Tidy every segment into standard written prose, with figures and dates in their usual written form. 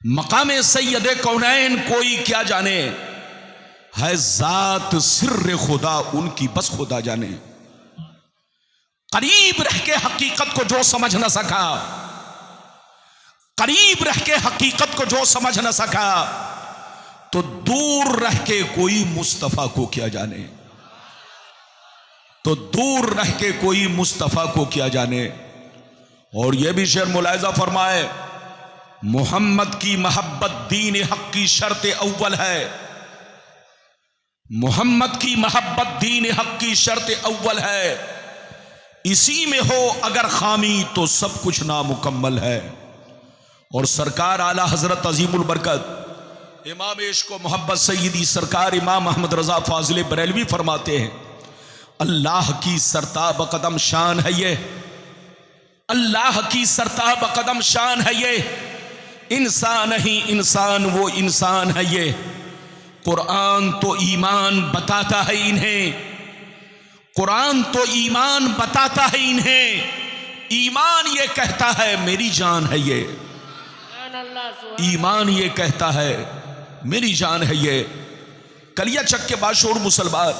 मकाम सैयद कौनैन कोई क्या जाने, है जात सिर्र खुदा उनकी बस खुदा जाने। करीब रह के हकीकत को जो समझ न सका, करीब रह के हकीकत को जो समझ न सका, तो दूर रह के कोई मुस्तफा को क्या जाने, तो दूर रह के कोई मुस्तफा को क्या जाने। और यह भी शेर मुलाहिजा फरमाए, मोहम्मद की मोहब्बत दीन हक की शर्त अव्वल है, मोहम्मद की मोहब्बत दीन हक की शर्त अव्वल है। इसी में हो अगर खामी तो सब कुछ नामुकम्मल है। और सरकार आला हजरत अजीमुल बरकत इमाम इश्क व मोहब्बत सैयदी सरकार इमाम अहमद रजा फाजिल बरेलवी फरमाते हैं, अल्लाह की सरताब कदम शान है ये, अल्लाह की सरताब कदम शान है ये, इंसान ही इंसान वो इंसान है ये। कुरान तो ईमान बताता है इन्हें, कुरान तो ईमान बताता है इन्हें, ईमान ये कहता है मेरी जान है ये, ईमान ये कहता है मेरी जान है ये। कलिया चक के बाशोर मुसलमान,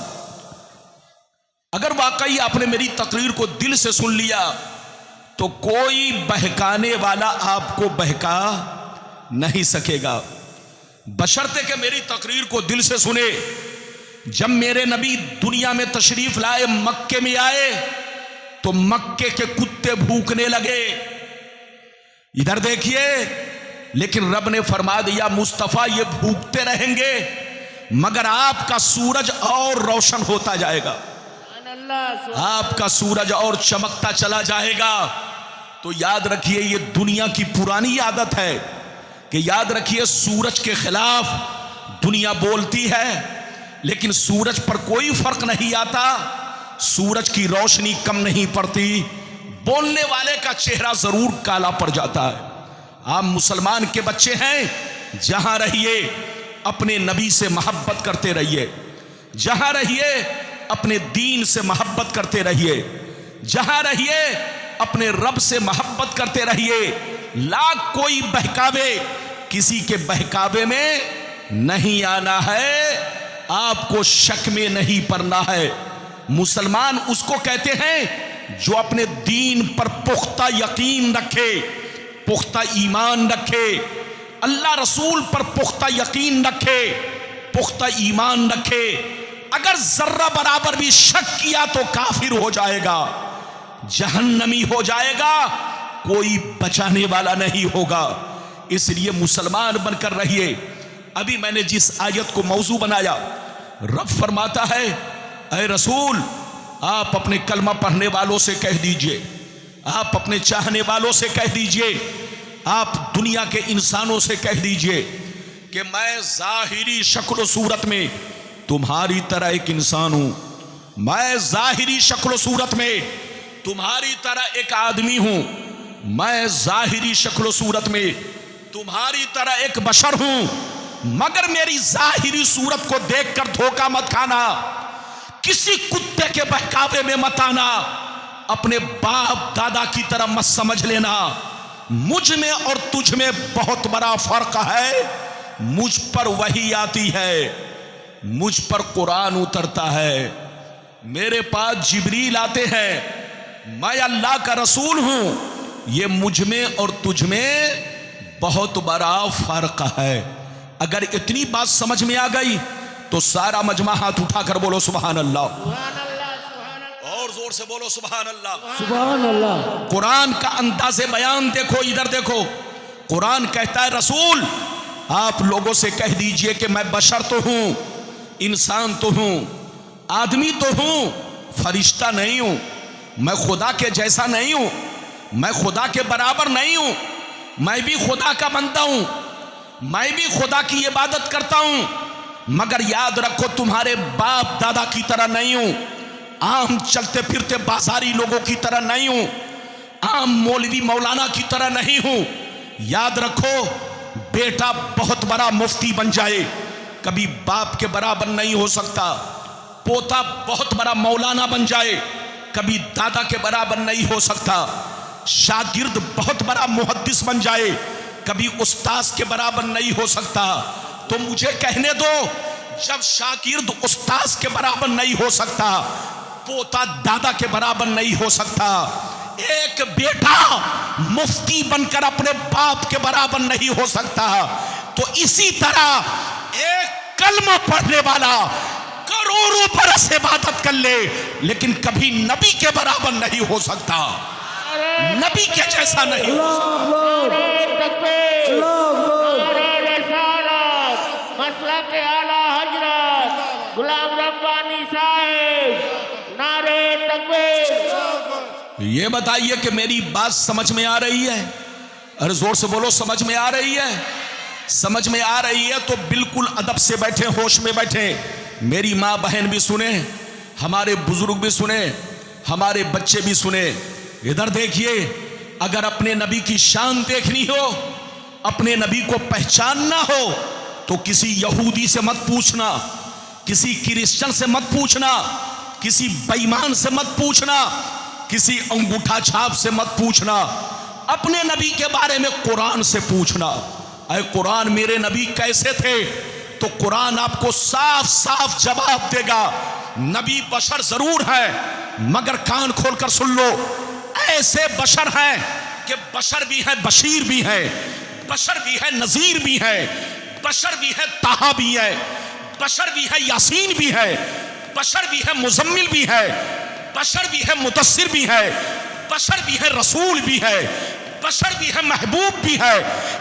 अगर वाकई आपने मेरी तकरीर को दिल से सुन लिया तो कोई बहकाने वाला आपको बहका नहीं सकेगा, बशर्ते कि मेरी तकरीर को दिल से सुने। जब मेरे नबी दुनिया में तशरीफ लाए, मक्के में आए, तो मक्के के कुत्ते भूखने लगे। इधर देखिए, लेकिन रब ने फरमा दिया मुस्तफा ये भूखते रहेंगे मगर आपका सूरज और रोशन होता जाएगा, आपका सूरज और चमकता चला जाएगा। तो याद रखिए, ये दुनिया की पुरानी आदत है कि याद रखिए सूरज के खिलाफ दुनिया बोलती है, लेकिन सूरज पर कोई फर्क नहीं आता, सूरज की रोशनी कम नहीं पड़ती, बोलने वाले का चेहरा जरूर काला पड़ जाता है। आप मुसलमान के बच्चे हैं, जहां रहिए अपने नबी से मोहब्बत करते रहिए, जहां रहिए अपने दीन से मोहब्बत करते रहिए, जहां रहिए अपने रब से मोहब्बत करते रहिए। लाख कोई बहकावे, किसी के बहकावे में नहीं आना है, आपको शक में नहीं पड़ना है। मुसलमान उसको कहते हैं जो अपने दीन पर पुख्ता यकीन रखे, पुख्ता ईमान रखे, अल्लाह रसूल पर पुख्ता यकीन रखे, पुख्ता ईमान रखे। अगर जर्रा बराबर भी शक किया तो काफिर हो जाएगा, जहन्नमी हो जाएगा, कोई बचाने वाला नहीं होगा। इसलिए मुसलमान बनकर रहिए। अभी मैंने जिस आयत को मौजू बनाया, रब फरमाता है, ऐ रसूल आप अपने कलमा पढ़ने वालों से कह दीजिए, आप अपने चाहने वालों से कह दीजिए, आप दुनिया के इंसानों से कह दीजिए कि मैं जाहिरी शक्ल सूरत में तुम्हारी तरह एक इंसान हूं, मैं जाहिरी शक्ल सूरत में तुम्हारी तरह एक आदमी हूं, मैं जाहिरी शक्ल सूरत में तुम्हारी तरह एक बशर हूं, मगर मेरी जाहिरी सूरत को देखकर धोखा मत खाना, किसी कुत्ते के बहकावे में मत आना, अपने बाप दादा की तरह मत समझ लेना। मुझ में और तुझ में बहुत बड़ा फर्क है। मुझ पर वही आती है, मुझ पर कुरान उतरता है, मेरे पास जिब्रील आते हैं, मैं अल्लाह का रसूल हूं। ये मुझ में और तुझ में बहुत बड़ा फर्क है। अगर इतनी बात समझ में आ गई तो सारा मजमा हाथ उठाकर बोलो सुभान अल्लाह, और जोर से बोलो सुभान अल्लाह, सुभान अल्लाह। कुरान का अंदाज़े बयान देखो, इधर देखो, कुरान कहता है रसूल आप लोगों से कह दीजिए कि मैं बशर तो हूं, इंसान तो हूं, आदमी तो हूं, फरिश्ता नहीं हूं, मैं खुदा के जैसा नहीं हूं, मैं खुदा के बराबर नहीं हूं, मैं भी खुदा का बंदा हूं, मैं भी खुदा की इबादत करता हूं, मगर याद रखो तुम्हारे बाप दादा की तरह नहीं हूं, आम चलते फिरते बाजारी लोगों की तरह नहीं हूं, आम मौलवी मौलाना की तरह नहीं हूं। याद रखो, बेटा बहुत बड़ा मुफ्ती बन जाए कभी बाप के बराबर नहीं हो सकता, पोता बहुत बड़ा मौलाना बन जाए कभी दादा के बराबर नहीं हो सकता, शागिर्द बहुत बड़ा मुहद्दिस बन जाए कभी उस्ताद के बराबर नहीं हो सकता। तो मुझे कहने दो, जब शागिर्द उस्ताद के बराबर नहीं हो सकता, पोता दादा के बराबर नहीं हो सकता, एक बेटा मुफ्ती बनकर अपने बाप के बराबर नहीं हो सकता, तो इसी तरह एक कलमा पढ़ने वाला करोड़ों बरस इबादत कर ले, लेकिन कभी नबी के बराबर नहीं हो सकता, नबी के जैसा नहीं हो सकता। मसलक आला हजरत गुलाम रब्बानी साहब, नारे तकबीर। ये बताइए कि मेरी बात समझ में आ रही है? अरे जोर से बोलो, समझ में आ रही है? समझ में आ रही है तो बिल्कुल अदब से बैठे, होश में बैठे। मेरी माँ बहन भी सुने, हमारे बुजुर्ग भी सुने, हमारे बच्चे भी सुने। इधर देखिए, अगर अपने नबी की शान देखनी हो, अपने नबी को पहचानना हो, तो किसी यहूदी से मत पूछना, किसी क्रिश्चियन से मत पूछना, किसी बेईमान से मत पूछना, किसी अंगूठा छाप से मत पूछना। अपने नबी के बारे में कुरान से पूछना। अरे कुरान मेरे नबी कैसे थे? तो कुरान आपको साफ साफ जवाब देगा। नबी बशर जरूर है, मगर कान खोलकर सुन लो, ऐसे बशर हैं कि बशर भी है, बशीर भी है, बशर भी है, नजीर भी है, बशर भी है, ताहा भी है, बशर भी है, यासीन भी है, बशर भी है, मुजम्मिल भी है, बशर भी है, मुदस्सिर भी है, बशर भी है, रसूल भी है, बशर भी है, महबूब भी है।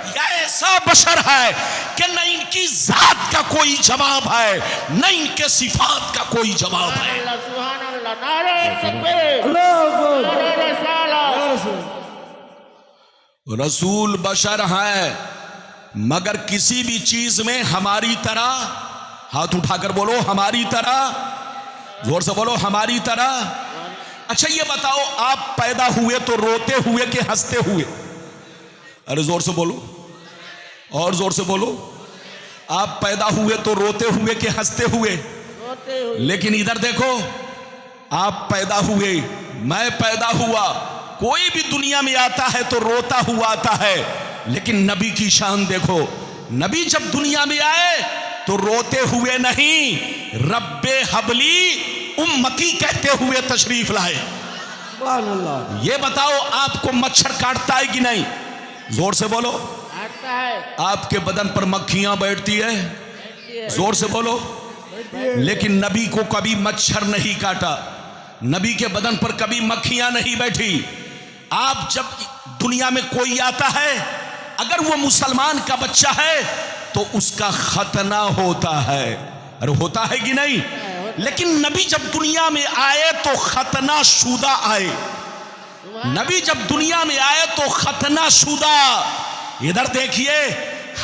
यह ऐसा बशर है कि न इनकी जात का कोई जवाब है, न इनके सिफात का कोई जवाब है। सुभान अल्लाह, नारे तकबीर, नारे रिसालत। रसूल बशर है, मगर किसी भी चीज में हमारी तरह, हाथ उठाकर बोलो हमारी तरह, जोर से बोलो हमारी तरह। अच्छा ये बताओ, आप पैदा हुए तो रोते हुए कि हंसते हुए? अरे जोर से बोलो, और जोर से बोलो। आप पैदा हुए तो रोते हुए कि हंसते हुए? लेकिन इधर देखो, आप पैदा हुए, मैं पैदा हुआ, कोई भी दुनिया में आता है तो रोता हुआ आता है, लेकिन नबी की शान देखो, नबी जब दुनिया में आए तो रोते हुए नहीं, रब्बे हबली उम्मती कहते हुए तशरीफ लाए। ये बताओ, आपको मच्छर काटता है कि नहीं? जोर से बोलो। काटता है। आपके बदन पर मक्खियां बैठती है? जोर से बोलो। लेकिन नबी को कभी मच्छर नहीं काटा, नबी के बदन पर कभी मक्खियां नहीं बैठी। आप जब दुनिया में कोई आता है, अगर वो मुसलमान का बच्चा है तो उसका खतना होता है। अरे होता है कि नहीं? लेकिन नबी जब दुनिया में आए तो खतना शुदा आए। नबी जब दुनिया में आए तो खतना शुदा। इधर देखिए,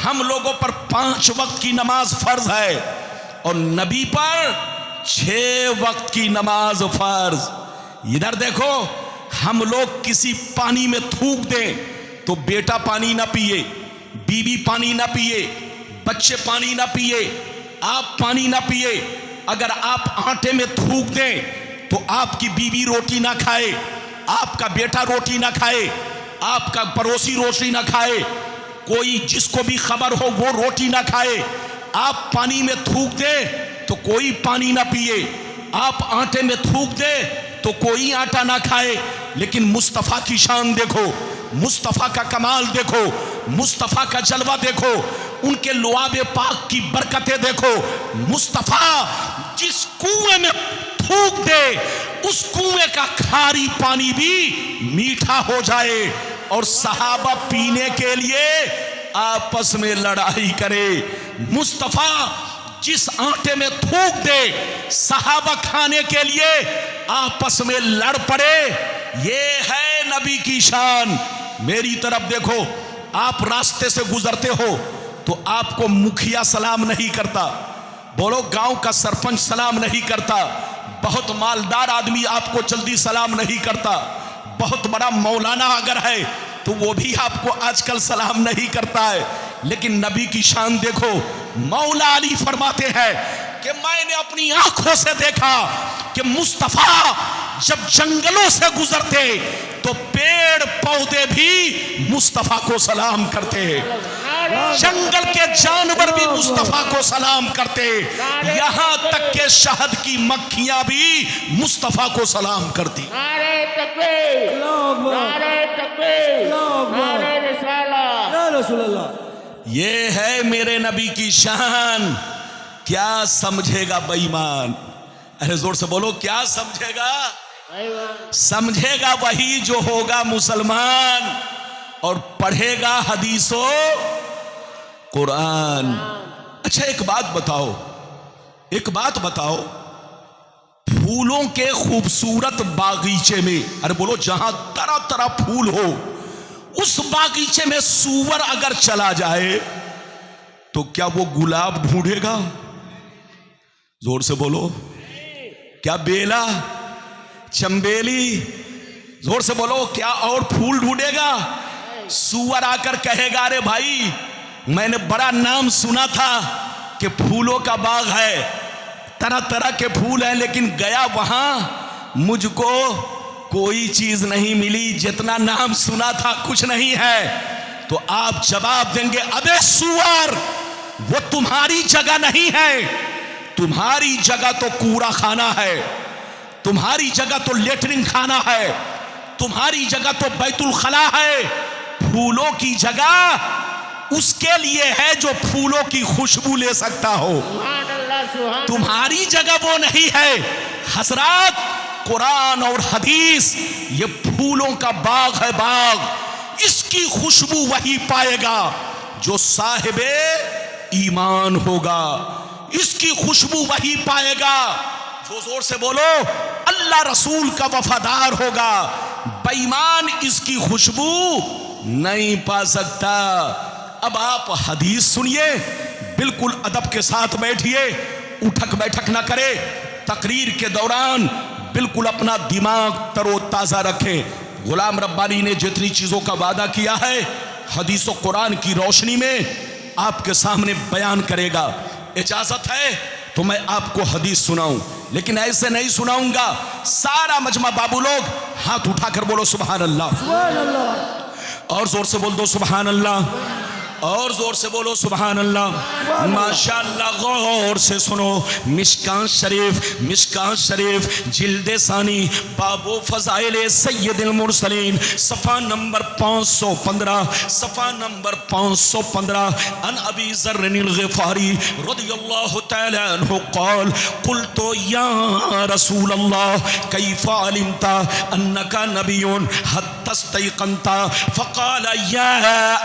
हम लोगों पर 5 वक्त की नमाज फर्ज है और नबी पर 6 वक्त की नमाज फर्ज। इधर देखो, हम लोग किसी पानी में थूक दें तो बेटा पानी ना पिए, बीवी पानी ना पिए, बच्चे पानी ना पिए, आप पानी ना पिए। अगर आप आटे में थूक दें तो आपकी बीवी रोटी ना खाए, आपका बेटा रोटी ना खाए, आपका पड़ोसी रोटी ना खाए, कोई जिसको भी खबर हो वो रोटी ना खाए। आप पानी में थूक दे तो कोई पानी ना पिए, आप आटे में थूक दे तो कोई आटा ना खाए। लेकिन मुस्तफ़ा की शान देखो, मुस्तफ़ा का कमाल देखो, मुस्तफ़ा का जलवा देखो, उनके लुआब पाक की बरकतें देखो। मुस्तफ़ा जिस कुएं में थूक दे उस कुएं का खारी पानी भी मीठा हो जाए और सहाबा पीने के लिए आपस में लड़ाई करे। मुस्तफ़ा जिस आटे में थूक दे सहाबा खाने के लिए आपस में लड़ पड़े। ये है नबी की शान। मेरी तरफ देखो, आप रास्ते से गुजरते हो तो आपको मुखिया सलाम नहीं करता, बोलो गांव का सरपंच सलाम नहीं करता, बहुत मालदार आदमी आपको जल्दी सलाम नहीं करता, बहुत बड़ा मौलाना अगर है तो वो भी आपको आजकल सलाम नहीं करता है। लेकिन नबी की शान देखो, मौला अली फरमाते हैं कि मैंने अपनी आंखों से देखा कि मुस्तफ़ा जब जंगलों से गुजरते तो पेड़ पौधे भी मुस्तफा को सलाम करते हैं, जंगल के जानवर भी मुस्तफा को सलाम करते, यहां तक के शहद की मक्खियां भी मुस्तफा को सलाम करती। नारे तकबीर, नारे तकबीर, नारे रिसालत। ये है मेरे नबी की शान। क्या समझेगा बेईमान? अरे जोर से बोलो, क्या समझेगा? समझेगा वही जो होगा मुसलमान और पढ़ेगा हदीसो कुरान। अच्छा एक बात बताओ, फूलों के खूबसूरत बागीचे में, अरे बोलो, जहां तरह तरह फूल हो, उस बागीचे में सूअर अगर चला जाए तो क्या वो गुलाब ढूंढेगा? जोर से बोलो, क्या बेला, चंबेली, जोर से बोलो, क्या और फूल ढूंढेगा? सूअर आकर कहेगा, अरे भाई, मैंने बड़ा नाम सुना था कि फूलों का बाग है, तरह तरह के फूल हैं, लेकिन गया वहां मुझको कोई चीज नहीं मिली, जितना नाम सुना था कुछ नहीं है। तो आप जवाब देंगे, अबे सूअर, वो तुम्हारी जगह नहीं है, तुम्हारी जगह तो कूड़ा खाना है, तुम्हारी जगह तो लेटरिन खाना है, तुम्हारी जगह तो बैतुल खला है। फूलों की जगह उसके लिए है जो फूलों की खुशबू ले सकता हो, तुम्हारी जगह वो नहीं है। हजरात, कुरान और हदीस ये फूलों का बाग है, बाग। इसकी खुशबू वही पाएगा जो साहिबे ईमान होगा, इसकी खुशबू वही पाएगा जो, जोर से बोलो, अल्लाह रसूल का वफादार होगा। बेईमान इसकी खुशबू नहीं पा सकता। अब आप हदीस सुनिए, बिल्कुल अदब के साथ बैठिए, उठक बैठक ना करे, तकरीर के दौरान बिल्कुल अपना दिमाग तरोताजा रखें। गुलाम रब्बानी ने जितनी चीजों का वादा किया है हदीस और कुरान की रोशनी में आपके सामने बयान करेगा। इजाजत है तो मैं आपको हदीस सुनाऊं, लेकिन ऐसे नहीं सुनाऊंगा। सारा मजमा बाबू लोग हाथ उठाकर बोलो सुभान अल्लाह, और जोर से बोल दो सुभान अल्लाह, और जोर से बोलो सुभान अल्लाह। माशाअल्लाह, गौर से सुनो। मिशकात शरीफ जिल्दे सानी बाबो फजाइल सैयदुल मुरसलीन, सफ़ा नंबर 515, सफ़ा नंबर 515। अन अबी ज़र्रिल ग़िफ़ारी रज़ियल्लाहु तआला अन्हु क़ाल क़ुल्तु या रसूल अल्लाह कैफ़ा अलिमता अन्नका नबियुन हत्ता इस्तयक़नता फ़क़ाल या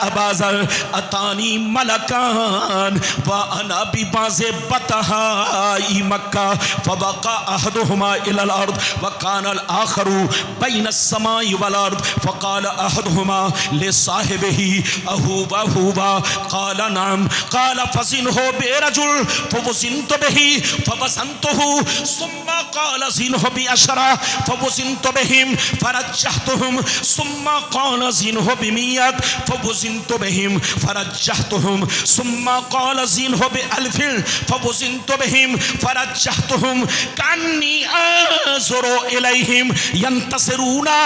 अबा ज़र अतानी मलकान व अना बिबाज़े बतहाई मक्का फबका अहदुहुमा इलल अर्द व कानल आखरू बैन अस्समाई वल अर्द फ़क़ाल अहदुहुमा लिसाहिबिही अहूबा हुबा क़ाल नाम क़ाल फ़ज़िनहु बिरजुल फ़वज़िनतु बिही फ़वज़नतुहु सुम्मा क़ाल ज़िनहु बिअशरा फ़वज़िनतु बिहिम फ़रज्जहतुहुम सुम्मा क़ाल ज़िनहु बिमियत फ़वज़िनतु बिहिम फरज्जहतुहुम सुम्मा क़ाल ज़िनहु बिअल्फ़िन फ़वज़िनतु बिहिम फरज्जहतुहुम कान्नी अंज़ुरु इलैहिम यंतसिरूना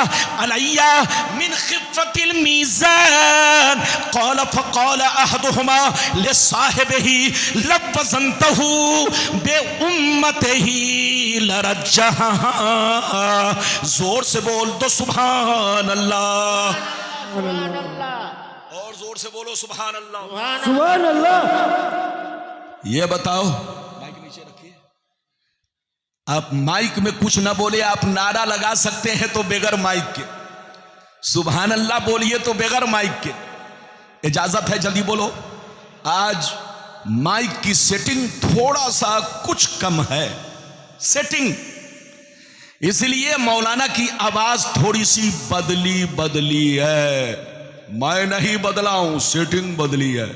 अलैया मिन ख़िफ़्फ़तिल मीज़ान क़ाल फ़क़ाल अहदुहुमा लिसाहिबिही लवज़नतहु बिउम्मतिही लरज्जहा। जोर से बोल दो सुभान अल्लाह, और जोर से बोलो सुभान अल्लाह, सुभान अल्लाह। ये बताओ, माइक नीचे रखिए। आप माइक में कुछ ना बोले, आप नारा लगा सकते हैं तो बगैर माइक के, सुभान अल्लाह बोलिए तो बगैर माइक के। इजाजत है, जल्दी बोलो। आज माइक की सेटिंग थोड़ा सा कुछ कम है, सेटिंग, इसलिए मौलाना की आवाज थोड़ी सी बदली है। मैं नहीं बदला हूं, सेटिंग बदली है।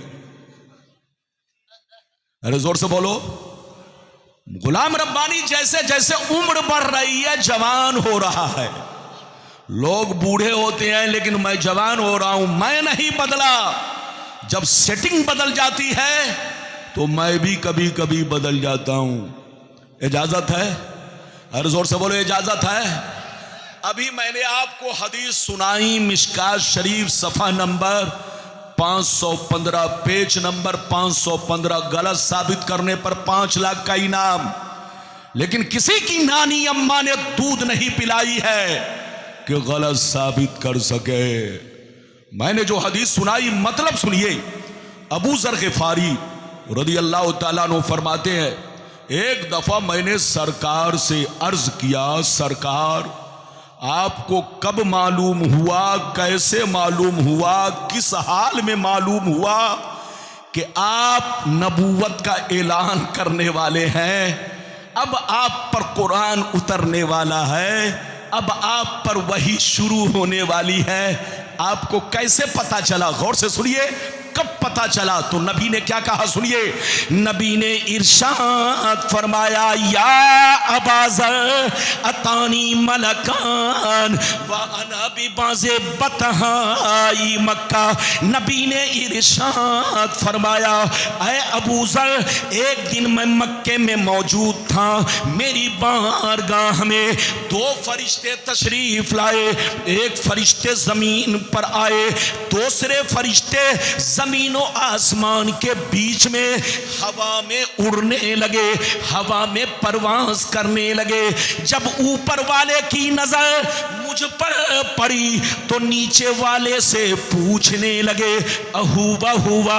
अरे जोर से बोलो। गुलाम रब्बानी जैसे जैसे उम्र बढ़ रही है, जवान हो रहा है। लोग बूढ़े होते हैं लेकिन मैं जवान हो रहा हूं, मैं नहीं बदला। जब सेटिंग बदल जाती है तो मैं भी कभी कभी बदल जाता हूं। इजाजत है? अरे जोर से बोलो, इजाजत है? अभी मैंने आपको हदीस सुनाई, मिशकात शरीफ सफ़ा नंबर 515, पेज नंबर 515। गलत साबित करने पर 5 लाख का इनाम। लेकिन किसी की नानी अम्मा ने दूध नहीं पिलाई है कि गलत साबित कर सके। मैंने जो हदीस सुनाई, मतलब सुनिए। अबू ज़र ग़िफ़ारी रज़ी अल्लाह ताला अन्हु फरमाते हैं, एक दफा मैंने सरकार से अर्ज किया, सरकार आपको कब मालूम हुआ, कैसे मालूम हुआ, किस हाल में मालूम हुआ कि आप नबूवत का ऐलान करने वाले हैं? अब आप पर कुरान उतरने वाला है, अब आप पर वही शुरू होने वाली है। आपको कैसे पता चला? गौर से सुनिए, कब पता चला? तो नबी ने क्या कहा, सुनिए। नबी ने इरशाद फरमाया, या अबाज़र अतानी मलकान व अना बिबाज़े बतहाई मक्का। नबी ने इरशाद फरमाया, ऐ अबू ज़र, एक दिन मैं मक्के में मौजूद था, मेरी बारगाह में 2 फरिश्ते तशरीफ लाए। एक फरिश्ते जमीन पर आए, दूसरे फरिश्ते जमीनों आसमान के बीच में हवा में उड़ने लगे, हवा में परवास करने लगे। जब ऊपर वाले की नजर मुझ पर पड़ी तो नीचे वाले से पूछने लगे, अहूवा हुआ,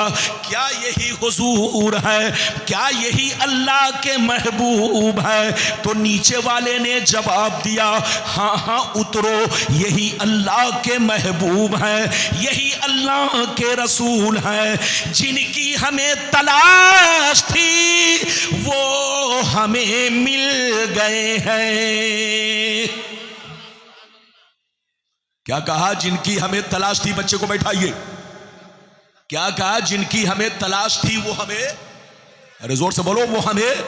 क्या यही हुजूर है? क्या यही अल्लाह के महबूब है? तो नीचे वाले ने जवाब दिया, हाँ हाँ उतरो, यही अल्लाह के महबूब है, यही अल्लाह के रसूल है। जिनकी हमें तलाश थी वो हमें मिल गए हैं। क्या कहा? जिनकी हमें तलाश थी। बच्चे को बैठाइए। क्या कहा? जिनकी हमें तलाश थी वो हमें, अरे जोर से बोलो, वो हमें।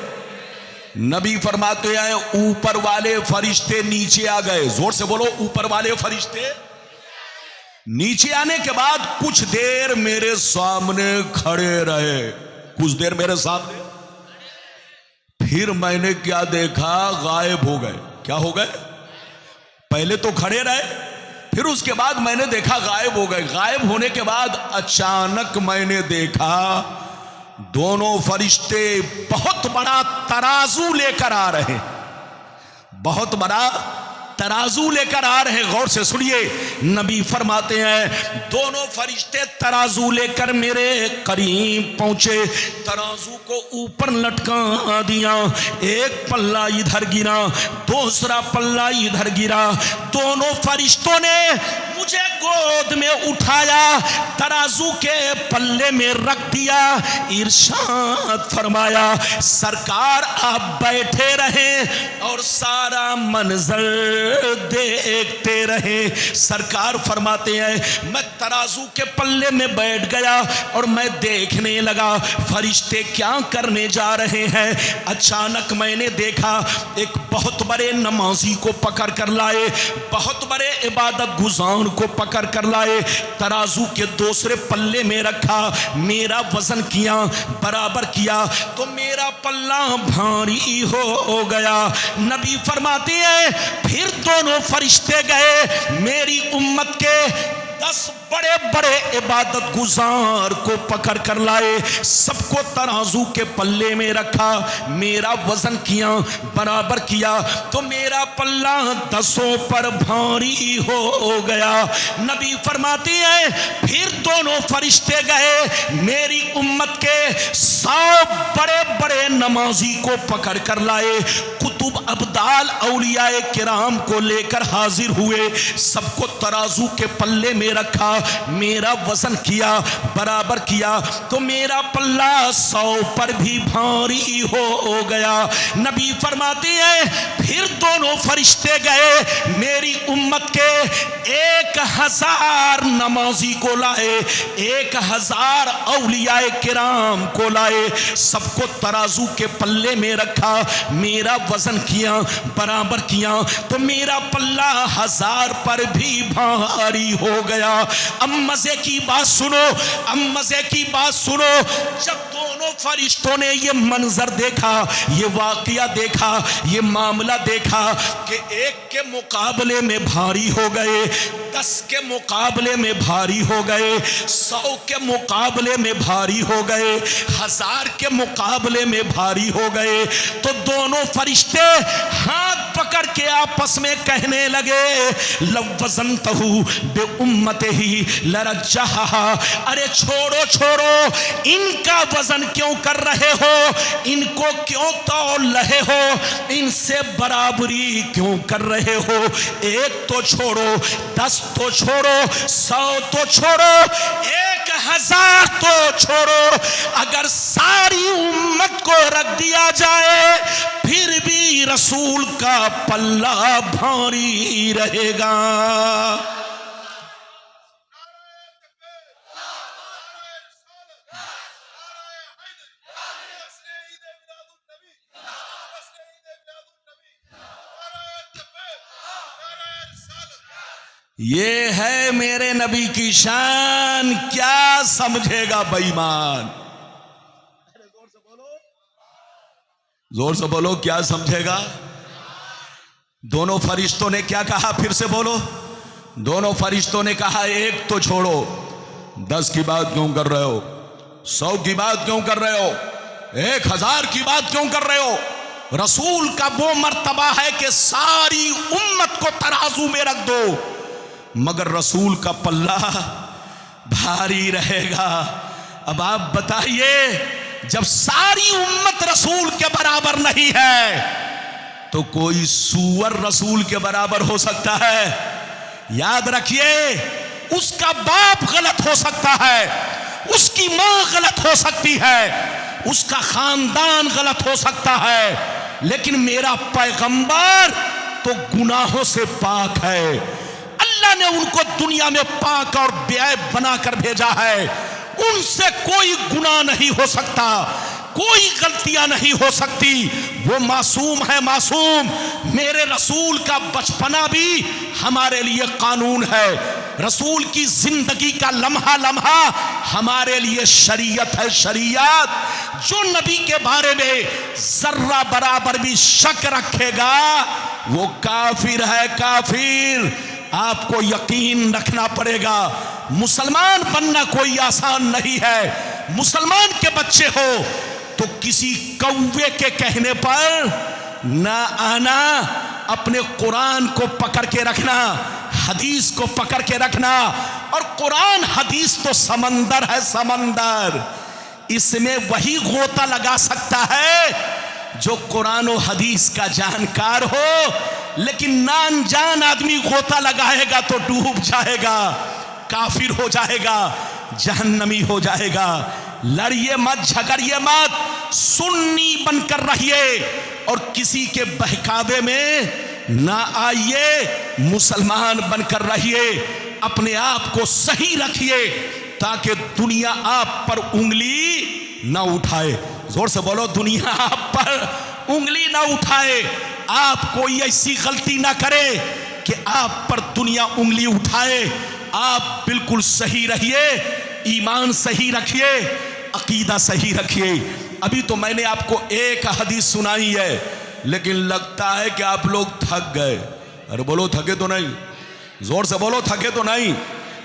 नबी फरमाते हैं, ऊपर वाले फरिश्ते नीचे आ गए। जोर से बोलो, ऊपर वाले फरिश्ते नीचे आने के बाद कुछ देर मेरे सामने खड़े रहे, कुछ देर मेरे सामने। फिर मैंने क्या देखा? गायब हो गए। क्या हो गए? पहले तो खड़े रहे, फिर उसके बाद मैंने देखा गायब हो गए। गायब होने के बाद अचानक मैंने देखा दोनों फरिश्ते बहुत बड़ा तराजू लेकर आ रहे, बहुत बड़ा तराजू लेकर आ रहे। गौर से सुनिए, नबी फरमाते हैं, दोनों फरिश्ते तराजू लेकर मेरे करीब पहुंचे, तराजू को ऊपर लटका दिया। एक पल्ला इधर गिरा, दूसरा पल्ला इधर गिरा। दोनों फरिश्तों ने मुझे गोद में उठाया, तराजू के पल्ले में रख दिया। इरशाद फरमाया, सरकार आप बैठे रहे और सारा मंजर देखते रहे। सरकार फरमाते हैं, मैं तराजू के पल्ले में बैठ गया और मैं देखने लगा फरिश्ते क्या करने जा रहे हैं। अचानक मैंने देखा एक बहुत बड़े नमाजी को पकड़ कर लाए, बहुत बड़े इबादत गुजार को पकड़ कर लाए, तराजू के दूसरे पल्ले में रखा, मेरा वजन किया, बराबर किया तो मेरा पल्ला भारी हो गया। नबी फरमाते हैं, फिर दोनों फरिश्ते गए, मेरी उम्मत के 10 बड़े बड़े इबादत गुजार को पकड़ कर लाए, सबको तराजू के पल्ले में रखा, मेरा वजन किया, बराबर किया तो मेरा पल्ला 10 पर भारी हो गया। नबी फरमाती है, फिर दोनों फरिश्ते गए, मेरी उम्मत के 100 बड़े बड़े नमाजी को पकड़ कर लाए, कुतुब अब्दाल औलियाए किराम को लेकर हाजिर हुए, सबको तराजू के पल्ले में रखा, मेरा वजन किया, बराबर किया तो मेरा पल्ला 100 पर भी भारी हो गया। नबी फरमाते हैं, फिर दोनों फरिश्ते गए, मेरी उम्मत के 1000 नमाजी को लाए, 1000 औलियाए किराम को लाए, सबको तराजू के पल्ले में रखा, मेरा वजन वजन किया, बराबर किया, तो मेरा पल्ला 1000 पर भी भारी हो गया। अब मजे की बात सुनो, अब मजे की बात सुनो। जब दोनों फरिश्तों ने ये मंजर देखा, ये वाकया देखा, ये मामला देखा कि एक के मुकाबले में भारी हो गए, 10 के मुकाबले में भारी हो गए, 100 के मुकाबले में भारी हो गए, 1000 के मुकाबले में भारी हो गए, तो दोनों फरिश्ते हाथ पकड़ के आपस में कहने लगे, लवज़नतहु बे उम्मतिही लरज्जहा। अरे छोड़ो छोड़ो, इनका वजन क्यों कर रहे हो, इनको क्यों तौल रहे हो, इनसे बराबरी क्यों कर रहे हो। 1 तो छोड़ो, 10 तो छोड़ो, 100 तो छोड़ो, 1000 तो छोड़ो, अगर सारी उम्मत को रख दिया जाए फिर भी रसूल का पल्ला भारी रहेगा। ये है मेरे नबी की शान, क्या समझेगा बेईमान। जोर से बोलो, क्या समझेगा। दोनों फरिश्तों ने क्या कहा, फिर से बोलो। दोनों फरिश्तों ने कहा, 1 तो छोड़ो, 10 की बात क्यों कर रहे हो, 100 की बात क्यों कर रहे हो, 1000 की बात क्यों कर रहे हो। रसूल का वो मर्तबा है कि सारी उम्मत को तराजू में रख दो, मगर रसूल का पल्ला भारी रहेगा। अब आप बताइए, जब सारी उम्मत रसूल के बराबर नहीं है तो कोई सूअर रसूल के बराबर हो सकता है। याद रखिए, उसका बाप गलत हो सकता है, उसकी मां गलत हो सकती है, उसका खानदान गलत हो सकता है, लेकिन मेरा पैगंबर तो गुनाहों से पाक है। अल्लाह ने उनको दुनिया में पाक और बेऐब बनाकर भेजा है। उनसे कोई गुनाह नहीं हो सकता, कोई गलतियां नहीं हो सकती, वो मासूम है, मासूम। मेरे रसूल का बचपना भी हमारे लिए कानून है, रसूल की जिंदगी का लम्हा लम्हा हमारे लिए शरीयत है, शरीयत। जो नबी के बारे में जर्रा बराबर भी शक रखेगा वो काफिर है, काफिर। आपको यकीन रखना पड़ेगा, मुसलमान बनना कोई आसान नहीं है। मुसलमान के बच्चे हो तो किसी कौवे के कहने पर ना आना, अपने कुरान को पकड़ के रखना, हदीस को पकड़ के रखना। और कुरान हदीस तो समंदर है, समंदर। इसमें वही गोता लगा सकता है जो कुरान और हदीस का जानकार हो, लेकिन नान जान आदमी गोता लगाएगा तो डूब जाएगा, काफिर हो जाएगा, जहन्नमी हो जाएगा। लड़िए मत, झगड़िए मत, सुन्नी बनकर रहिए और किसी के बहकावे में ना आइए, मुसलमान बनकर रहिए। अपने आप को सही रखिए ताकि दुनिया आप पर उंगली ना उठाए। जोर से बोलो, दुनिया आप पर उंगली ना उठाए। आप कोई ऐसी गलती ना करे कि आप पर दुनिया उंगली उठाए। आप बिल्कुल सही रहिए, ईमान सही रखिए, अकीदा सही रखिए। अभी तो मैंने आपको एक हदीस सुनाई है, लेकिन लगता है कि आप लोग थक गए। अरे बोलो, थके तो नहीं? जोर से बोलो, थके तो नहीं?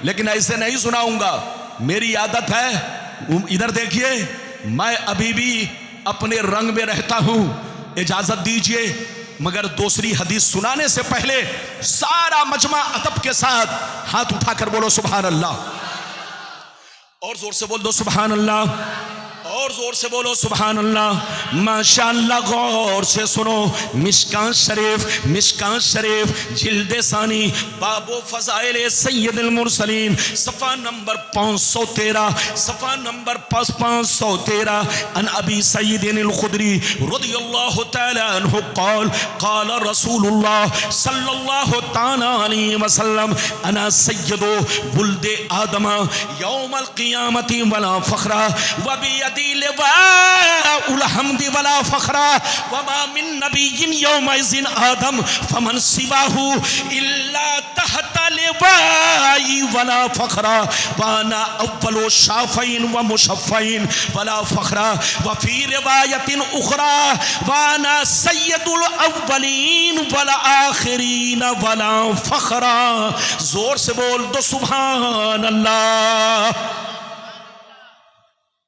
लेकिन ऐसे नहीं सुनाऊंगा, मेरी आदत है। इधर देखिए, मैं अभी भी अपने रंग में रहता हूं, इजाजत दीजिए। मगर दूसरी हदीस सुनाने से पहले सारा मजमा अदब के साथ हाथ उठाकर बोलो सुभान अल्लाह, और जोर से बोल दो सुभान अल्लाह, और जोर से बोलो सुभान अल्लाह। माशाअल्लाह, गौर से सुनो। मिशकात शरीफ, मिशकात शरीफ जिल्दे सानी, बाबो फज़ाइल सय्यदुल मुरसलीन, सफ़ा नंबर 513, सफ़ा नंबर 513। अन अबी सय्यदिल खुदरी रज़ियल्लाहु तआला अन्हु क़ाल क़ाल रसूलुल्लाह सल्लल्लाहु तआला अलैहि वसल्लम अना सय्यदु वुल्दे आदम यौमल क़ियामति वला फ़ख्रा व बियदी लिवा उल हम्दि वला फखरा वमा मिन नबिय्यिन यौमइज़िन आदम फमन सिवाहु इल्ला तहता लिवाई वला फखरा वाना अव्वलु शाफ़ईन व मुशफ़्फ़ईन वला फखरा व फी रिवायतिन उखरा वाना सय्यदुल अव्वलीन वल आखिरीन वला फखरा। जोर से बोल दो सुभान अल्लाह।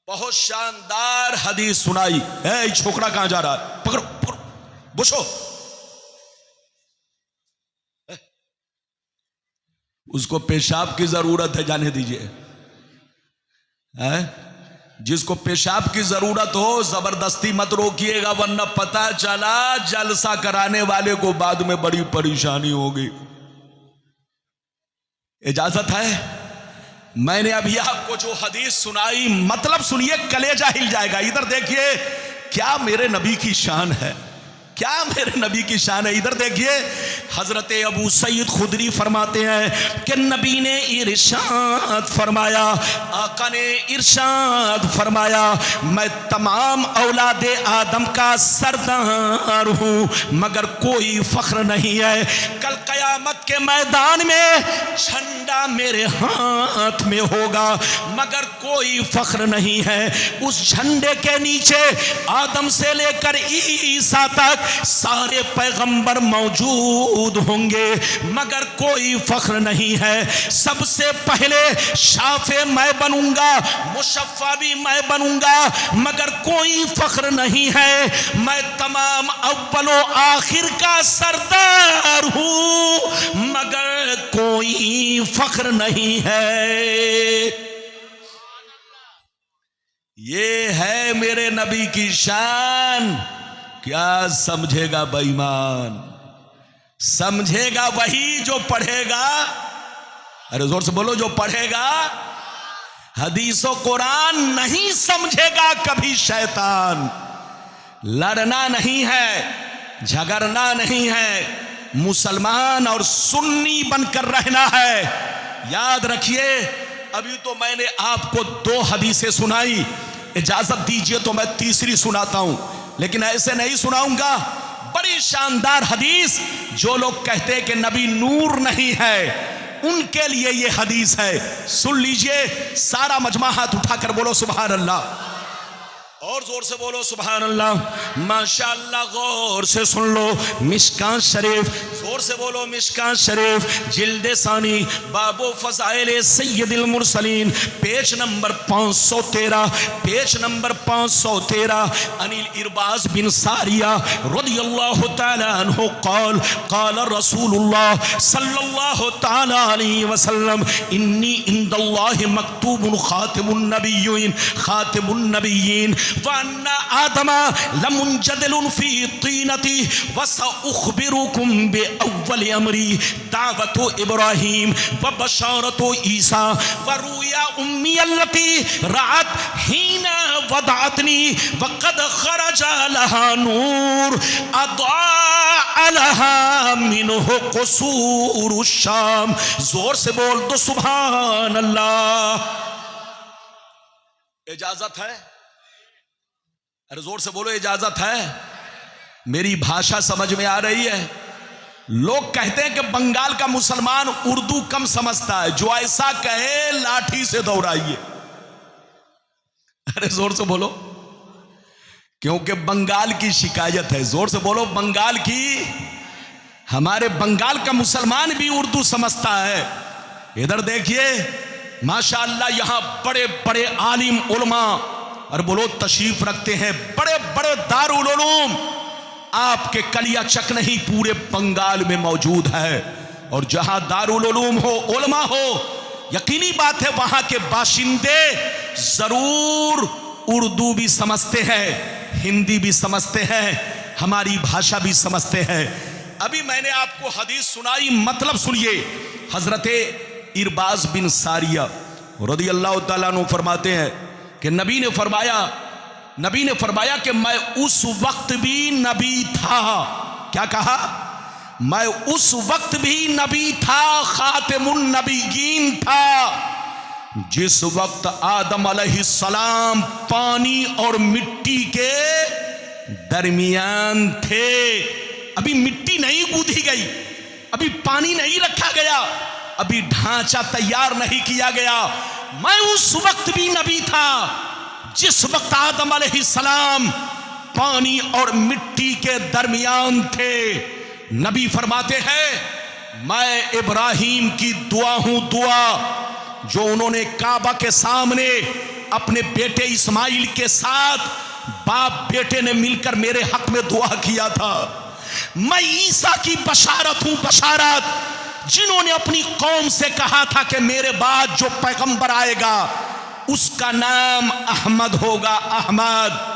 बहुत शानदार हदीस सुनाई है। छोकरा कहां जा रहा है? पकड़ो पकड़ो बुशो। उसको पेशाब की जरूरत है, जाने दीजिए। जिसको पेशाब की जरूरत हो जबरदस्ती मत रोकिएगा, वरना पता चला जलसा कराने वाले को बाद में बड़ी परेशानी होगी। इजाजत है? मैंने अभी आपको जो हदीस सुनाई, मतलब सुनिए, कलेजा हिल जाएगा। इधर देखिए क्या मेरे नबी की शान है, क्या मेरे नबी की शान है। इधर देखिए हजरत अबू सईद खुदरी फरमाते हैं कि नबी ने इरशाद फरमाया, आका ने इरशाद फरमाया, मैं तमाम औलादे आदम का सरदार हूं मगर कोई फख्र नहीं है। कल कयामत के मैदान में झंडा मेरे हाथ में होगा मगर कोई फख्र नहीं है। उस झंडे के नीचे आदम से लेकर ईसा तक सारे पैगंबर मौजूद होंगे मगर कोई फख्र नहीं है। सबसे पहले शाफे मैं बनूंगा, मुशफ़्फ़ा भी मैं बनूंगा मगर कोई फख्र नहीं है। मैं तमाम अव्वलो आखिर का सरदार हूं मगर कोई फख्र नहीं है। ये है मेरे नबी की शान। क्या समझेगा बेईमान? समझेगा वही जो पढ़ेगा, अरे जोर से बोलो, जो पढ़ेगा हदीसो कुरान। नहीं समझेगा कभी शैतान। लड़ना नहीं है, झगड़ना नहीं है, मुसलमान और सुन्नी बनकर रहना है। याद रखिए, अभी तो मैंने आपको 2 हदीसें सुनाई, इजाजत दीजिए तो मैं तीसरी सुनाता हूं, लेकिन ऐसे नहीं सुनाऊंगा। बड़ी शानदार हदीस। जो लोग कहते हैं कि नबी नूर नहीं है, उनके लिए ये हदीस है। सुन लीजिए, सारा मजमा हाथ उठाकर बोलो सुभान अल्लाह, और जोर से बोलो सुभान अल्लाह। माशाअल्लाह, गौर से सुन लो। मिशकात शरीफ, जोर से बोलो मिशकात शरीफ, जिल्द सानी, बाबो फज़ाइल सय्यदुल मुरसलीन, पेज नंबर 513, पेज नंबर 513। अनिल इरबाज बिन सारिया रज़ियल्लाहु तआला अन्हु क़ाल क़ाल रसूलुल्लाह सल्लल्लाहु तआला अलैहि वसल्लम इन्नी इंदल्लाहि मक्तूबुन खातिमुन नबिय्यीन वन्ना आदमा लमुंजदिलुन फी तीनती वसउखबिरुकुम बि अव्वल अमरी दावतु इब्राहीम व बशारतु ईसा व रुया उम्मी अल्लती रात हीना वदातनी वक़द खरजा लहा नूर अदा लहा मिनहु क़ुसूरु शाम। जोर से बोल दो सुभान अल्लाह। इजाजत है? अरे जोर से बोलो, इजाजत है? मेरी भाषा समझ में आ रही है? लोग कहते हैं कि बंगाल का मुसलमान उर्दू कम समझता है, जो ऐसा कहे लाठी से दौड़ाइए। अरे जोर से बोलो, क्योंकि बंगाल की शिकायत है। जोर से बोलो, बंगाल की। हमारे बंगाल का मुसलमान भी उर्दू समझता है। इधर देखिए माशाअल्लाह, यहां बड़े बड़े आलिम उलमा और बोलो तशरीफ रखते हैं, बड़े बड़े दारुल उलूम आपके कलियाचक नहीं पूरे बंगाल में मौजूद है। और जहां दारुल उलूम हो, उलमा हो, यकीनी बात है वहां के बाशिंदे जरूर उर्दू भी समझते हैं, हिंदी भी समझते हैं, हमारी भाषा भी समझते हैं। अभी मैंने आपको हदीस सुनाई, मतलब सुनिए। हजरत इरबाज बिन सारिया रज़ियल्लाहु तआला अन्हु फरमाते हैं कि नबी ने फरमाया कि मैं उस वक्त भी नबी था। क्या कहा? मैं उस वक्त भी नबी था, खातिमुन नबिय्यीन था। जिस वक्त आदम अलैहिस्सलाम पानी और मिट्टी के दरमियान थे, अभी मिट्टी नहीं गूंथी गई, अभी पानी नहीं रखा गया, अभी ढांचा तैयार नहीं किया गया, मैं उस वक्त भी नबी था जिस वक्त आदम अलैहिस्सलाम पानी और मिट्टी के दरमियान थे। नबी फरमाते हैं मैं इब्राहिम की दुआ हूं, दुआ जो उन्होंने काबा के सामने अपने बेटे इस्माइल के साथ बाप बेटे ने मिलकर मेरे हक में दुआ किया था। मैं ईसा की बशारत हूं, बशारत जिन्होंने अपनी कौम से कहा था कि मेरे बाद जो पैगंबर आएगा उसका नाम अहमद होगा, अहमद।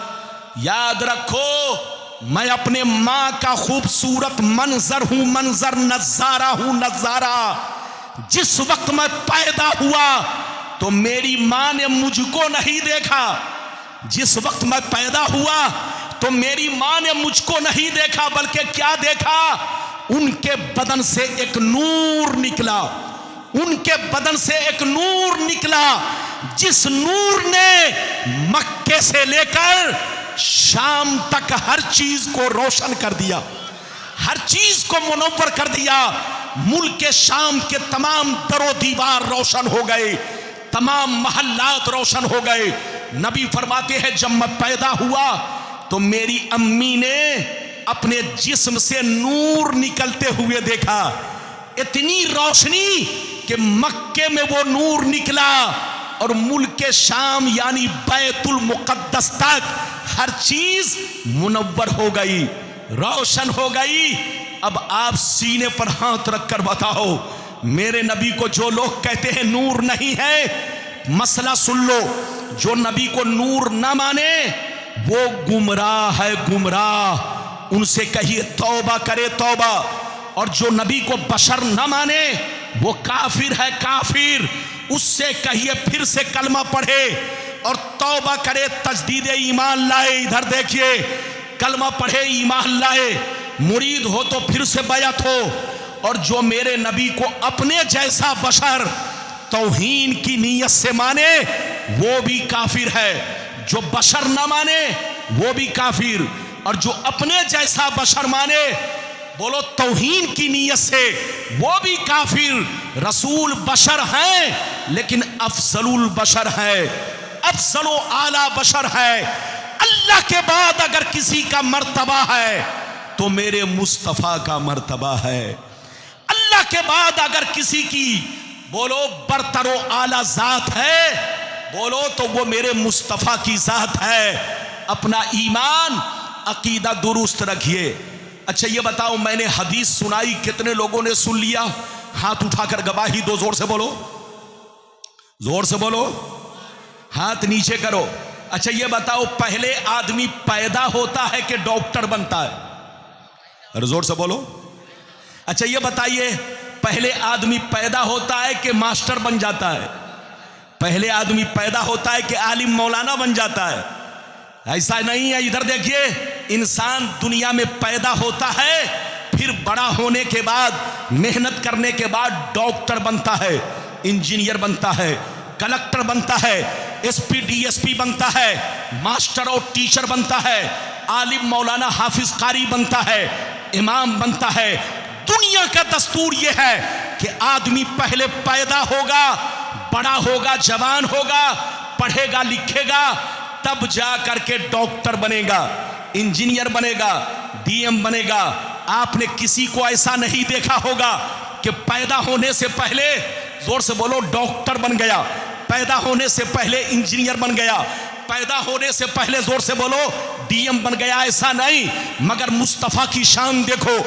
याद रखो मैं अपने मां का खूबसूरत मंजर हूं, मंजर नजारा हूं, नजारा। जिस वक्त मैं पैदा हुआ तो मेरी मां ने मुझको नहीं देखा, जिस वक्त मैं पैदा हुआ तो मेरी मां ने मुझको नहीं देखा, बल्कि क्या देखा, उनके बदन से एक नूर निकला, उनके बदन से एक नूर निकला, जिस नूर ने मक्के से लेकर शाम तक हर चीज को रोशन कर दिया, हर चीज को मुनव्वर कर दिया। मुल्क शाम के तमाम दरो दीवार रोशन हो गए, तमाम महल्लात रोशन हो गए। नबी फरमाते हैं जब मैं पैदा हुआ तो मेरी अम्मी ने अपने जिस्म से नूर निकलते हुए देखा, इतनी रोशनी कि मक्के में वो नूर निकला और मुल्क शाम यानी बैतुल मुक़द्दस तक हर चीज मुनव्वर हो गई, रोशन हो गई। अब आप सीने पर हाथ रखकर बताओ, मेरे नबी को जो लोग कहते हैं नूर नहीं है, मसला सुन लो, जो नबी को नूर ना माने वो गुमराह है, गुमराह। उनसे कहिए तौबा करे, तौबा। और जो नबी को बशर ना माने वो काफिर है, काफिर। उससे कहिए फिर से कलमा पढ़े और तौबा करे, तजदीद ईमान लाए। इधर देखिए, कलमा पढ़े, ईमान लाए, मुरीद हो तो फिर से बैत हो। और जो मेरे नबी को अपने जैसा बशर तौहीन की नीयत से माने वो भी काफिर है, जो बशर ना माने वो भी काफिर, और जो अपने जैसा बशर माने बोलो तौहीन की नीयत से वो भी काफिर। रसूल बशर हैं लेकिन अफजलुल बशर है, अफजलो आला बशर है। अल्लाह के बाद अगर किसी का मर्तबा है तो मेरे मुस्तफ़ा का मर्तबा है। अल्लाह के बाद अगर किसी की बोलो बरतरो आला जात है बोलो तो वो मेरे मुस्तफ़ा की जात है। अपना ईमान अकीदा दुरुस्त रखिए। अच्छा ये बताओ, मैंने हदीस सुनाई, कितने लोगों ने सुन लिया? हाथ उठाकर गवाही दो, जोर से बोलो, जोर से बोलो, हाथ नीचे करो। अच्छा ये बताओ, पहले आदमी पैदा होता है कि डॉक्टर बनता है? अरे जोर से बोलो। अच्छा ये बताइए, पहले आदमी पैदा होता है कि मास्टर बन जाता है? पहले आदमी पैदा होता है कि आलिम मौलाना बन जाता है? ऐसा नहीं है। इधर देखिए, इंसान दुनिया में पैदा होता है, फिर बड़ा होने के बाद, मेहनत करने के बाद डॉक्टर बनता है, इंजीनियर बनता है, कलेक्टर बनता है, एसपी डीएसपी बनता है, मास्टर और टीचर बनता है, आलिम मौलाना हाफिज कारी बनता है, इमाम बनता है। दुनिया का दस्तूर यह है कि आदमी पहले पैदा होगा, बड़ा होगा, जवान होगा, पढ़ेगा लिखेगा, तब जा करके डॉक्टर बनेगा, इंजीनियर बनेगा, डीएम बनेगा। आपने किसी को ऐसा नहीं देखा होगा कि पैदा होने से पहले, जोर से बोलो, डॉक्टर बन गया, पैदा होने से पहले इंजीनियर बन गया, पैदा होने से पहले, जोर से बोलो, डीएम बन गया। ऐसा नहीं। मगर मुस्तफ़ा की शान देखो,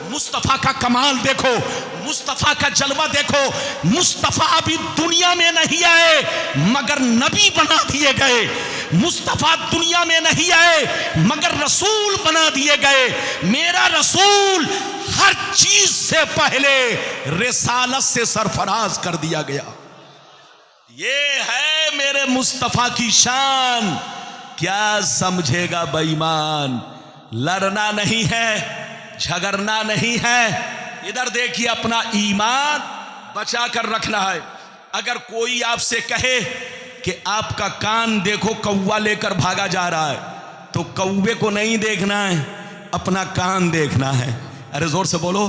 मुस्तफ़ा का कमाल देखो, मुस्तफ़ा का जलवा देखो। मुस्तफ़ा अभी दुनिया में नहीं आए मगर नबी बना दिए गए। मुस्तफ़ा दुनिया में नहीं आए मगर रसूल बना दिए गए। मेरा रसूल हर चीज से पहले रिसालत से सरफराज कर दिया गया। ये है मेरे मुस्तफ़ा की शान। क्या समझेगा बेईमान? लड़ना नहीं है, झगड़ना नहीं है। इधर देखिए, अपना ईमान बचा कर रखना है। अगर कोई आपसे कहे कि आपका कान देखो कौवा लेकर भागा जा रहा है, तो कौवे को नहीं देखना है, अपना कान देखना है। अरे जोर से बोलो,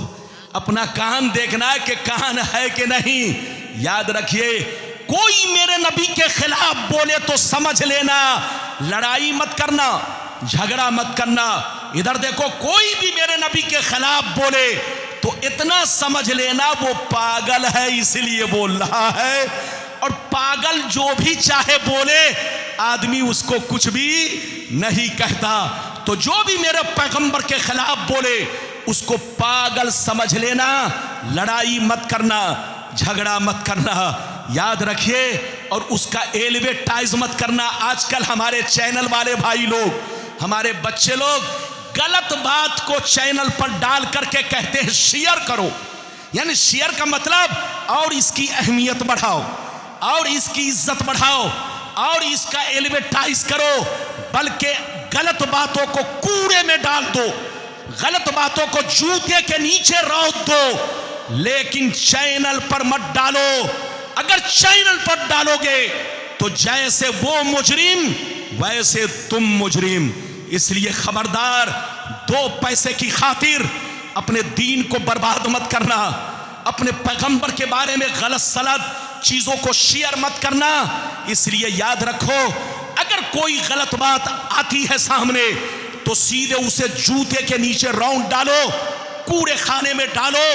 अपना कान देखना है कि कान है कि नहीं। याद रखिए, कोई मेरे नबी के खिलाफ बोले तो समझ लेना, लड़ाई मत करना, झगड़ा मत करना। इधर देखो, कोई भी मेरे नबी के खिलाफ बोले तो इतना समझ लेना वो पागल है, इसलिए बोल रहा है। और पागल जो भी चाहे बोले, आदमी उसको कुछ भी नहीं कहता। तो जो भी मेरे पैगंबर के खिलाफ बोले उसको पागल समझ लेना, लड़ाई मत करना, झगड़ा मत करना। याद रखिए, और उसका एलिवेटाइज मत करना। आजकल हमारे चैनल वाले भाई लोग, हमारे बच्चे लोग गलत बात को चैनल पर डाल करके कहते हैं शेयर करो। यानी शेयर का मतलब और इसकी अहमियत बढ़ाओ, और इसकी इज्जत बढ़ाओ, और इसका एलिवेटाइज करो। बल्कि गलत बातों को कूड़े में डाल दो, गलत बातों को जूते के नीचे रौंद दो, लेकिन चैनल पर मत डालो। अगर चैनल पर डालोगे तो जैसे वो मुजरिम वैसे तुम मुजरिम। इसलिए खबरदार, 2 पैसे की खातिर अपने दीन को बर्बाद मत करना, अपने पैगंबर के बारे में गलत सलत चीजों को शेयर मत करना। इसलिए याद रखो, अगर कोई गलत बात आती है सामने तो सीधे उसे जूते के नीचे रौंद डालो, कूड़े खाने में डालो,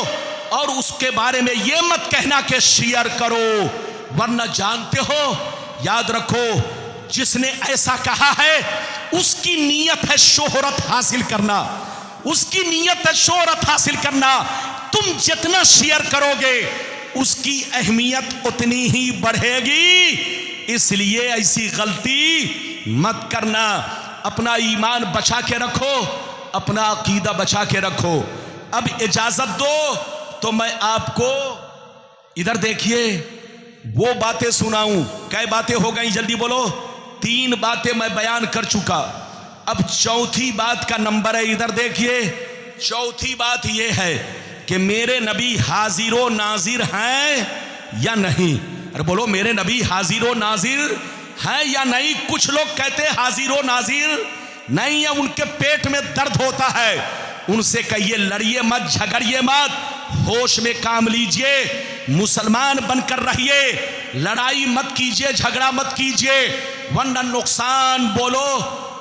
और उसके बारे में यह मत कहना कि शेयर करो, वरना जानते हो, याद रखो, जिसने ऐसा कहा है उसकी नीयत है शोहरत हासिल करना, उसकी नीयत है शोहरत हासिल करना। तुम जितना शेयर करोगे उसकी अहमियत उतनी ही बढ़ेगी। इसलिए ऐसी गलती मत करना। अपना ईमान बचा के रखो, अपना अकीदा बचा के रखो। अब इजाजत दो तो मैं आपको इधर देखिए वो बातें सुनाऊं। कई बातें हो गई, जल्दी बोलो। 3 बातें मैं बयान कर चुका, अब चौथी बात का नंबर है। इधर देखिए, चौथी बात यह है कि मेरे नबी हाजिरो नाजिर हैं या नहीं। अरे बोलो, मेरे नबी हाजिरो नाजिर हैं या नहीं। कुछ लोग कहते हैं हाजिरो नाजिर नहीं है, उनके पेट में दर्द होता है। उनसे कहिए लड़िए मत, झगड़िए मत, होश में काम लीजिए, मुसलमान बनकर रहिए, लड़ाई मत कीजिए, झगड़ा मत कीजिए, वरना नुकसान बोलो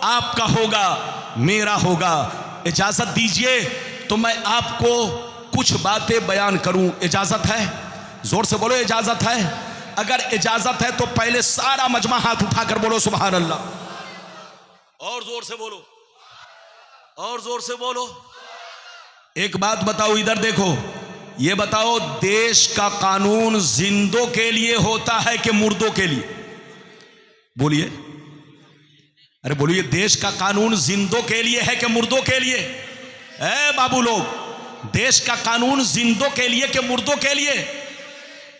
आपका होगा, मेरा होगा। इजाजत दीजिए तो मैं आपको कुछ बातें बयान करूं। इजाजत है? जोर से बोलो, इजाजत है? अगर इजाजत है तो पहले सारा मजमा हाथ उठाकर बोलो सुभान अल्लाह। और जोर से बोलो, और जोर से बोलो। एक बात बताओ, इधर देखो, ये बताओ, देश का कानून जिंदों के लिए होता है कि मुर्दों के लिए? बोलिए, अरे बोलिए, देश का कानून जिंदों के लिए है कि मुर्दों के लिए? ए बाबू लोग, देश का कानून जिंदों के लिए कि मुर्दों के लिए?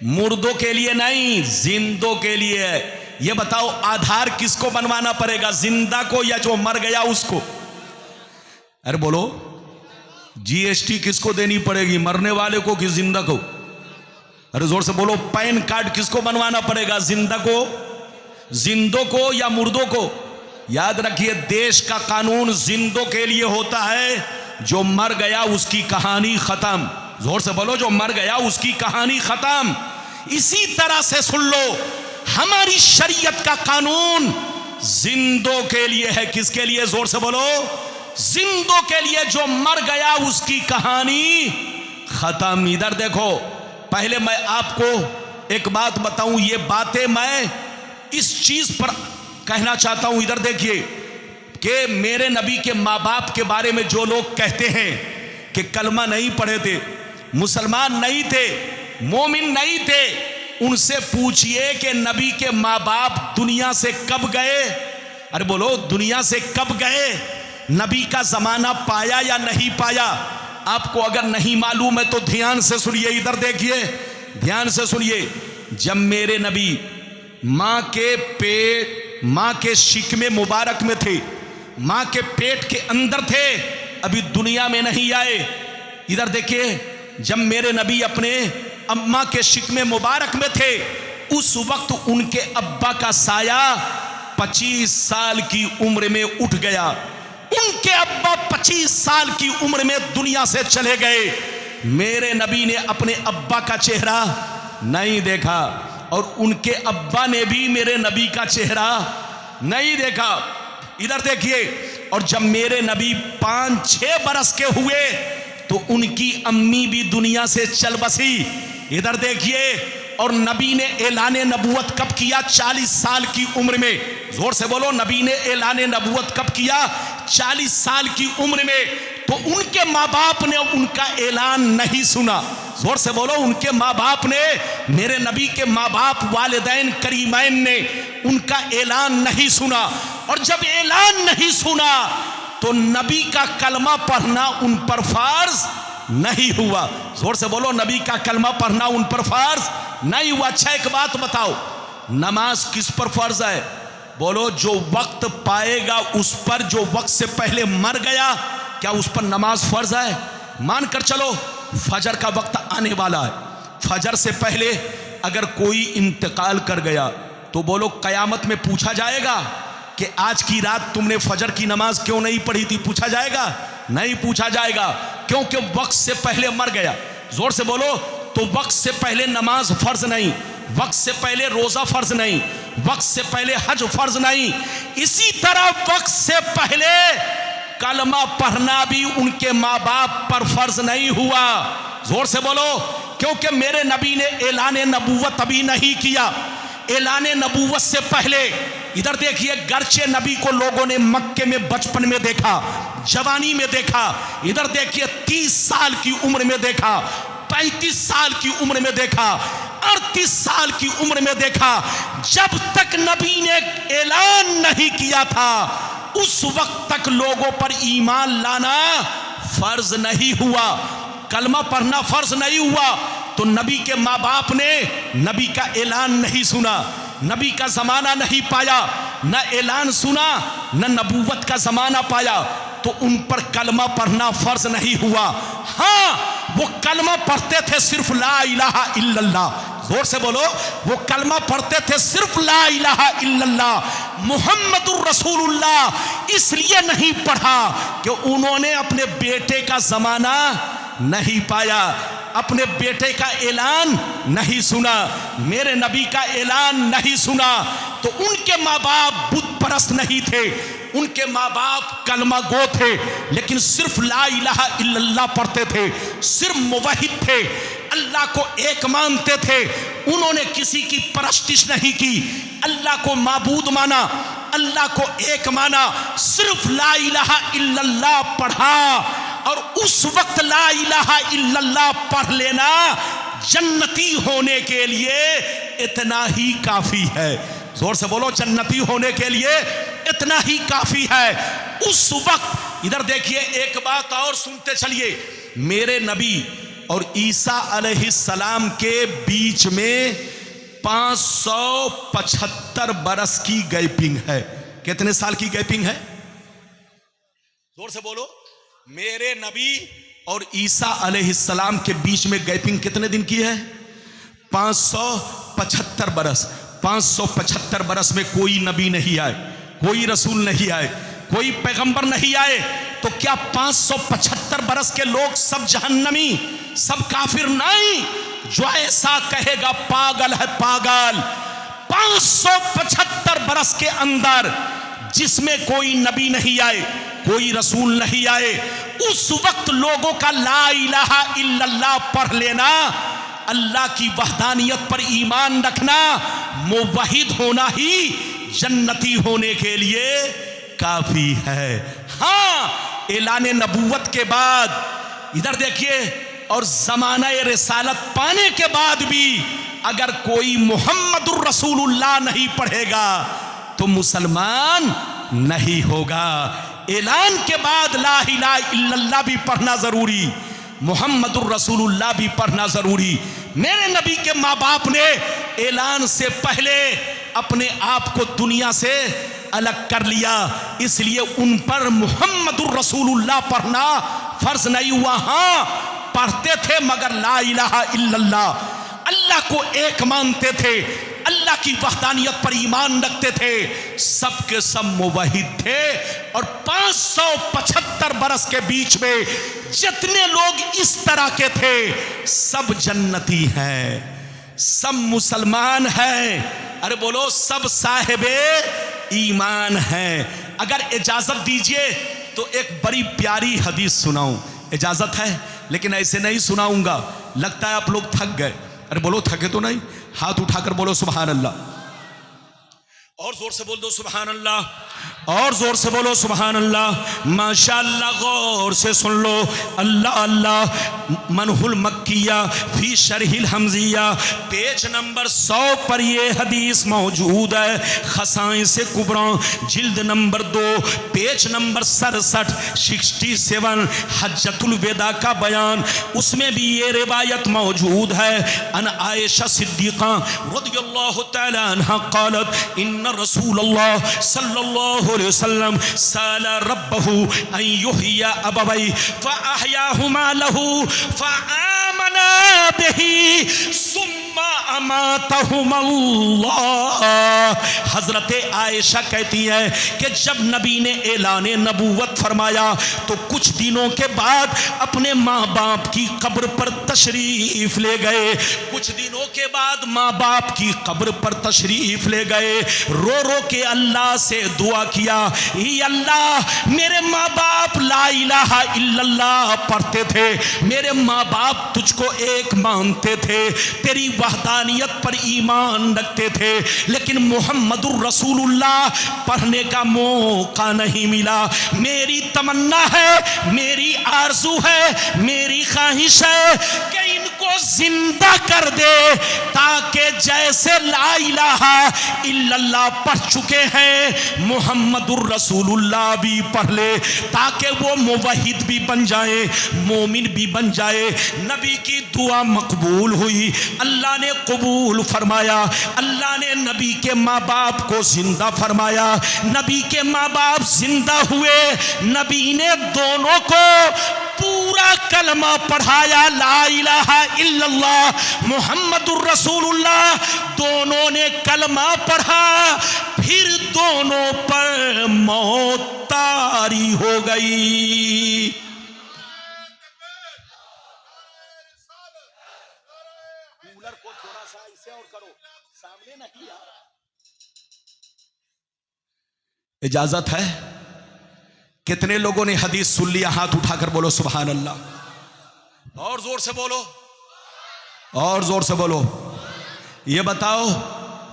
मुर्दों के लिए नहीं, जिंदों के लिए है। ये बताओ, आधार किसको बनवाना पड़ेगा, जिंदा को या जो मर गया उसको? अरे बोलो, जीएसटी किसको देनी पड़ेगी, मरने वाले को कि जिंदा को? अरे जोर से बोलो। पैन कार्ड किसको बनवाना पड़ेगा, जिंदा को, जिंदों को या मुर्दों को? याद रखिए, देश का कानून जिंदों के लिए होता है, जो मर गया उसकी कहानी खत्म। जोर से बोलो, जो मर गया उसकी कहानी खत्म। इसी तरह से सुन लो, हमारी शरीयत का कानून जिंदों के लिए है। किसके लिए? जोर से बोलो, जिंदों के लिए। जो मर गया उसकी कहानी खत्म। इधर देखो, पहले मैं आपको एक बात बताऊं, ये बातें मैं इस चीज पर कहना चाहता हूं। इधर देखिए कि मेरे नबी के माँ बाप के बारे में जो लोग कहते हैं कि कलमा नहीं पढ़े थे, मुसलमान नहीं थे, मोमिन नहीं थे, उनसे पूछिए कि नबी के माँ बाप दुनिया से कब गए। अरे बोलो, दुनिया से कब गए? नबी का जमाना पाया या नहीं पाया? आपको अगर नहीं मालूम है तो ध्यान से सुनिए। इधर देखिए, ध्यान से सुनिए। जब मेरे नबी माँ के पेट, माँ के शिकमे मुबारक में थे, माँ के पेट के अंदर थे, अभी दुनिया में नहीं आए। इधर देखिए, जब मेरे नबी अपने अम्मा के शिकमे मुबारक में थे, उस वक्त उनके अब्बा का साया 25 साल की उम्र में उठ गया। उनके अब्बा 25 साल की उम्र में दुनिया से चले गए। मेरे नबी ने अपने अब्बा का चेहरा नहीं देखा और उनके अब्बा ने भी मेरे नबी का चेहरा नहीं देखा। इधर देखिए, और जब मेरे नबी 5-6 बरस के हुए तो उनकी अम्मी भी दुनिया से चल बसी। इधर देखिए, और नबी ने ऐलान नबूवत कब किया? 40 साल की उम्र में। जोर से बोलो, नबी ने ऐलान नबूवत कब किया? 40 साल की उम्र में। तो उनके माँ बाप ने उनका ऐलान नहीं सुना। जोर से बोलो, उनके माँ बाप ने, मेरे नबी के माँ बाप वालिदैन करीमैन ने उनका ऐलान नहीं सुना। और जब ऐलान नहीं सुना तो नबी का कलमा पढ़ना उन पर फर्ज नहीं हुआ। जोर से बोलो, नबी का कलमा पढ़ना उन पर फर्ज नहीं हुआ। अच्छा, एक बात बताओ, नमाज किस पर फर्ज है? बोलो, जो वक्त पाएगा उस पर। जो वक्त से पहले मर गया, क्या उस पर नमाज फर्ज है? मान कर चलो फजर का वक्त आने वाला है, फजर से पहले अगर कोई इंतकाल कर गया तो बोलो कयामत में पूछा जाएगा कि आज की रात तुमने फजर की नमाज क्यों नहीं पढ़ी थी? पूछा जाएगा? नहीं पूछा जाएगा, क्योंकि वक्त से पहले मर गया। जोर से बोलो, तो वक्त से पहले नमाज फर्ज नहीं, वक्त से पहले रोजा फर्ज नहीं, वक्त से पहले हज फर्ज नहीं। इसी तरह वक्त से पहले कलमा पढ़ना भी उनके माँ बाप पर फर्ज नहीं हुआ। जोर से बोलो, क्योंकि मेरे नबी ने ऐलान नबूवत अभी नहीं किया। ऐलान नबूवत से पहले, इधर देखिए, गर्चे नबी को लोगों ने मक्के में बचपन में देखा, जवानी में देखा, इधर देखिए 30 साल की उम्र में देखा, 35 साल की उम्र में देखा, 38 साल की उम्र में देखा। जब तक नबी ने ऐलान नहीं किया था उस वक्त तक लोगों पर ईमान लाना फर्ज नहीं हुआ, कलमा पढ़ना फर्ज नहीं हुआ। तो नबी के माँ बाप ने नबी का ऐलान नहीं सुना, नबी का जमाना नहीं पाया, न ऐलान सुना न नबूवत का जमाना पाया, तो उन पर कलमा पढ़ना फर्ज नहीं हुआ। हाँ, वो कलमा पढ़ते थे सिर्फ ला इलाहा इल्लल्लाह। जोर से बोलो, वो कलमा पढ़ते थे सिर्फ ला इलाहा इल्लल्लाह मुहम्मदुर रसूलुल्लाह। इसलिए नहीं पढ़ा कि उन्होंने अपने बेटे का जमाना नहीं पाया, अपने बेटे का ऐलान नहीं सुना, मेरे नबी का ऐलान नहीं सुना। तो उनके माँ बाप बुत परस्त नहीं थे, उनके माँ बाप कलमा गो थे, लेकिन सिर्फ ला इलाहा इल्लल्लाह पढ़ते थे, सिर्फ मुवहिद थे, अल्लाह को एक मानते थे। उन्होंने किसी की परस्तिश नहीं की, अल्लाह को माबूद माना, अल्लाह को एक माना, सिर्फ ला इलाहा इल्लल्लाह पढ़ा। और उस वक्त ला इलाहा इल्लल्लाह पढ़ लेना जन्नती होने के लिए इतना ही काफी है। जोर से बोलो, जन्नती होने के लिए इतना ही काफी है। उस वक्त इधर देखिए, एक बात और सुनते चलिए, मेरे नबी और ईसा अलैहिस्सलाम के बीच में 575 बरस की गैपिंग है। कितने साल की गैपिंग है? जोर से बोलो, मेरे नबी और ईसा अलैहिस्सलाम के बीच में गैपिंग कितने दिन की है? 575 बरस। 575 बरस में कोई नबी नहीं आए, कोई रसूल नहीं आए, कोई पैगंबर नहीं आए। तो क्या 575 बरस के लोग सब जहन्नमी, सब काफिर? नहीं, जो ऐसा कहेगा पागल है, पागल। 575 बरस के अंदर जिसमें कोई नबी नहीं आए, कोई रसूल नहीं आए, उस वक्त लोगों का ला इलाहा इल्लल्लाह पढ़ लेना, अल्लाह की वहदानियत पर ईमान रखना, मुवहिद होना ही जन्नती होने के लिए काफी है। हाँ, ऐलान नबूवत के बाद इधर देखिए, और ज़माना रिसालत पाने के बाद भी अगर कोई मुहम्मदुर रसूलुल्लाह नहीं पढ़ेगा तो मुसलमान नहीं होगा। ऐलान के बाद ला इलाहा इल्लल्लाह भी पढ़ना जरूरी, मुहम्मदुर रसूलुल्लाह भी पढ़ना जरूरी। मेरे नबी के माँ बाप ने ऐलान से पहले अपने आप को दुनिया से अलग कर लिया, इसलिए उन पर मुहम्मदुर रसूलुल्लाह पढ़ना फर्ज नहीं हुआ। हाँ, पढ़ते थे मगर ला इलाहा इल्लल्लाह, अल्लाह को एक मानते थे, अल्लाह की वहदानियत पर ईमान रखते थे, सब के सब मुवहिद थे। और 575 बरस के बीच में जितने लोग इस तरह के थे, सब जन्नती हैं, सब मुसलमान हैं। अरे बोलो, सब साहिबे ईमान हैं। अगर इजाजत दीजिए तो एक बड़ी प्यारी हदीस सुनाऊं। इजाजत है, लेकिन ऐसे नहीं सुनाऊंगा, लगता है आप लोग थक गए। अरे बोलो, थके तो नहीं? हाथ उठाकर बोलो सुभान अल्लाह। और जोर से बोल दो सुभान अल्लाह, और जोर से बोलो सुभान अल्लाह। माशाअल्लाह, गौर से सुन लो। अल्लाह अल्लाह मनहुल मक्किया फी शरहिल हमजिया, पेज नंबर 100 पर ये हदीस मौजूद है। खसाइन से कुबरा जिल्द नंबर 2 पेज नंबर 67 67 हज्जतुल वेदा का बयान, उसमें भी ये रिवायत मौजूद है। अन आयशा सिद्दीक़ा रज़ियल्लाहु तआला अन्हा क़ालत इन रसूलुल्लाह सल्लल्लाहु अलैहि वसल्लम साला रब्बहु अन युहय्या अबवै फअहयाहुमा लहू फआमना बिही सुम्मा अमातहुमुल्लाह। हजरत आयशा कहती है कि जब नबी ने ऐलाने नबूवत फरमाया तो कुछ दिनों के बाद अपने माँ बाप की कब्र पर तशरीफ ले गए। कुछ दिनों के बाद माँ बाप की कब्र पर तशरीफ ले गए। रो रो के अल्लाह से दुआ किया, ही अल्लाह, मेरे माँ बाप ला इलाहा इल्लल्लाह पढ़ते थे, मेरे माँ बाप तुझको एक मानते थे, तेरी वहदानियत पर ईमान रखते थे, लेकिन मुहम्मदुर रसूलुल्लाह पढ़ने का मौका नहीं मिला। मेरी तमन्ना है, मेरी आरज़ू है, मेरी ख्वाहिश है कि इनको जिंदा कर दे, ताकि जैसे ला इलाहा इल्लल्लाह पढ़ चुके हैं मुहम्मदुर रसूलुल्लाह भी पढ़ ले, ताकि वो मुवहिद भी बन जाए, मोमिन भी बन जाए। नबी की दुआ मकबूल हुई, अल्लाह ने कबूल फरमाया। अल्लाह ने नबी के माँ बाप को जिंदा फरमाया। नबी के माँ बाप जिंदा हुए। नबी ने दोनों को पूरा कलमा पढ़ाया, ला इलाहा इल्लल्लाह मुहम्मदुर रसूलुल्लाह। दोनों ने कलमा पढ़ा, फिर दोनों पर मौत तारी हो गई। कूलर को थोड़ा सा इसे और करो, सामने नहीं आ रहा। इजाजत है? कितने लोगों ने हदीस सुन लिया? हाथ उठाकर बोलो सुभान अल्लाह। और जोर से बोलो, और जोर से बोलो। ये बताओ,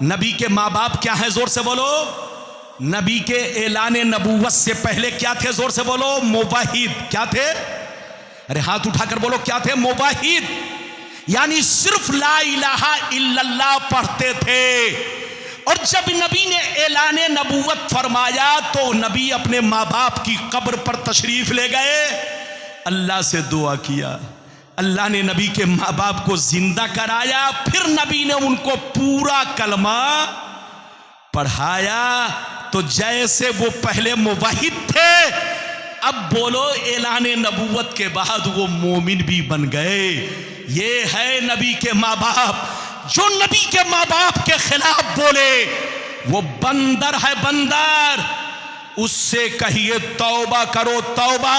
नबी के माँ बाप क्या हैं? जोर से बोलो। नबी के ऐलाने नबूवत से पहले क्या थे? जोर से बोलो। मुवहिद। क्या थे? अरे हाथ उठाकर बोलो, क्या थे? मुवहिद, यानी सिर्फ ला इलाहा इल्लल्लाह पढ़ते थे। और जब नबी ने ऐलाने नबूवत फरमाया तो नबी अपने माँ बाप की कब्र पर तशरीफ ले गए, अल्लाह से दुआ किया। अल्लाह ने नबी के माँ बाप को जिंदा कराया, फिर नबी ने उनको पूरा कलमा पढ़ाया। तो जैसे वो पहले मुवहिद थे, अब बोलो ऐलाने नबूवत के बाद वो मोमिन भी बन गए। ये है नबी के माँ बाप। जो नबी के माँ बाप के खिलाफ बोले वो बंदर है, बंदर। उससे कहिए तौबा करो, तौबा।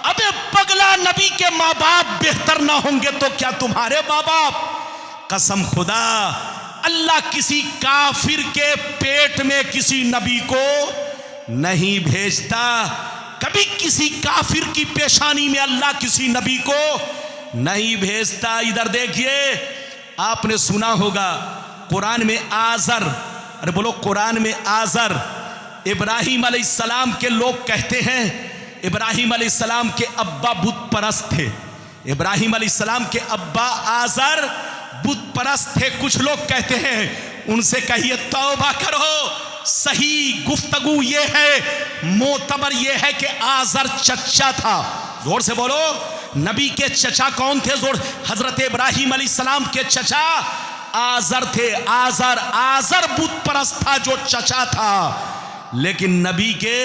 अबे पगला, नबी के माँ बाप बेहतर ना होंगे तो क्या तुम्हारे माँ बाप? कसम खुदा, अल्लाह किसी काफिर के पेट में किसी नबी को नहीं भेजता। कभी किसी काफिर की पेशानी में अल्लाह किसी नबी को नहीं भेजता। इधर देखिए, आपने सुना होगा कुरान में आज़र, अरे बोलो कुरान में आज़र, इब्राहिम अलैहिस्सलाम के लोग कहते हैं इब्राहिम अलैहिस्सलाम के अब्बा बुत परस्त थे। इब्राहिम अलैहिस्सलाम के अब्बा आज़र बुत परस्त थे। कुछ लोग कहते हैं, उनसे कहिए तौबा करो। सही गुफ्तगू ये है, मोतबर ये है कि आज़र चचा था। जोर से बोलो, नबी के चचा कौन थे? जोर, हजरत इब्राहिम अलैहिस्सलाम के चचा आज़र थे। आज़र, आज़र बुत परस्त था जो चचा था। लेकिन नबी के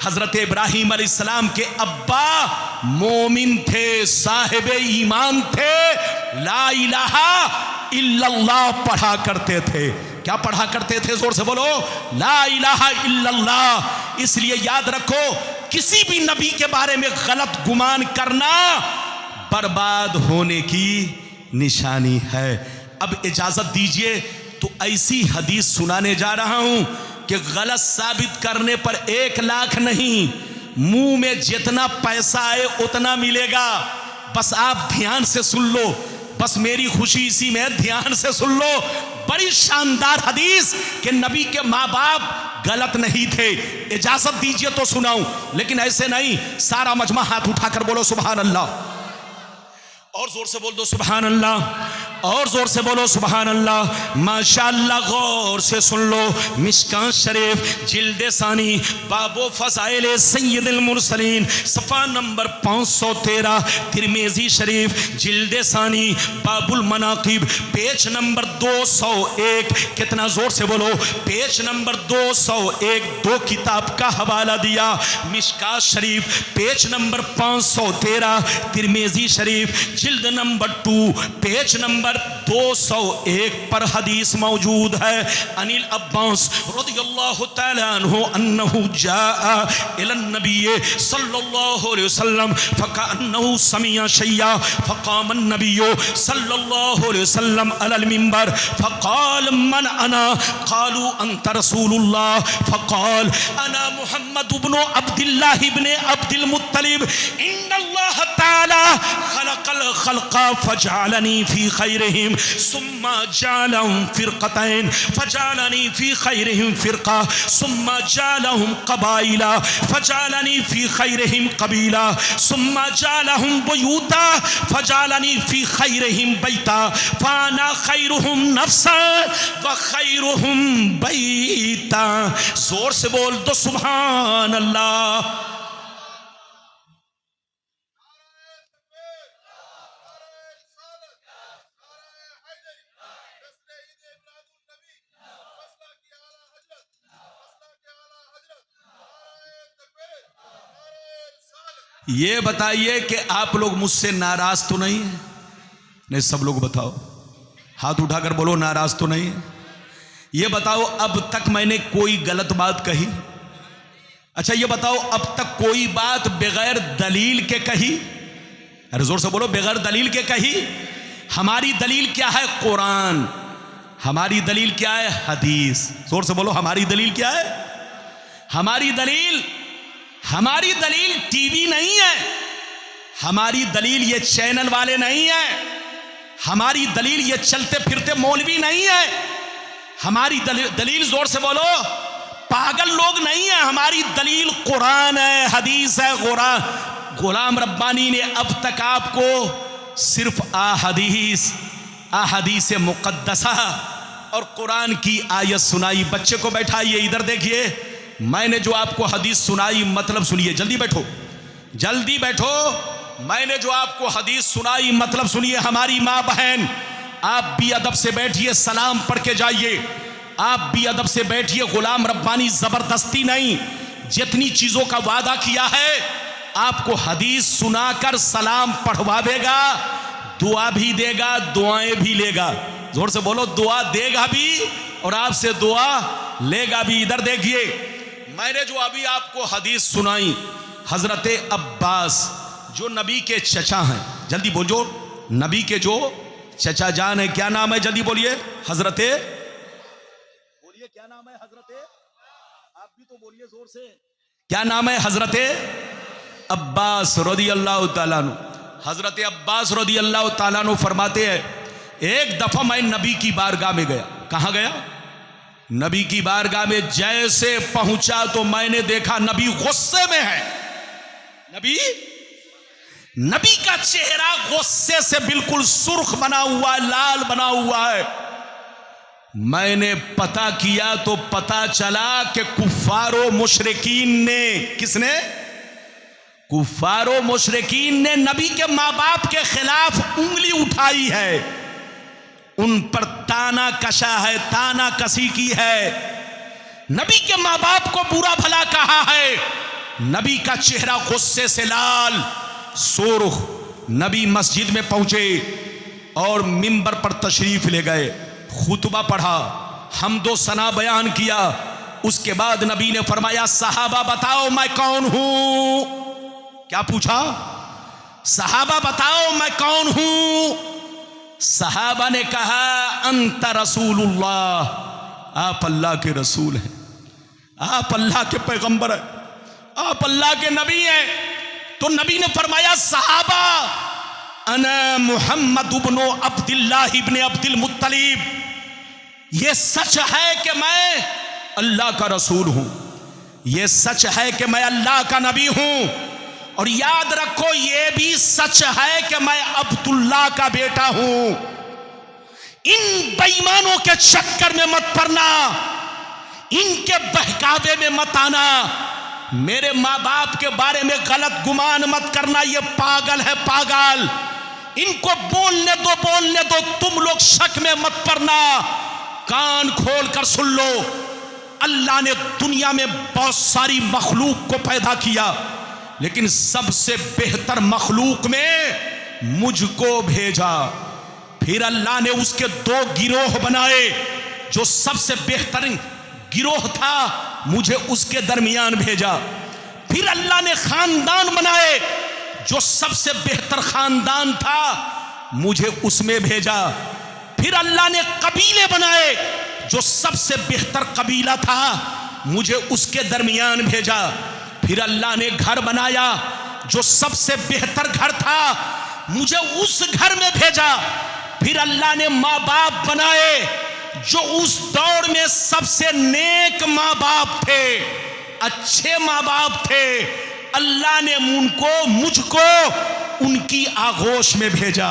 हजरत इब्राहिम अलैहिस्सलाम के अब्बा मोमिन थे, साहिबे ईमान थे, ला इलाहा इल्लल्लाह पढ़ा करते थे। क्या पढ़ा करते थे? जोर से बोलो, ला इलाहा इल्लल्लाह। इसलिए याद रखो, किसी भी नबी के बारे में गलत गुमान करना बर्बाद होने की निशानी है। अब इजाजत दीजिए तो ऐसी हदीस सुनाने जा रहा हूं कि गलत साबित करने पर 1 लाख नहीं, मुंह में जितना पैसा आए उतना मिलेगा। बस आप ध्यान से सुन लो, बस मेरी खुशी इसी में, ध्यान से सुन लो। बड़ी शानदार हदीस कि नबी के माँ बाप गलत नहीं थे। इजाजत दीजिए तो सुनाऊं, लेकिन ऐसे नहीं। सारा मजमा हाथ उठाकर बोलो सुभान अल्लाह, और जोर से बोल दो सुभान अल्लाह, और जोर से बोलो सुभान अल्लाह। माशाअल्लाह, गौर से सुन लो। मिशकात शरीफ जिल्द सानी बाबो फज़ाइल सय्यदुल मुरसलीन सफ़ा नंबर 513, तिरमिज़ी शरीफ जिल्द सानी बाबुल मनाकिब पेज नंबर 201। कितना जोर से बोलो, पेज नंबर 201। 2 किताब का हवाला दिया, मिशकात शरीफ पेज नंबर 513, तिरमिज़ी शरीफ जिल्द नंबर 2 पेज नंबर 201 पर हदीस मौजूद है। अनिल अब्बास रज़ियल्लाहु तआला अन्हु अन्नहु जाअ इला नबी सल्लल्लाहु अलैहि वसल्लम फकअन्नहु समिअ शैया फक़ाम अन्नबी सल्लल्लाहु अलैहि वसल्लम अलल मिंबर फक़ाल मन अना क़ालू अंत रसूलुल्लाह फक़ाल अना मुहम्मद इब्न अब्दुल्लाह इब्न अब्दुल मुत्तलिब इन्नल्लाह तआला खलक़ल खल्क़ा फजअलनी फी खैरिहिम सुम्मा जअलहुम फिरक़तैन फजअलनी फी खैरिहिम फिरक़ा सुम्मा जअलहुम क़बाइला फजअलनी फी खैरिहिम क़बीला सुम्मा जअलहुम बुयूता फजअलनी फी खैरिहिम बैता फाना खैरुहुम नफ्सा व खैरुहुम बैता। जोर से बोल दो सुभान अल्लाह। ये बताइए कि आप लोग मुझसे नाराज तो नहीं है? नहीं, सब लोग बताओ, हाथ उठाकर बोलो नाराज तो नहीं है। ये बताओ अब तक मैंने कोई गलत बात कही? अच्छा ये बताओ अब तक कोई बात बगैर दलील के कही? अरे जोर से बोलो, बगैर दलील के कही? हमारी दलील क्या है? कुरान। हमारी दलील क्या है? हदीस। जोर से बोलो, हमारी दलील क्या है? हमारी दलील टीवी नहीं है, हमारी दलील ये चैनल वाले नहीं है, हमारी दलील ये चलते फिरते मौलवी नहीं है, हमारी दलील जोर से बोलो पागल लोग नहीं है। हमारी दलील कुरान है, हदीस है। गुलाम रब्बानी ने अब तक आपको सिर्फ अहादीस मुक़द्दसा और कुरान की आयत सुनाई। बच्चे को बैठाइए, इधर देखिए, मैंने जो आपको हदीस सुनाई मतलब सुनिए, जल्दी बैठो, जल्दी बैठो। मैंने जो आपको हदीस सुनाई मतलब सुनिए। हमारी माँ बहन, आप भी अदब से बैठिए, सलाम पढ़ के जाइए। आप भी अदब से बैठिए। गुलाम रब्बानी जबरदस्ती नहीं, जितनी चीजों का वादा किया है आपको हदीस सुनाकर सलाम पढ़वावेगा, दुआ भी देगा, दुआएं भी लेगा। जोर से बोलो, दुआ देगा भी और आपसे दुआ लेगा भी। इधर देखिए, मैंने जो अभी आपको हदीस सुनाई, हजरत अब्बास जो नबी के चचा हैं, जल्दी बोलो, नबी के जो चचा जान है, क्या नाम है? जल्दी बोलिए। हजरते, बोलिए क्या नाम है? हजरते, आप भी तो बोलिए जोर से, क्या नाम है? हजरते अब्बास रज़ियल्लाहु ताला अन्हु। हजरत अब्बास रज़ियल्लाहु ताला अन्हु फरमाते हैं, एक दफा मैं नबी की बारगाह में गया। कहां गया? नबी की बारगाह में जैसे पहुंचा तो मैंने देखा नबी गुस्से में है। नबी का चेहरा गुस्से से बिल्कुल सुर्ख बना हुआ, लाल बना हुआ है। मैंने पता किया तो पता चला कि कुफ्फारो मुशरिकीन ने, किसने? कुफ्फारो मुशरिकीन ने नबी के माँ बाप के खिलाफ उंगली उठाई है, उन पर ताना कशा है, ताना कसी की है, नबी के माँ बाप को बुरा भला कहा है। नबी का चेहरा गुस्से से लाल, सुर्ख। नबी मस्जिद में पहुंचे और मिंबर पर तशरीफ ले गए, खुतबा पढ़ा। हमदो सना बयान किया। उसके बाद नबी ने फरमाया सहाबा बताओ मैं कौन हूं। क्या पूछा? सहाबा बताओ मैं कौन हूं। सहाबा ने कहा अंत रसूलुल्लाह, आप अल्लाह के रसूल हैं, आप अल्लाह के पैगंबर हैं, आप अल्लाह के नबी हैं। तो नबी ने फरमाया सहाबा अना मुहम्मद इब्न अब्दुल्लाह इब्न अब्दुल मुत्तलिब, ये सच है कि मैं अल्लाह का रसूल हूं, ये सच है कि मैं अल्लाह का नबी हूं, और याद रखो ये भी सच है कि मैं अब्दुल्लाह का बेटा हूं। इन बेईमानों के चक्कर में मत पड़ना, इनके बहकावे में मत आना, मेरे माँ बाप के बारे में गलत गुमान मत करना, ये पागल है पागल, इनको बोलने दो, तुम लोग शक में मत पड़ना। कान खोल कर सुन लो, अल्लाह ने दुनिया में बहुत सारी मखलूक को पैदा किया, लेकिन सबसे बेहतर मखलूक में मुझको भेजा। फिर अल्लाह ने उसके दो गिरोह बनाए, जो सबसे बेहतरीन गिरोह था मुझे उसके दरमियान भेजा। फिर अल्लाह ने खानदान बनाए, जो सबसे बेहतर खानदान था मुझे उसमें भेजा। फिर अल्लाह ने कबीले बनाए, जो सबसे बेहतर कबीला था मुझे उसके दरमियान भेजा। फिर अल्लाह ने घर बनाया, जो सबसे बेहतर घर था मुझे उस घर में भेजा। फिर अल्लाह ने माँ बाप बनाए, जो उस दौर में सबसे नेक माँ बाप थे, अच्छे माँ बाप थे। अल्लाह ने मुझको उनकी आगोश में भेजा,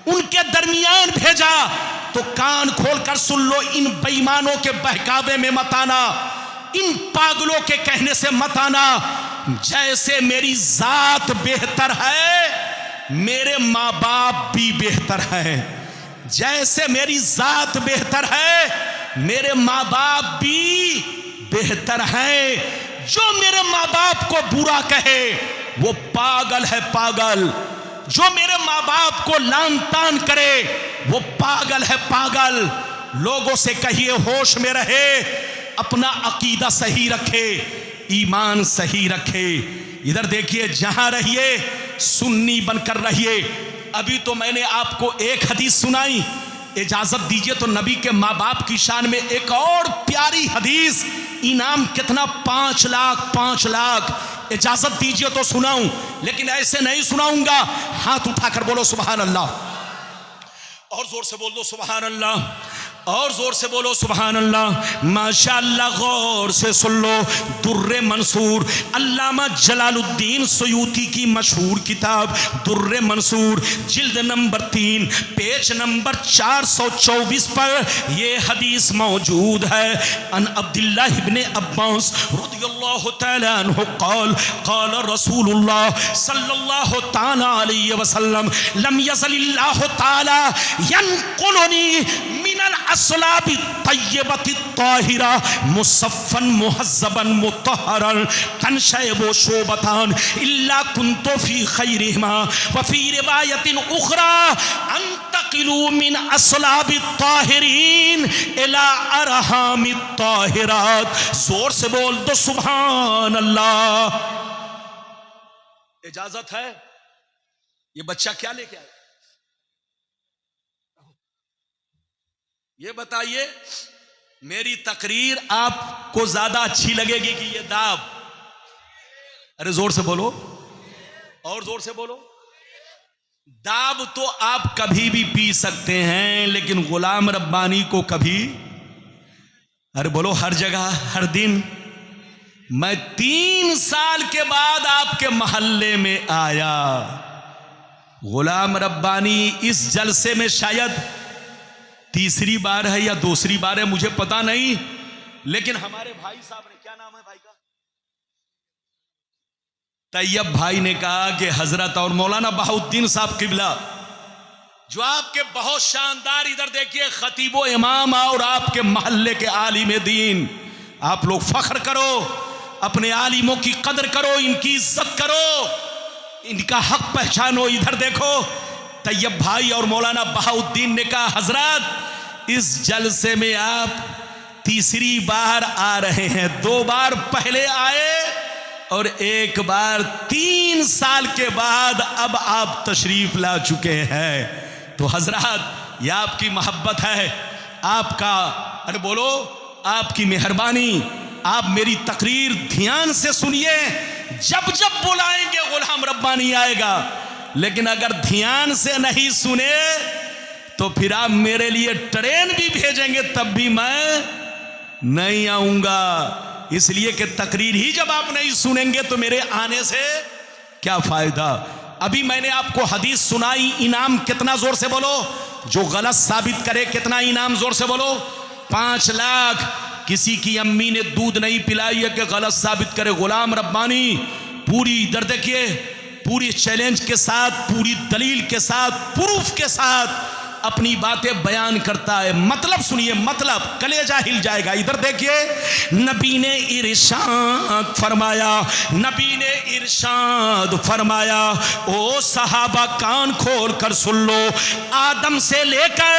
उनके दरमियान भेजा। तो कान खोलकर सुन लो, इन बेईमानों के बहकावे में मत आना, इन पागलों के कहने से मत आना। जैसे मेरी जात बेहतर है, मेरे माँ बाप भी बेहतर हैं। जैसे मेरी जात बेहतर है, मेरे माँ बाप भी बेहतर हैं। जो मेरे माँ बाप को बुरा कहे वो पागल है पागल, जो मेरे माँ बाप को लान तान करे वो पागल है पागल। लोगों से कहिए होश में रहे, अपना अकीदा सही रखे, ईमान सही रखे। इधर देखिए, जहां रहिए सुन्नी बनकर रहिए। अभी तो मैंने आपको एक हदीस सुनाई, इजाजत दीजिए तो नबी के माँ बाप की शान में एक और प्यारी हदीस, इनाम कितना 5 लाख। इजाजत दीजिए तो सुनाऊं, लेकिन ऐसे नहीं सुनाऊंगा। हाथ उठाकर बोलो सुभान अल्लाह, और जोर से बोल दो सुभान अल्लाह, और जोर से बोलो सुभान अल्लाह। माशाअल्लाह, गौर से सुन लो। दुर्रे मंसूर, अल्लामा जलालुद्दीन सयूती की मशहूर किताब दुर्रे मंसूर, जिल्द नंबर 3 पेज नंबर 424 पर यह हदीस मौजूद है। अन अब्दुल्लाह इब्न अब्बास रज़ियल्लाहु तआला अन्हु क़ाल क़ाल रसूलुल्लाह सल्लल्लाहु तआला अलैहि वसल्लम लम यज़लिल्लाहु तआला यनक़ुलुनी मिनल अस्लाबि तय्यबति ताहिरा मुसफ़्फ़न मुहज़्ज़बन मुतहहरन तनशयबु शोबतान इल्ला कुन्तु फी खैरिहिमा व फी रिवायतिन उखरा अंतकिलू मिन अस्लाबि ताहिरीन इला अरहामि ताहिरात। जोर से बोल दो सुभान अल्लाह। इजाजत है? ये बच्चा क्या लेके आया? ये बताइए, मेरी तकरीर आपको ज्यादा अच्छी लगेगी कि ये दाब? अरे जोर से बोलो, और जोर से बोलो। दाब तो आप कभी भी पी सकते हैं, लेकिन गुलाम रब्बानी को कभी, अरे बोलो, हर जगह हर दिन। मैं 3 साल के बाद आपके मोहल्ले में आया। गुलाम रब्बानी इस जलसे में शायद तीसरी बार है या दूसरी बार है, मुझे पता नहीं, लेकिन हमारे भाई साहब ने, क्या नाम है भाई का, तैयब भाई ने कहा कि हजरत और मौलाना बहाउद्दीन साहब किबला, जो आपके बहुत शानदार, इधर देखिए, खतीबो इमाम और आपके मोहल्ले के आलिम दीन, आप लोग फख्र करो, अपने आलिमों की कदर करो, इनकी इज्जत करो, इनका हक पहचानो। इधर देखो, तैयब भाई और मौलाना बहाउद्दीन ने कहा हजरत इस जलसे में आप तीसरी बार आ रहे हैं। 2 बार पहले आए और 1 बार 3 साल के बाद अब आप तशरीफ ला चुके हैं। तो हजरत ये आपकी मोहब्बत है, आपका, अरे बोलो, आपकी मेहरबानी। आप मेरी तकरीर ध्यान से सुनिए, जब जब बुलाएंगे गुलाम रब्बानी आएगा, लेकिन अगर ध्यान से नहीं सुने तो फिर आप मेरे लिए ट्रेन भी भेजेंगे तब भी मैं नहीं आऊंगा। इसलिए कि तकरीर ही जब आप नहीं सुनेंगे तो मेरे आने से क्या फायदा। अभी मैंने आपको हदीस सुनाई, इनाम कितना, जोर से बोलो। जो गलत साबित करे कितना इनाम, जोर से बोलो। 5 लाख। किसी की अम्मी ने दूध नहीं पिलाई है कि गलत साबित करे। गुलाम रब्बानी पूरी, इधर देखिए, पूरी चैलेंज के साथ, पूरी दलील के साथ, प्रूफ के साथ अपनी बातें बयान करता है। मतलब सुनिए, मतलब कलेजा हिल जाएगा। इधर देखिए, नबी ने इरशाद फरमाया, नबी ने इरशाद फरमाया, ओ सहाबा कान खोल कर सुन लो, आदम से लेकर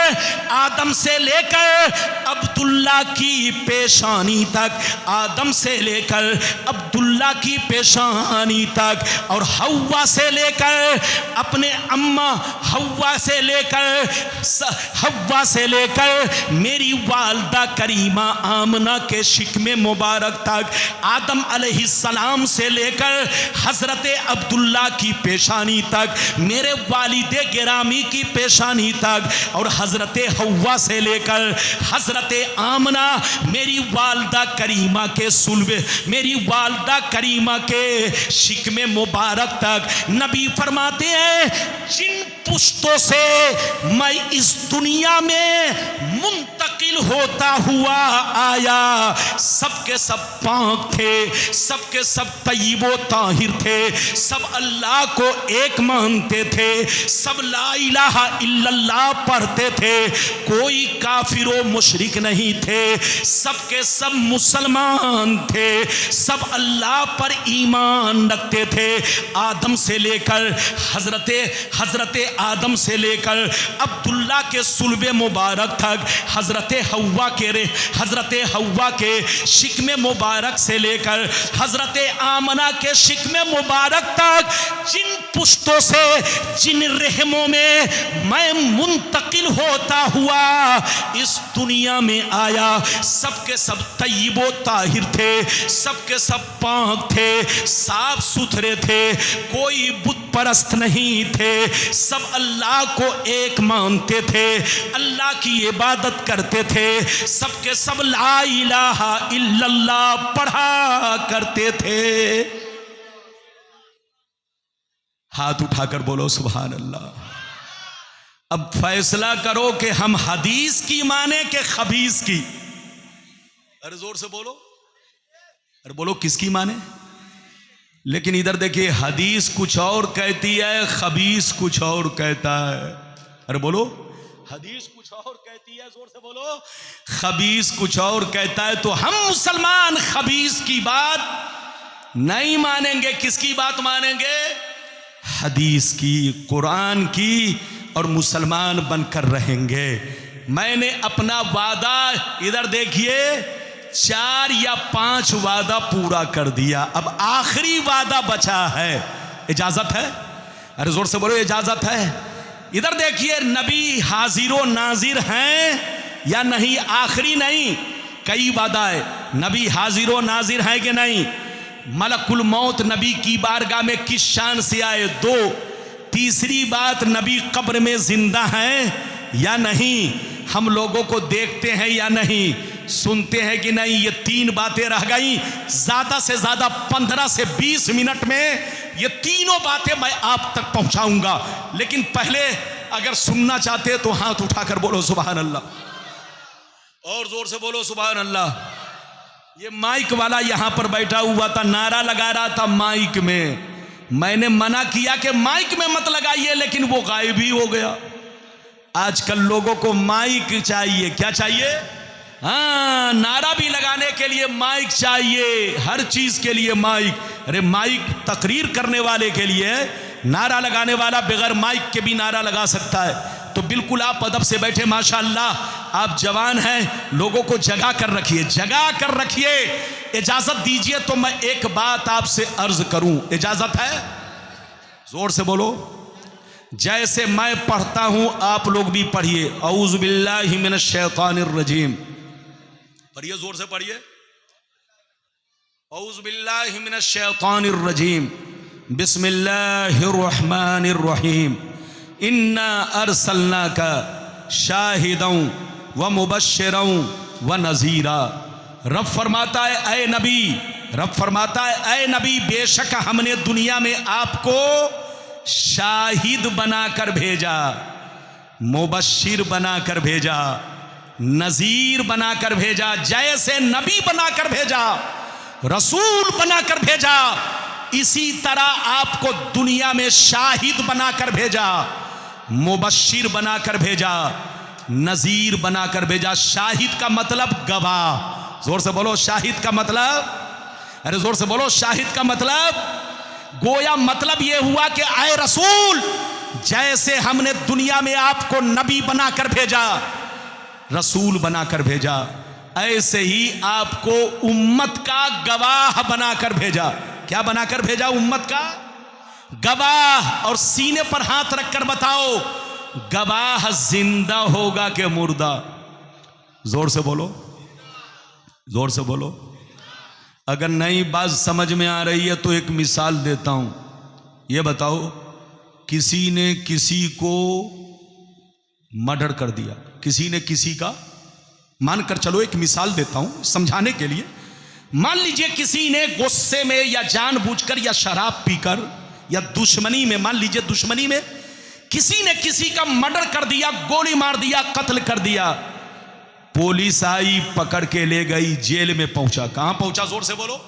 अब्दुल्ला की पेशानी तक, आदम से लेकर अब्दुल्ला की पेशानी तक, और हव्वा से लेकर अपने अम्मा हव्वा से लेकर मेरी वालदा करीमा आमना के शिकमे मुबारक तक, आदम अलैहिस्सलाम से लेकर हजरत अब्दुल्ला की पेशानी तक, मेरे वालिदे गिरामी की पेशानी तक, और हजरत हव्वा से लेकर हजरत आमना मेरी वालदा करीमा के सुल्बे, मेरी वालदा करीमा के शिकमे मुबारक तक, नबी फरमाते हैं जिन पुश्तों से मैं इस दुनिया में मुंतकिल होता हुआ आया, सबके सब पाक थे, सबके सब तय्यिबो ताहिर थे, सब अल्लाह को एक मानते थे, सब ला इलाहा इल्लल्लाह पढ़ते थे, कोई काफिर व मुशरिक नहीं थे, सबके सब मुसलमान थे, सब अल्लाह पर ईमान रखते थे। आदम से लेकर हजरत आदम से लेकर अब्दुल्ला के सुल्बे मुबारक तक, हजरत हव्वा के शिकमे मुबारक से लेकर हजरत आमना के शिकमे मुबारक तक, जिन पुश्तों से, जिन रहमों में मैं मुंतकिल होता हुआ इस दुनिया में आया, सबके सब तय्यिबो ताहिर थे, सबके सब पाक थे, साफ सुथरे थे, कोई बुत परस्त नहीं थे, सब अल्लाह को एक मानते थे, अल्लाह की इबादत करते थे, सबके सब ला इलाहा इल्लल्लाह पढ़ा करते थे। हाथ उठाकर बोलो सुभान अल्लाह। अब फैसला करो कि हम हदीस की माने कि खबीस की। अरे जोर से बोलो, अरे बोलो किसकी माने। लेकिन इधर देखिए, हदीस कुछ और कहती है, खबीस कुछ और कहता है। अरे बोलो, हदीस कुछ और कहती है, जोर से बोलो, खबीस कुछ और कहता है। तो हम मुसलमान खबीस की बात नहीं मानेंगे। किसकी बात मानेंगे? हदीस की, कुरान की, और मुसलमान बनकर रहेंगे। मैंने अपना वादा, इधर देखिए, 4 या 5 वादा पूरा कर दिया, अब आखिरी वादा बचा है। इजाजत है? अरे जोर से बोलो, इजाजत है। इधर देखिए, नबी हाजिरो नाजिर हैं या नहीं? आखिरी नहीं, कई वादा है। नबी हाजिरो नाजिर हैं कि नहीं? मलकुल मौत नबी की बारगाह में किस शान से आए? 2। तीसरी बात, नबी कब्र में जिंदा हैं या नहीं? हम लोगों को देखते हैं या नहीं? सुनते हैं कि नहीं? ये 3 बातें रह गई। ज्यादा से ज्यादा 15 से 20 मिनट में ये तीनों बातें मैं आप तक पहुंचाऊंगा। लेकिन पहले अगर सुनना चाहते तो हाथ उठाकर बोलो सुभान अल्लाह, और जोर से बोलो सुभान अल्लाह। ये माइक वाला यहां पर बैठा हुआ था, नारा लगा रहा था माइक में। मैंने मना किया कि माइक में मत लगाइए, लेकिन वो गायब ही हो गया। आजकल लोगों को माइक चाहिए। क्या चाहिए? हाँ, नारा भी लगाने के लिए माइक चाहिए, हर चीज के लिए माइक। अरे माइक तकरीर करने वाले के लिए, नारा लगाने वाला बगैर माइक के भी नारा लगा सकता है। तो बिल्कुल आप अदब से बैठे, माशाअल्लाह। आप जवान हैं, लोगों को जगा कर रखिए, जगा कर रखिए। इजाजत दीजिए तो मैं एक बात आपसे अर्ज करूं, इजाजत है? जोर से बोलो। जैसे मैं पढ़ता हूं आप लोग भी पढ़िए। औज़ु बिल्लाहि मिनश शैतानिर रजीम, पढ़िए, जोर से पढ़िए। औज़ु बिल्लाहि मिनश शैतानिर रजीम, बिस्मिल्लाहिर रहमानिर रहीम, इन्ना अरसलनाका शाहिदन व मुबश्शिरन व नज़ीरा। रब फरमाता है ऐ नबी, रब फरमाता है ऐ नबी, बेशक हमने दुनिया में आपको शाहिद बनाकर भेजा, मुबश्शिर बनाकर भेजा, नज़ीर बनाकर भेजा। जैसे नबी बनाकर भेजा, रसूल बनाकर भेजा, इसी तरह आपको दुनिया में शाहिद बनाकर भेजा, मुबश्शिर बनाकर भेजा, नज़ीर बनाकर भेजा। शाहिद का मतलब गवाह। जोर से बोलो शाहिद का मतलब, अरे जोर से बोलो शाहिद का मतलब। गोया मतलब यह हुआ कि आए रसूल, जैसे हमने दुनिया में आपको नबी बनाकर भेजा, रसूल बनाकर भेजा, ऐसे ही आपको उम्मत का गवाह बनाकर भेजा। क्या बनाकर भेजा? उम्मत का गवाह। और सीने पर हाथ रखकर बताओ, गवाह जिंदा होगा कि मुर्दा? जोर से बोलो, जोर से बोलो। अगर नई बात समझ में आ रही है तो एक मिसाल देता हूं। यह बताओ, किसी ने किसी को मर्डर कर दिया, किसी ने किसी का, मानकर चलो एक मिसाल देता हूं समझाने के लिए। मान लीजिए किसी ने गुस्से में या जानबूझकर या शराब पीकर या दुश्मनी में, मान लीजिए दुश्मनी में किसी ने किसी का मर्डर कर दिया, गोली मार दिया, कत्ल कर दिया। पुलिस आई, पकड़ के ले गई, जेल में पहुंचा। कहां पहुंचा? जोर से बोलो।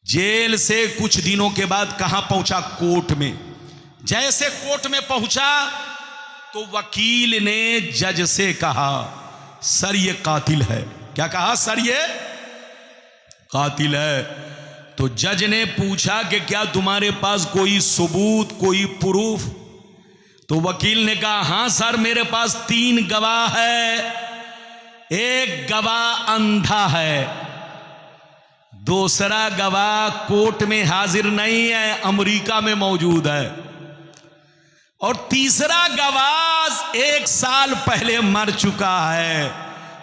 जेल से कुछ दिनों के बाद कहां पहुंचा? कोर्ट में। जैसे कोर्ट में पहुंचा तो वकील ने जज से कहा, सर ये कातिल है। क्या कहा? सर ये कातिल है। तो जज ने पूछा कि क्या तुम्हारे पास कोई सबूत, कोई प्रूफ? तो वकील ने कहा, हां सर, मेरे पास 3 गवाह है। एक गवाह अंधा है, दूसरा गवाह कोर्ट में हाजिर नहीं है, अमेरिका में मौजूद है, और तीसरा गवाह 1 साल पहले मर चुका है।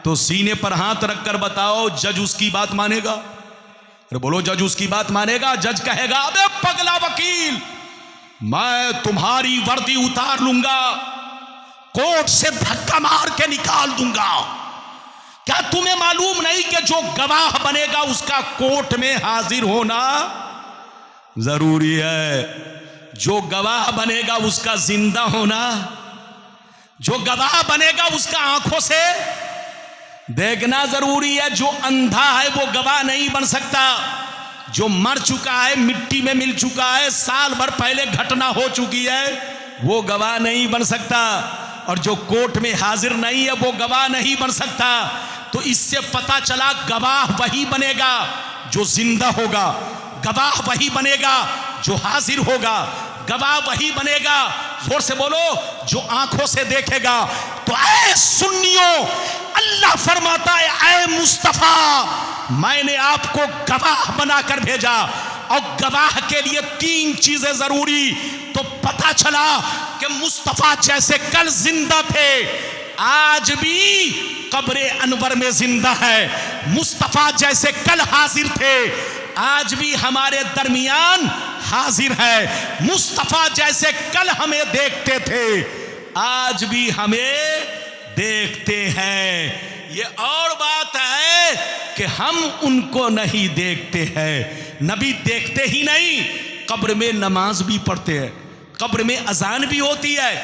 तो सीने पर हाथ रखकर बताओ, जज उसकी बात मानेगा? अरे बोलो, जज उसकी बात मानेगा? जज कहेगा, अबे पगला वकील, मैं तुम्हारी वर्दी उतार लूंगा, कोर्ट से धक्का मार के निकाल दूंगा। क्या तुम्हें मालूम नहीं कि जो गवाह बनेगा उसका कोर्ट में हाजिर होना जरूरी है? जो गवाह बनेगा उसका जिंदा होना, जो गवाह बनेगा उसका आंखों से देखना जरूरी है। जो अंधा है वो गवाह नहीं बन सकता। जो मर चुका है, मिट्टी में मिल चुका है, साल भर पहले घटना हो चुकी है, वो गवाह नहीं बन सकता। और जो कोर्ट में हाजिर नहीं है वो गवाह नहीं बन सकता। तो इससे पता चला गवाह वही बनेगा जो जिंदा होगा, गवाह वही बनेगा जो हाजिर होगा, गवाह वही बनेगा, जोर से बोलो, जो आंखों से देखेगा। तो ऐ सुन्नियों, अल्लाह फरमाता है, ऐ मुस्तफा, मैंने आपको गवाह बनाकर भेजा। और गवाह के लिए 3 चीजें जरूरी। तो पता चला कि मुस्तफा जैसे कल जिंदा थे, आज भी कब्रे अनवर में जिंदा है। मुस्तफा जैसे कल हाजिर थे, आज भी हमारे दरमियान हाजिर है। मुस्तफा जैसे कल हमें देखते थे, आज भी हमें देखते हैं। ये और बात है कि हम उनको नहीं देखते हैं। नबी देखते ही नहीं, कब्र में नमाज भी पढ़ते हैं, कब्र में अजान भी होती है।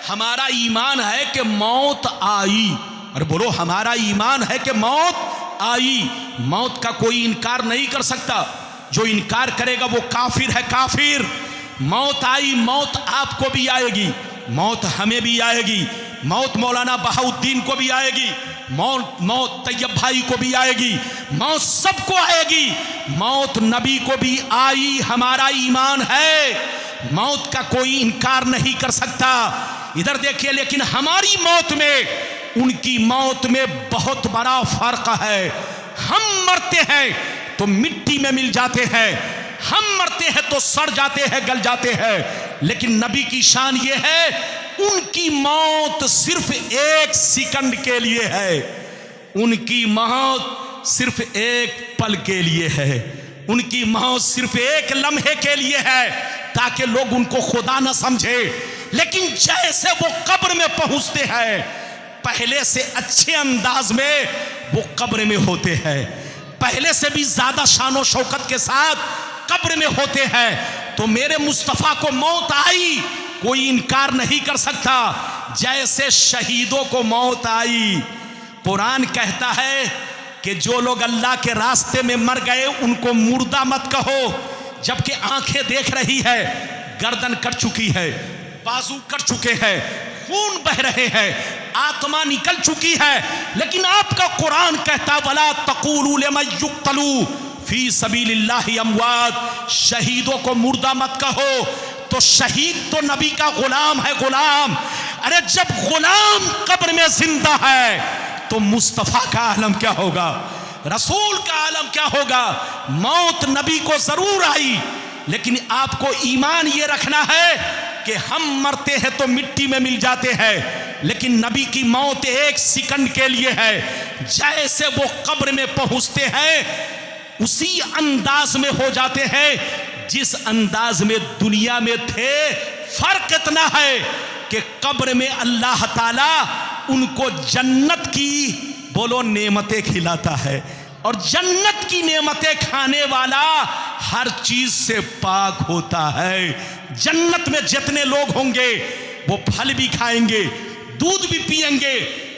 हमारा ईमान है कि मौत आई। अरे बोलो, हमारा ईमान है कि मौत आई। मौत का कोई इनकार नहीं कर सकता। जो इनकार करेगा वो काफिर है, काफिर। मौत आई, मौत आपको भी आएगी, मौत हमें भी आएगी, मौत मौलाना बहाउद्दीन को भी आएगी, मौत तैयब भाई को भी आएगी, मौत सबको आएगी। मौत नबी को भी आई, हमारा ईमान है। मौत का कोई इनकार नहीं कर सकता। इधर देखिए, लेकिन हमारी मौत में उनकी मौत में बहुत बड़ा फर्क है। हम मरते हैं तो मिट्टी में मिल जाते हैं, हम मरते हैं तो सड़ जाते हैं, गल जाते हैं, लेकिन नबी की शान ये है उनकी मौत सिर्फ एक सेकंड के लिए है, उनकी मौत सिर्फ एक पल के लिए है, उनकी मौत सिर्फ एक लम्हे के लिए है ताकि लोग उनको खुदा न समझे। लेकिन जैसे वो कब्र में पहुंचते हैं पहले से अच्छे अंदाज में वो कब्र में होते हैं, पहले से भी ज्यादा शानो शौकत के साथ कब्र में होते हैं। तो मेरे मुस्तफ़ा को मौत आई, कोई इनकार नहीं कर सकता, जैसे शहीदों को मौत आई। कुरान कहता है कि जो लोग अल्लाह के रास्ते में मर गए उनको मुर्दा मत कहो, जबकि आंखें देख रही है, गर्दन कट चुकी है, बाजू कट चुके हैं, खून बह रहे हैं, आत्मा निकल चुकी है। लेकिन आपका कुरान कहता वला तक़ूलू लिमन युक़्तलू फी सबीलिल्लाहि अमवात, शहीदों को मुर्दा मत कहो। तो शहीद तो नबी का गुलाम है, गुलाम। अरे जब गुलाम कब्र में जिंदा है तो मुस्तफ़ा का आलम क्या होगा, रसूल का आलम क्या होगा। मौत नबी को जरूर आई, लेकिन आपको ईमान ये रखना है कि हम मरते हैं तो मिट्टी में मिल जाते हैं, लेकिन नबी की मौत एक सेकंड के लिए है। जैसे वो कब्र में पहुंचते हैं उसी अंदाज में हो जाते हैं जिस अंदाज में दुनिया में थे। फर्क इतना है कि कब्र में अल्लाह ताला उनको जन्नत की बोलो नेमतें खिलाता है, और जन्नत की नेमतें खाने वाला हर चीज से पाक होता है। जन्नत में जितने लोग होंगे वो फल भी खाएंगे, दूध भी पिएंगे,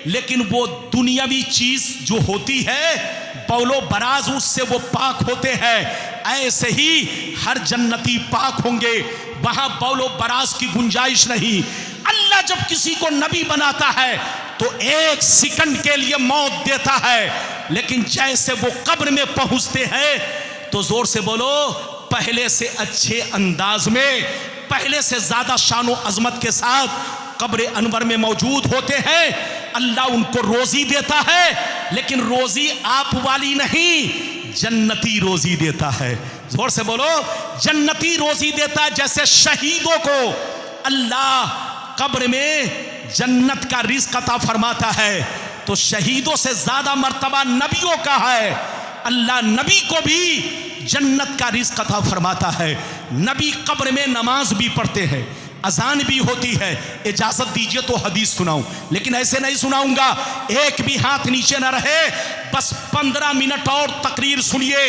लेकिन वो दुनियावी चीज जो होती है बौलो बराज उससे वो पाक होते हैं। ऐसे ही हर जन्नती पाक होंगे, वहां बौलो बराज की गुंजाइश नहीं। अल्लाह जब किसी को नबी बनाता है तो एक सेकंड के लिए मौत देता है, लेकिन जैसे वो कब्र में पहुंचते हैं तो जोर से बोलो पहले से अच्छे अंदाज में, पहले से ज्यादा शानो अजमत के साथ कब्र अनवर में मौजूद होते हैं। अल्लाह उनको रोजी देता है, लेकिन रोजी आप वाली नहीं, जन्नती रोजी देता है। जोर से बोलो जन्नती रोजी देता है। जैसे शहीदों को अल्लाह कब्र में जन्नत का रिज़्क़ अता फरमाता है, तो शहीदों से ज्यादा मर्तबा नबियों का है। अल्लाह नबी को भी जन्नत का रिज़्क़ अता फरमाता है। नबी कब्र में नमाज भी पढ़ते हैं, अजान भी होती है। इजाजत दीजिए तो हदीस सुनाऊं, लेकिन ऐसे नहीं सुनाऊंगा, एक भी हाथ नीचे ना रहे। बस 15 मिनट और तकरीर सुनिए,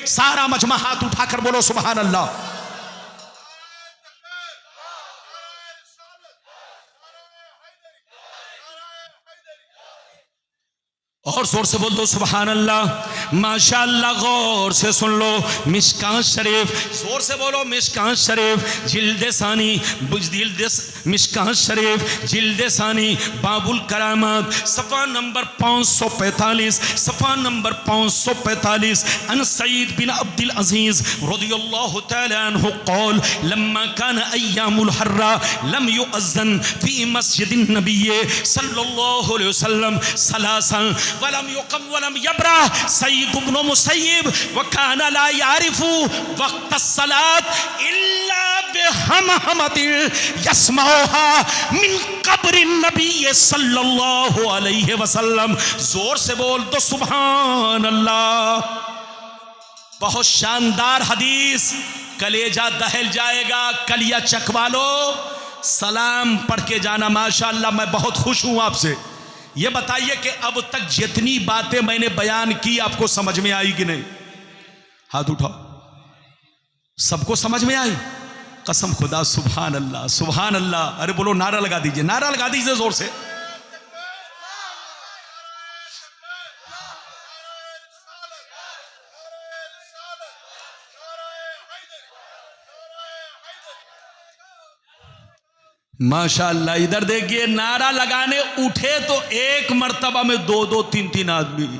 सारा मजमा हाथ उठाकर बोलो सुभान अल्लाह। और जोर से बोल दो सुभान अल्लाह, माशाअल्लाह। गौर से सुन लो मिशकात शरीफ, जोर से बोलो मिशकात शरीफ जिल्द सानी, मिशकात शरीफ जिल्द सानी बाबुल करामात सफ़ा नंबर 545, सफ़ा नंबर 545। अन सईद बिन अब्दुल अजीज रज़ियल्लाहु तआला अन्हु क़ाल लम्मा कान अय्यामुल हर्रा लम युअज़्ज़न फ़ी मस्जिदिन नबी सल्लल्लाहु अलैहि वसल्लम सलासन वलम युक़म वलम यब्रा सईद इब्न मुसय्यिब वकाना ला यारिफु वक्त सलात इल्ला बिहमहमति यस्माउहा मिन कब्र नबी सल्लल्लाहु अलैहि वसल्लम। जोर से बोल दो सुभान अल्लाह। बहुत शानदार हदीस, कलेजा दहल जाएगा, कलिया चकवा लो, सलाम पढ़ के जाना। माशाअल्लाह मैं बहुत खुश हूं आपसे। ये बताइए कि अब तक जितनी बातें मैंने बयान की आपको समझ में आई कि नहीं? हाथ उठाओ, सबको समझ में आई? कसम खुदा सुभान अल्लाह, सुभान अल्लाह। अरे बोलो नारा लगा दीजिए, नारा लगा दीजिए जोर से। माशाअल्लाह। इधर देखिए, नारा लगाने उठे तो एक मर्तबा में 2-2 3-3 आदमी।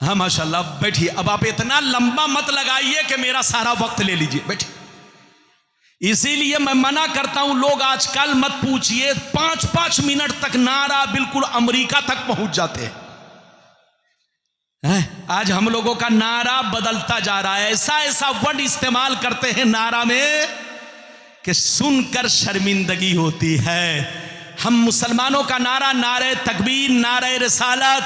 हाँ माशाअल्लाह। बैठिए, अब आप इतना लंबा मत लगाइए कि मेरा सारा वक्त ले लीजिए। बैठिए, इसीलिए मैं मना करता हूं, लोग आजकल मत पूछिए, 5-5 मिनट तक नारा बिल्कुल अमेरिका तक पहुंच जाते हैं। आज हम लोगों का नारा बदलता जा रहा है, ऐसा ऐसा वर्ड इस्तेमाल करते हैं नारा में कि सुनकर शर्मिंदगी होती है। हम मुसलमानों का नारा नारे तकबीर, नारे रिसालत,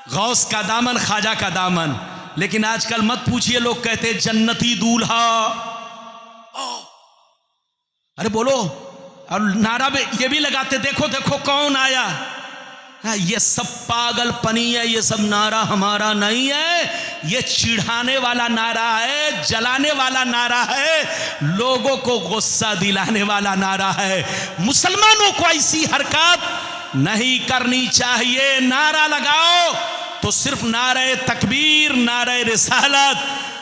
गौस का दामन, ख्वाजा का दामन। लेकिन आजकल मत पूछिए, लोग कहते हैं जन्नती दूल्हा। अरे बोलो, और नारा में ये भी लगाते, देखो देखो कौन आया। ये सब पागलपनी है, ये सब नारा हमारा नहीं है, ये चिढ़ाने वाला नारा है, जलाने वाला नारा है, लोगों को गुस्सा दिलाने वाला नारा है। मुसलमानों को ऐसी हरकत नहीं करनी चाहिए। नारा लगाओ तो सिर्फ नारे तकबीर, नारे रिसालत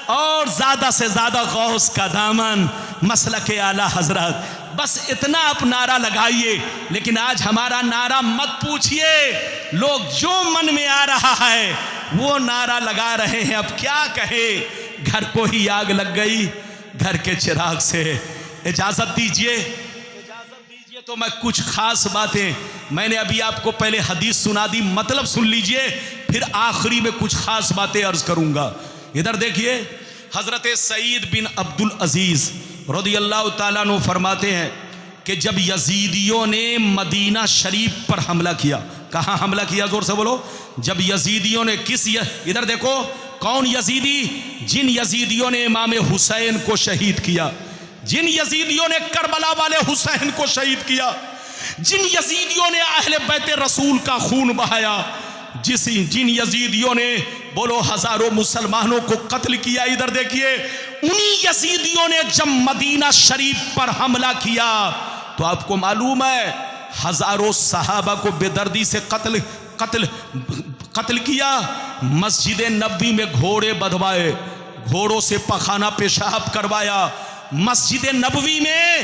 और ज्यादा से ज्यादा गौस का दामन, मसलके आला हजरत, बस इतना आप नारा लगाइए। लेकिन आज हमारा नारा मत पूछिए, लोग जो मन में आ रहा है वो नारा लगा रहे हैं। अब क्या कहे, घर को ही आग लग गई घर के चिराग से। इजाजत दीजिए तो मैं कुछ खास बातें, मैंने अभी आपको पहले हदीस सुना दी, मतलब सुन लीजिए, फिर आखिरी में कुछ खास बातें अर्ज करूंगा। इधर देखिए, हजरत सईद बिन अब्दुल अजीज रज़ियल्लाहु ताला अन्हु फरमाते हैं कि जब यजीदियों ने मदीना शरीफ पर हमला किया, कहाँ हमला किया, जोर से बोलो। जब यजीदियों ने इधर देखो, कौन यजीदी? जिन यजीदियों ने इमाम हुसैन को शहीद किया, जिन यजीदियों ने करबला वाले हुसैन को शहीद किया, जिन यजीदियों ने अहले बैत रसूल का खून बहाया, जिन यजीदियों ने बोलो हजारों मुसलमानों को कत्ल किया। इधर देखिए, उन्हीं यजीदियों ने जब मदीना शरीफ पर हमला किया तो आपको मालूम है हजारों सहाबा को बेदर्दी से कत्ल किया। मस्जिद नबवी में घोड़े बंधवाए, घोड़ों से पखाना पेशाब करवाया। मस्जिद नबवी में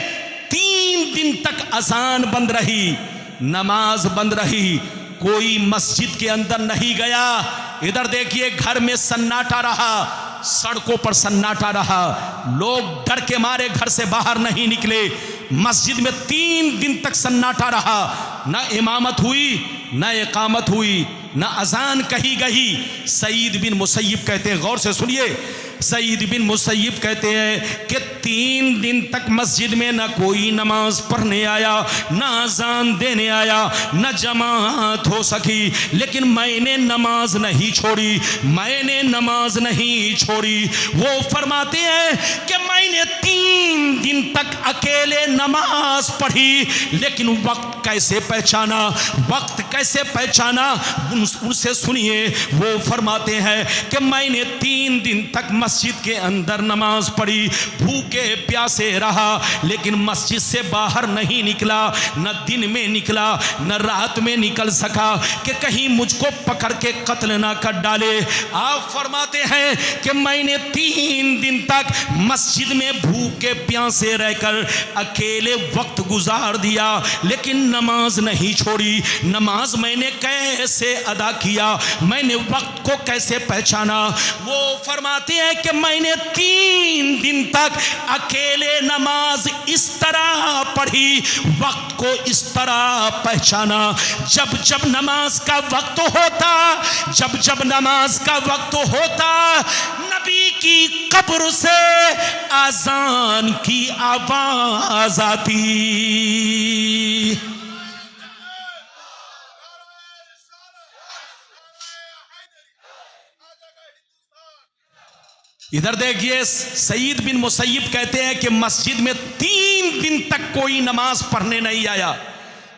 3 दिन तक अजान बंद रही, नमाज बंद रही, कोई मस्जिद के अंदर नहीं गया। इधर देखिए, घर में सन्नाटा रहा, सड़कों पर सन्नाटा रहा, लोग डर के मारे घर से बाहर नहीं निकले। मस्जिद में 3 दिन तक सन्नाटा रहा, न इमामत हुई, न इकामत हुई, न अजान कही गई। सईद बिन मुसय्यब कहते हैं, गौर से सुनिए, सईद बिन मुसय्यब कहते हैं कि 3 दिन तक मस्जिद में न कोई नमाज पढ़ने आया, न अजान देने आया, न जमात हो सकी। लेकिन मैंने नमाज नहीं छोड़ी, मैंने नमाज नहीं छोड़ी। वो फरमाते हैं कि मैंने 3 दिन तक अकेले नमाज पढ़ी, लेकिन वक्त कैसे पहचाना, वक्त कैसे पहचाना, उनसे सुनिए। वो फरमाते हैं कि मैंने 3 दिन तक मस्जिद के अंदर नमाज पढ़ी, भूखे प्यासे रहा, लेकिन मस्जिद से बाहर नहीं निकला, न दिन में निकला न रात में निकल सका कि कहीं मुझको पकड़ के कत्ल ना कर डाले। आप फरमाते हैं कि मैंने 3 दिन तक मस्जिद में भूखे प्यासे रहकर अकेले वक्त गुजार दिया, लेकिन नमाज नहीं छोड़ी। नमाज मैंने कैसे अदा किया, मैंने वक्त को कैसे पहचाना। वो फरमाते हैं कि मैंने 3 दिन तक अकेले नमाज इस तरह पढ़ी, वक्त को इस तरह पहचाना। जब जब नमाज का वक्त होता, जब जब नमाज का वक्त होता, नबी की कब्र से अजान की आवाज आती। इधर देखिए, सईद बिन मुसय्यब कहते हैं कि मस्जिद में 3 दिन तक कोई नमाज पढ़ने नहीं आया,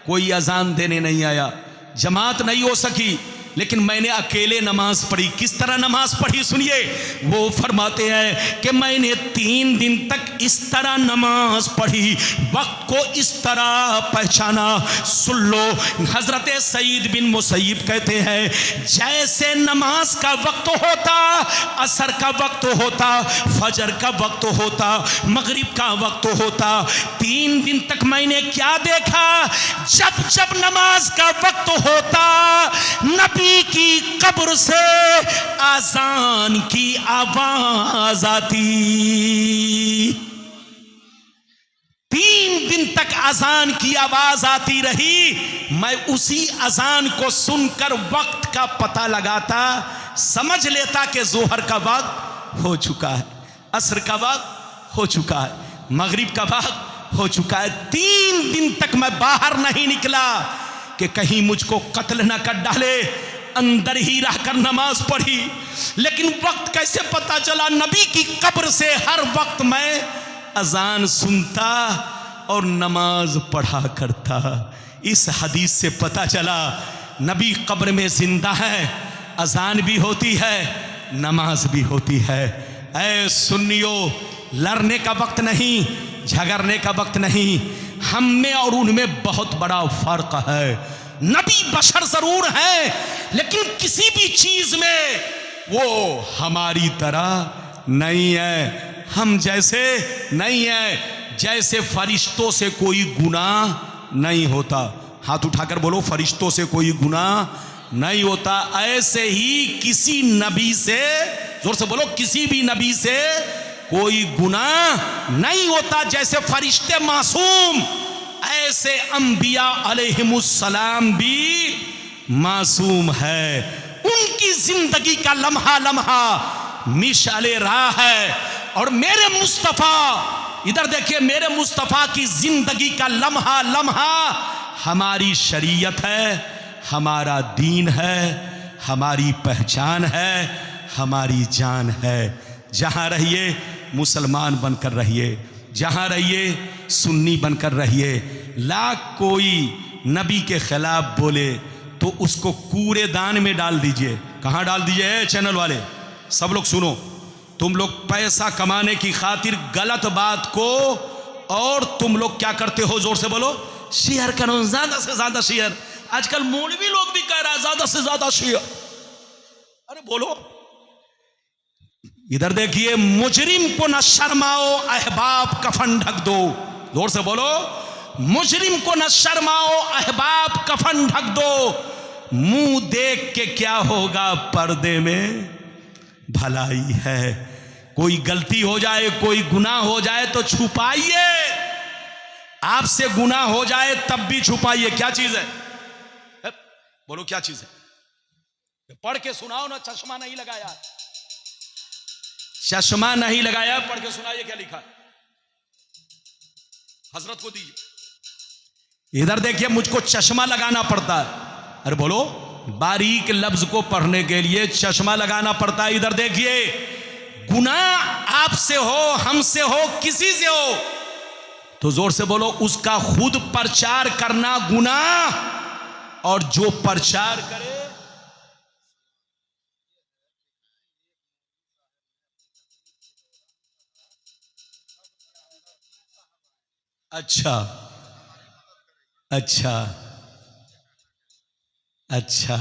कोई अजान देने नहीं आया, जमात नहीं हो सकी, लेकिन मैंने अकेले नमाज पढ़ी। किस तरह नमाज पढ़ी सुनिए। वो फरमाते हैं कि मैंने 3 दिन तक इस तरह नमाज पढ़ी, वक्त को इस तरह पहचाना। सुन लो, हजरत सईद बिन मुसय्यब कहते हैं जैसे नमाज का वक्त होता, असर का वक्त होता, फजर का वक्त होता, मगरिब का वक्त होता, 3 दिन तक मैंने क्या देखा, जब जब नमाज का वक्त होता, नबी की कब्र से अजान की आवाज आती। अजान की आवाज आती रही, मैं उसी अजान को सुनकर वक्त का पता लगाता, समझ लेता कि जोहर का वक्त हो चुका है, असर का वक्त हो चुका है, मगरिब का वक्त हो चुका है। 3 दिन तक मैं बाहर नहीं निकला कि कहीं मुझको कत्ल न कर डाले। अंदर ही रहकर नमाज पढ़ी, लेकिन वक्त कैसे पता चला? नबी की कब्र से हर वक्त मैं अजान सुनता और नमाज पढ़ा करता। इस हदीस से पता चला नबी कब्र में जिंदा है, अजान भी होती है, नमाज भी होती है। ऐ सुन्नियों, लड़ने का वक्त नहीं, झगड़ने का वक्त नहीं, हम में और उनमें बहुत बड़ा फर्क है। नबी बशर जरूर है, लेकिन किसी भी चीज में वो हमारी तरह नहीं है, हम जैसे नहीं है। जैसे फरिश्तों से कोई गुनाह नहीं होता, हाथ उठाकर बोलो, फरिश्तों से कोई गुनाह नहीं होता, ऐसे ही किसी नबी से, जोर से बोलो, किसी भी नबी से कोई गुनाह नहीं होता। जैसे फरिश्ते मासूम, ऐसे अंबिया अलैहिमुस्सलाम भी मासूम है। उनकी जिंदगी का लम्हा लम्हा मिसाले राह है, और मेरे मुस्तफ़ा, इधर देखिए, मेरे मुस्तफ़ा की जिंदगी का लम्हा लम्हा हमारी शरीयत है, हमारा दीन है, हमारी पहचान है, हमारी जान है। जहां रहिए मुसलमान बनकर रहिए, जहां रहिए सुन्नी बनकर रहिए। लाख कोई नबी के खिलाफ बोले तो उसको कूड़ेदान में डाल दीजिए। कहां डाल दीजिए? चैनल वाले सब लोग सुनो, तुम लोग पैसा कमाने की खातिर गलत बात को, और तुम लोग क्या करते हो? जोर से बोलो, शेयर करो, ज्यादा से ज्यादा शेयर। आजकल मौलवी लोग भी कह रहा है ज्यादा से ज्यादा शेयर। अरे बोलो, इधर देखिए, मुजरिम को न शर्माओ, अहबाब कफन ढक दो। जोर से बोलो, मुजरिम को न शर्माओ, अहबाब कफन ढक दो। मुंह देख के क्या होगा, पर्दे में भलाई है। कोई गलती हो जाए, कोई गुनाह हो जाए तो छुपाइए, आपसे गुनाह हो जाए तब भी छुपाइए। क्या चीज है? बोलो क्या चीज है? पढ़ के सुनाओ ना, चश्मा नहीं लगाया, चश्मा नहीं लगाया, पढ़ के सुनाइए क्या लिखा है, हजरत को दीजिए। इधर देखिए, मुझको चश्मा लगाना पड़ता है। अरे बोलो, बारीक लफ्ज को पढ़ने के लिए चश्मा लगाना पड़ता है। इधर देखिए, गुनाह आपसे हो, हमसे हो, किसी से हो, तो जोर से बोलो, उसका खुद प्रचार करना गुनाह, और जो प्रचार करे, अच्छा अच्छा अच्छा,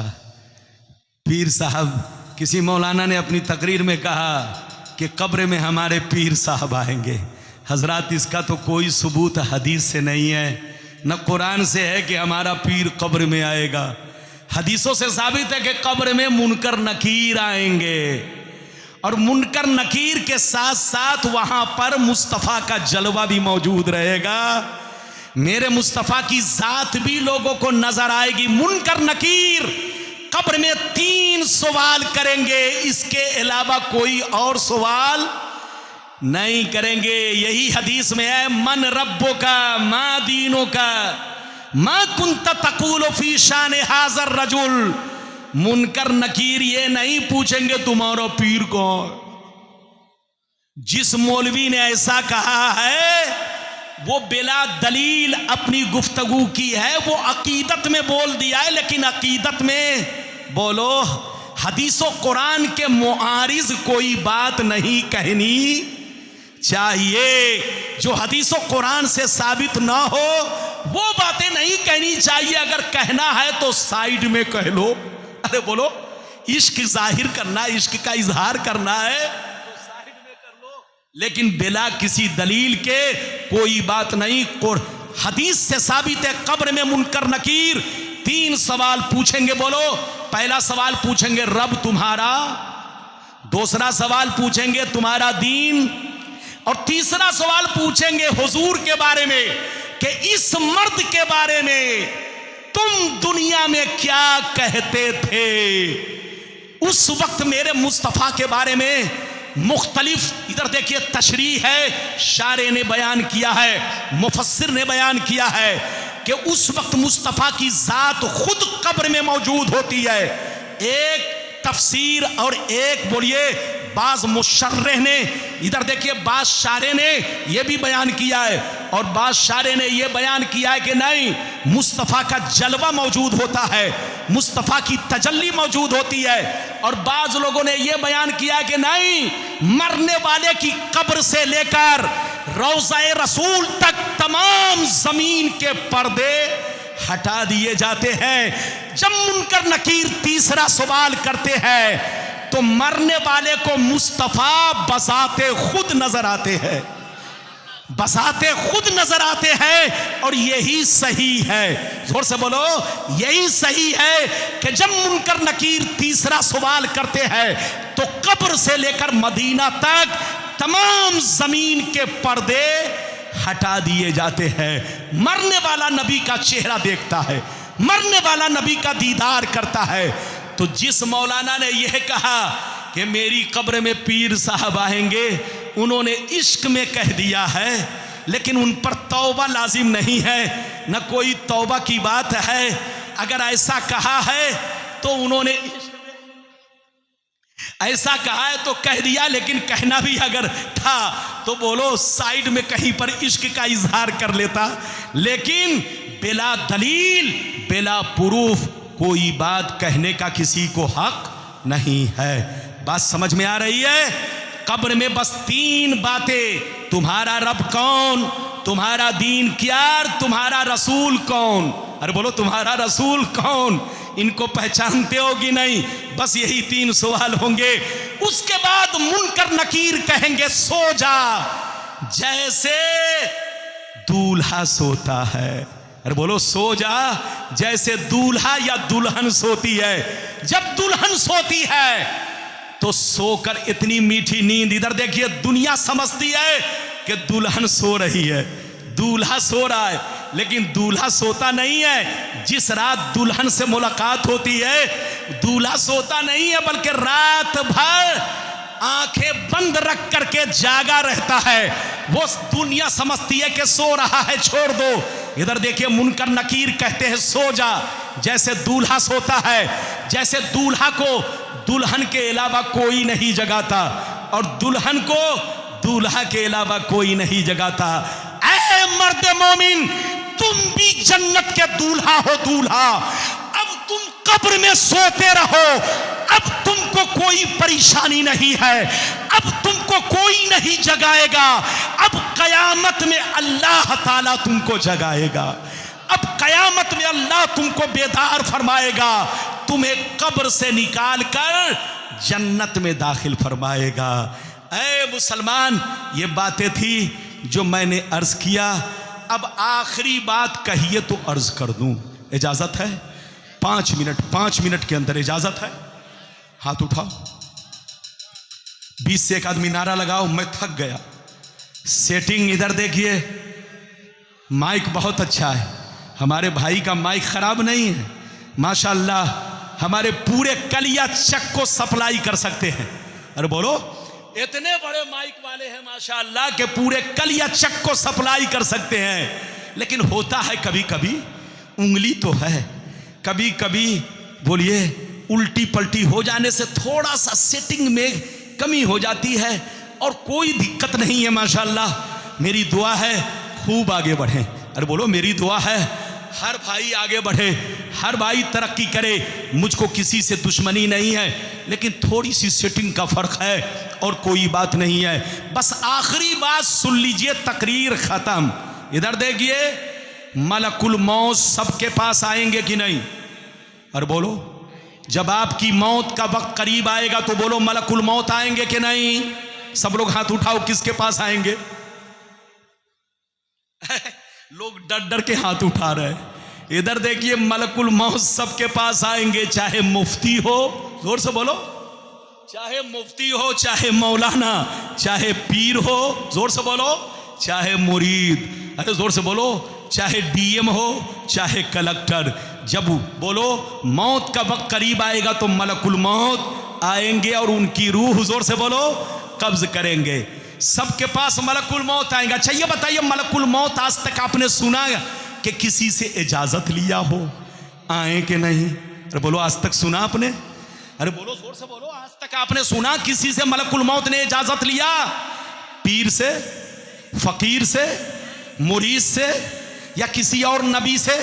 पीर साहब, किसी मौलाना ने अपनी तकरीर में कहा कि कब्र में हमारे पीर साहब आएंगे। हजरात, इसका तो कोई सबूत हदीस से नहीं है, न कुरान से है कि हमारा पीर कब्र में आएगा। हदीसों से साबित है कि कब्र में मुनकर नकीर आएंगे, और मुनकर नकीर के साथ साथ वहां पर मुस्तफ़ा का जलवा भी मौजूद रहेगा। मेरे मुस्तफ़ा की जात भी लोगों को नजर आएगी। मुनकर नकीर कब्र में 3 सवाल करेंगे, इसके अलावा कोई और सवाल नहीं करेंगे। यही हदीस में है, मन रब्बो का, मा दीनों का, मा कुंता तकूलो फी शान हाज़र रजुल। मुनकर नकीर ये नहीं पूछेंगे तुम्हारा पीर कौन। जिस मौलवी ने ऐसा कहा है वो बिला दलील अपनी गुफ्तगू की है, वो अकीदत में बोल दिया है, लेकिन अकीदत में बोलो, हदीसों कुरान के मुआरिज कोई बात नहीं कहनी चाहिए। जो हदीसों कुरान से साबित ना हो वो बातें नहीं कहनी चाहिए। अगर कहना है तो साइड में कह लो। अरे बोलो, इश्क जाहिर करना, इश्क का इजहार करना है तो साइड में कर लो, लेकिन बिला किसी दलील के कोई बात नहीं। हदीस से साबित है, कब्र में मुनकर नकीर 3 सवाल पूछेंगे। बोलो, पहला सवाल पूछेंगे रब तुम्हारा, दूसरा सवाल पूछेंगे तुम्हारा दीन, और तीसरा सवाल पूछेंगे हुजूर के बारे में। कि इस मर्द के बारे में तुम दुनिया में क्या कहते थे। उस वक्त मेरे मुस्तफ़ा के बारे में मुख्तलिफ, इधर देखिए तशरीह है, शारे ने बयान किया है, मुफस्सिर ने बयान किया है कि उस वक्त मुस्तफ़ा की ज़ात खुद कब्र में मौजूद होती है। एक तफसीर और एक बोलिए बाज मुशर्रिह ने, इधर देखिए बाज शारे ने यह भी बयान किया है और बाज शारे ने यह बयान किया है कि नहीं, मुस्तफ़ा का जलवा मौजूद होता है, मुस्तफ़ा की तजल्ली मौजूद होती है। और बाज लोगों ने यह बयान किया है कि नहीं, मरने वाले की कब्र से लेकर रोज़ाए रसूल तक तमाम ज़मीन के पर्दे हटा दिए जाते हैं। जब मुनकर नकीर तीसरा सवाल करते हैं तो मरने वाले को मुस्तफ़ा बसाते खुद नजर आते हैं, बसाते खुद नजर आते हैं। और यही सही है, जोर से बोलो, यही सही है कि जब मुनकर नकीर तीसरा सवाल करते हैं तो कब्र से लेकर मदीना तक तमाम जमीन के पर्दे हटा दिए जाते हैं। मरने वाला नबी का चेहरा देखता है, मरने वाला नबी का दीदार करता है। तो जिस मौलाना ने यह कहा कि मेरी कब्र में पीर साहब आएंगे, उन्होंने इश्क में कह दिया है, लेकिन उन पर तौबा लाजिम नहीं है, न कोई तौबा की बात है। अगर ऐसा कहा है तो उन्होंने ऐसा कहा है तो कह दिया, लेकिन कहना भी अगर था तो बोलो साइड में कहीं पर इश्क का इजहार कर लेता। लेकिन बिला दलील, बिला प्रूफ कोई बात कहने का किसी को हक नहीं है। बात समझ में आ रही है? कब्र में बस तीन बातें, तुम्हारा रब कौन, तुम्हारा दीन क्या, तुम्हारा रसूल कौन। अरे बोलो तुम्हारा रसूल कौन, इनको पहचानते हो कि नहीं? बस यही तीन सवाल होंगे। उसके बाद मुनकर नकीर कहेंगे सो जा, जैसे दूल्हा सोता है। अरे बोलो सो जा जैसे दूल्हा या दुल्हन सोती है। जब दुल्हन सोती है तो सोकर इतनी मीठी नींद, इधर देखिए दुनिया समझती है कि दुल्हन सो रही है, दूल्हा सो रहा है, लेकिन दूल्हा सोता नहीं है। जिस रात दुल्हन से मुलाकात होती है दूल्हा सोता नहीं है, बल्कि रात भर आंखें बंद रख करके जागा रहता है। वो दुनिया समझती है कि सो रहा है, छोड़ दो। इधर देखिए मुनकर नकीर कहते हैं सो जा जैसे दूल्हा सोता है। जैसे दूल्हा को दुल्हन के अलावा कोई नहीं जगाता और दुल्हन को दूल्हा के अलावा कोई नहीं जगाता। ऐ मर्द मोमिन, तुम भी जन्नत के दूल्हा हो, दूल्हा। अब तुम कब्र में सोते रहो, अब तुमको कोई परेशानी नहीं है, अब तुमको कोई नहीं जगाएगा। अब कयामत में अल्लाह ताला तुमको जगाएगा, अब कयामत में अल्लाह तुमको बेदार फरमाएगा, तुम्हें कब्र से निकाल कर जन्नत में दाखिल फरमाएगा। ऐ मुसलमान, ये बातें थी जो मैंने अर्ज किया। अब आखिरी बात कहिए तो अर्ज कर दूं, इजाजत है? 5 मिनट के अंदर इजाजत है? हाथ उठाओ, 20 से एक आदमी नारा लगाओ। मैं थक गया। सेटिंग इधर देखिए, माइक बहुत अच्छा है, हमारे भाई का माइक खराब नहीं है, माशाअल्लाह। हमारे पूरे कलिया चक को सप्लाई कर सकते हैं। अरे बोलो, इतने बड़े माइक वाले हैं माशाअल्लाह के पूरे कलिया चक को सप्लाई कर सकते हैं। लेकिन होता है कभी कभी, उंगली तो है, कभी कभी बोलिए उल्टी पलटी हो जाने से थोड़ा सा सेटिंग में कमी हो जाती है, और कोई दिक्कत नहीं है माशाअल्लाह। मेरी दुआ है खूब आगे बढ़ें। अरे बोलो, मेरी दुआ है हर भाई आगे बढ़े, हर भाई तरक्की करे। मुझको किसी से दुश्मनी नहीं है, लेकिन थोड़ी सी सेटिंग का फर्क है और कोई बात नहीं है। बस आखिरी बात सुन लीजिए, तकरीर खत्म। इधर देखिए, मलकुल मौत सबके पास आएंगे कि नहीं? और बोलो, जब आपकी मौत का वक्त करीब आएगा तो बोलो मलकुल मौत आएंगे कि नहीं? सब लोग हाथ उठाओ, किसके पास आएंगे? लोग डर डर के हाथ उठा रहे हैं। इधर देखिए, मलकुल मौत सबके पास आएंगे, चाहे मुफ्ती हो, जोर से बोलो, चाहे मुफ्ती हो, चाहे मौलाना, चाहे पीर हो, जोर से बोलो, चाहे मुरीद, अरे जोर से बोलो, चाहे डीएम हो चाहे कलेक्टर, जब बोलो मौत का वक्त करीब आएगा तो मलकुल मौत आएंगे और उनकी रूह, जोर से बोलो, कब्ज करेंगे। सबके पास मलकुल मौत आएगा। अच्छा ये बताइए, मलकुल मौत आज तक आपने सुना कि किसी से इजाजत लिया हो आए कि नहीं? अरे बोलो, आज तक सुना आपने? अरे बोलो, जोर से बोलो, आज तक आपने सुना किसी से मलकुल मौत ने इजाजत लिया? पीर से, फकीर से, मुरीद से या किसी और नबी से?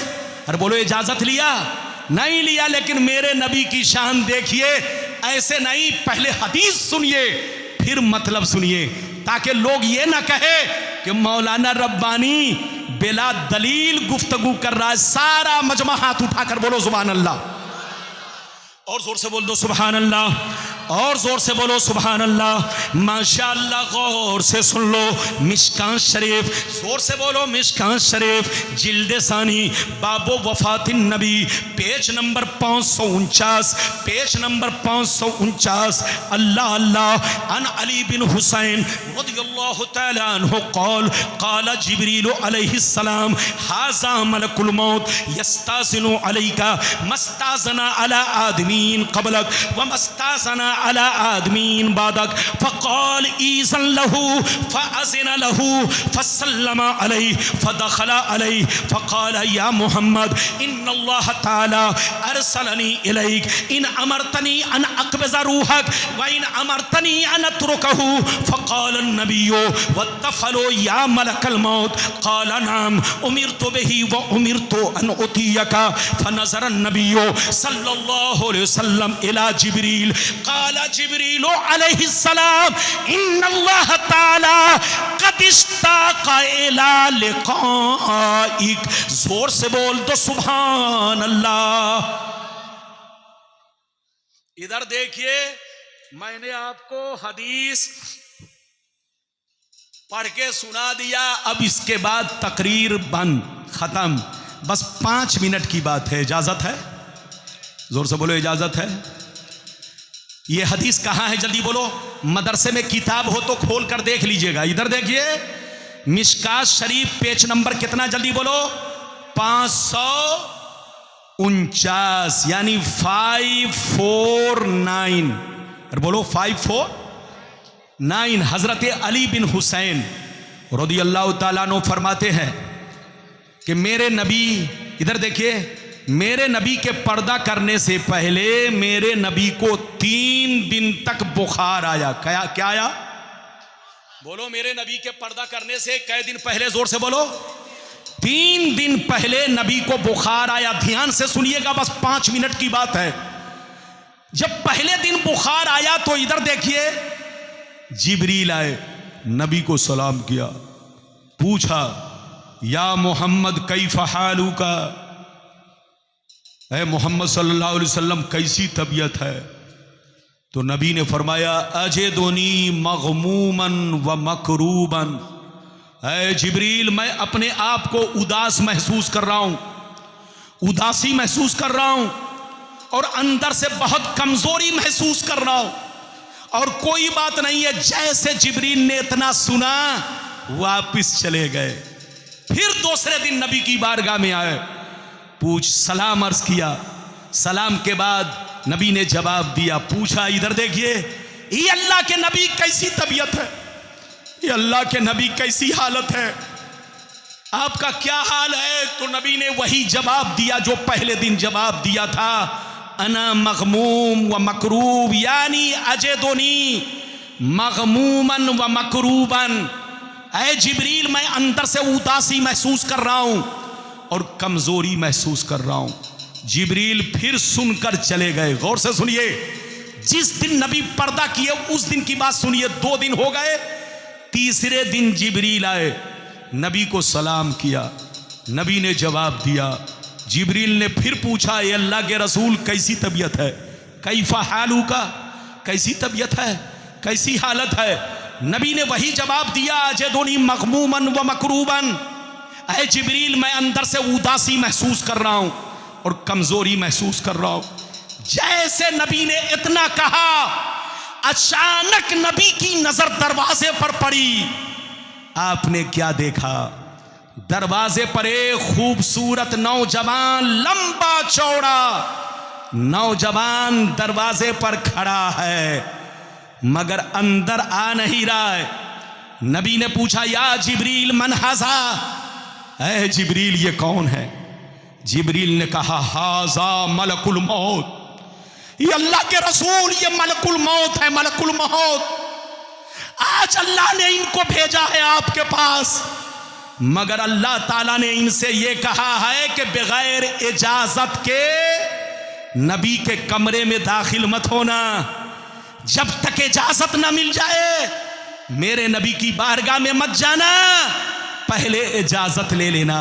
अरे बोलो, इजाजत लिया? नहीं लिया। लेकिन मेरे नबी की शान देखिए, ऐसे नहीं, पहले हदीस सुनिए फिर मतलब सुनिए, ताकि लोग ये ना कहे कि मौलाना रब्बानी बिला दलील गुफ्तगू कर रहा है। सारा मजमा हाथ उठाकर बोलो सुभान अल्लाह, और जोर से बोल दो सुभान अल्लाह, और जोर से बोलो सुभान अल्लाह। माशाअल्लाह, गौर से सुन लो, मिशकात शरीफ, जोर से बोलो मिशकात शरीफ, जिल्द सानी, बाबो वफातिन नबी, पेज नंबर 549, पेज नंबर 549। अल्लाह अल्लाह अन अली बिन हुसैन रज़ियल्लाहु तआला अन्हु क़ाल क़ाल जिब्रील अलैहिस्सलाम हाज़ा मलकुल मौत यस्ताज़िनु अलैका मस्ताज़ना अला आदमीन क़बलक व मस्ताज़ना अला आदमीन बादक फ़क़ाल ईज़न लहू फ़अज़िन लहू फ़सल्लमा अलैहि फ़दख़ला अलैहि फ़क़ाल या मुहम्मद इन्नल्लाह तआला अरसलनी इलैक इन अमरतनी अन अक़बिज़ रूहक व इन अमरतनी अन अत्रुकहू फ़क़ाल अन्नबिय्यु वत्तफ़लो या मलकल मौत क़ाल नाम उमिरतु बिही व उमिरतु अन उतियका फ़नज़र अन्नबिय्यु सल्लल्लाहु अलैहि वसल्लम इला जिब्रील क़ाल जिब्रील अलैहिस्सलाम इन्नल्लाह तआला क़द इश्ताक़ा इला लिक़ाइक। जोर से बोल दो सुभान अल्लाह। इधर देखिए, मैंने आपको हदीस पढ़ के सुना दिया, अब इसके बाद तकरीर बंद, खत्म। बस 5 मिनट की बात है, इजाजत है? जोर से बोलो, इजाजत है? ये हदीस कहाँ है जल्दी बोलो? मदरसे में किताब हो तो खोल कर देख लीजिएगा। इधर देखिए, मिशकात शरीफ पेज नंबर कितना जल्दी बोलो? 549, यानी 549। और बोलो 549। हजरत अली बिन हुसैन रज़ियल्लाहु ताला अन्हु फरमाते हैं कि मेरे नबी, इधर देखिए, मेरे नबी के पर्दा करने से पहले मेरे नबी को 3 दिन तक बुखार आया। क्या आया? बोलो, मेरे नबी के पर्दा करने से कै दिन पहले? जोर से बोलो। 3 दिन पहले नबी को बुखार आया। ध्यान से सुनिएगा, बस 5 मिनट की बात है। जब पहले दिन बुखार आया तो इधर देखिए, जिब्रील आए, नबी को सलाम किया, पूछा या मोहम्मद कैफ़ हालुका, ऐ मोहम्मद सल्लल्लाहु अलैहि वसल्लम कैसी तबीयत है? तो नबी ने फरमाया अजदुनी मग़मूमन व मकरूबन। ऐ जिब्रील, मैं अपने आप को उदास महसूस कर रहा हूं, उदासी महसूस कर रहा हूं, और अंदर से बहुत कमजोरी महसूस कर रहा हूं, और कोई बात नहीं है। जैसे जिब्रील ने इतना सुना, वापिस चले गए। फिर दूसरे दिन नबी की बारगाह में आए, सलाम अर्ज किया। सलाम के बाद नबी ने जवाब दिया, पूछा, इधर देखिए, ये अल्लाह के नबी कैसी तबीयत है? ये अल्लाह के नबी कैसी हालत है? आपका क्या हाल है? तो नबी ने वही जवाब दिया जो पहले दिन जवाब दिया था, अना मग़मूम व मकरूब, यानी अजदुनी मग़मूमन व मकरूबन। ऐ जिब्रील, मैं अंदर से उदासी महसूस कर रहा हूं और कमजोरी महसूस कर रहा हूं। जिब्रील फिर सुनकर चले गए। गौर से सुनिए, जिस दिन नबी पर्दा किए उस दिन की बात सुनिए। 2 दिन हो गए, तीसरे दिन जिब्रील आए, नबी को सलाम किया, नबी ने जवाब दिया। जिब्रील ने फिर पूछा, ये अल्लाह के रसूल कैसी तबीयत है? कैफ़ा हालुका, कैसी तबीयत है, कैसी हालत है? नबी ने वही जवाब दिया, अजदुनी मग़मूमन व मकरूबन। ऐ जिब्रील, मैं अंदर से उदासी महसूस कर रहा हूं और कमजोरी महसूस कर रहा हूं। जैसे नबी ने इतना कहा, अचानक नबी की नजर दरवाजे पर पड़ी। आपने क्या देखा? दरवाजे पर एक खूबसूरत नौजवान, लंबा चौड़ा नौजवान दरवाजे पर खड़ा है, मगर अंदर आ नहीं रहा है। नबी ने पूछा, या जिब्रील मन हाजा, ऐ जिब्रील ये कौन है? जिब्रील ने कहा, हाजा मलकुल मौत, ये अल्लाह के रसूल, ये मलकुल मौत है, मलकुल मौत। आज अल्लाह ने इनको भेजा है आपके पास, मगर अल्लाह ताला ने इनसे ये कहा है कि बगैर इजाजत के नबी के कमरे में दाखिल मत होना। जब तक इजाजत ना मिल जाए मेरे नबी की बारगाह में मत जाना, पहले इजाजत ले लेना।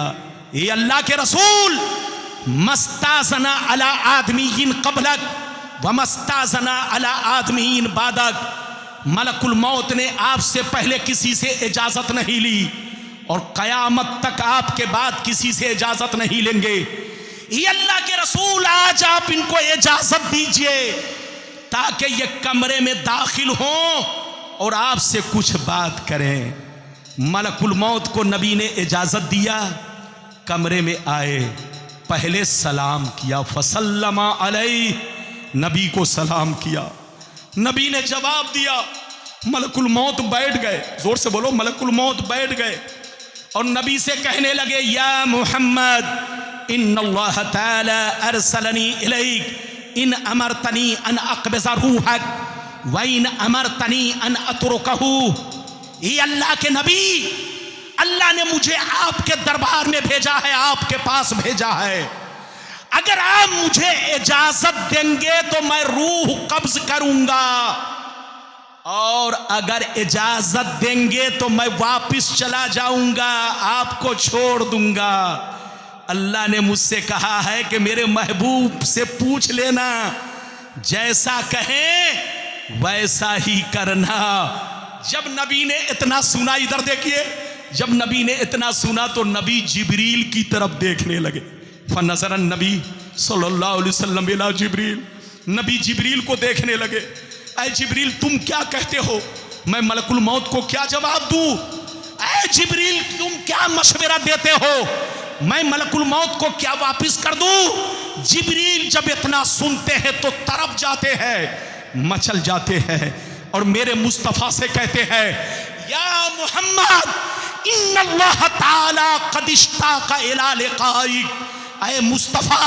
ये अल्लाह के रसूल, मस्ताजना अला आदमीन कबलक व मस्ताजना अला आदमीन बादक, मलकुल मौत ने आपसे पहले किसी से इजाजत नहीं ली और कयामत तक आपके बाद किसी से इजाजत नहीं लेंगे। ये अल्लाह के रसूल, आज आप इनको इजाजत दीजिए ताकि ये कमरे में दाखिल हों और आपसे कुछ बात करें। मलकुल मौत को नबी ने इजाजत दिया, कमरे में आए, पहले सलाम किया, फसल्लमा अलैहि, नबी को सलाम किया। नबी ने जवाब दिया, मलकुल मौत बैठ गए, जोर से बोलो, मलकुल मौत बैठ गए और नबी से कहने लगे, या मोहम्मद इन्नल्लाह ताला अरसलनी इलैक इन अमरतनी अन अक़बिज़ रूहक व इन अमरतनी अन अतरुकहू। ये अल्लाह के नबी, अल्लाह ने मुझे आपके दरबार में भेजा है, आपके पास भेजा है। अगर आप मुझे इजाजत देंगे तो मैं रूह कब्ज करूंगा और अगर इजाजत देंगे तो मैं वापिस चला जाऊंगा, आपको छोड़ दूंगा। अल्लाह ने मुझसे कहा है कि मेरे महबूब से पूछ लेना, जैसा कहें वैसा ही करना। जब नबी ने इतना सुना, इधर देखिए, जब नबी ने इतना सुना तो नबी जिब्रील की तरफ देखने लगे। फनज़रन नबी सल्लल्लाहु अलैहि वसल्लम इला जिब्रील, नबी जिब्रील को देखने लगे। ऐ जिब्रील, तुम क्या कहते हो? मैं मलकुल मौत को क्या जवाब दूं? ऐ जिब्रील, तुम क्या मशवरा देते हो? मैं मलकुल मौत को क्या वापिस कर दूं? जिब्रील जब इतना सुनते हैं तो तरफ जाते हैं, मचल जाते हैं और मेरे मुस्तफ़ा से कहते हैं, या मोहम्मद इन्नल्लाह ताला क़द इश्ताक़ा इला लिक़ाइक। ऐ मुस्तफ़ा,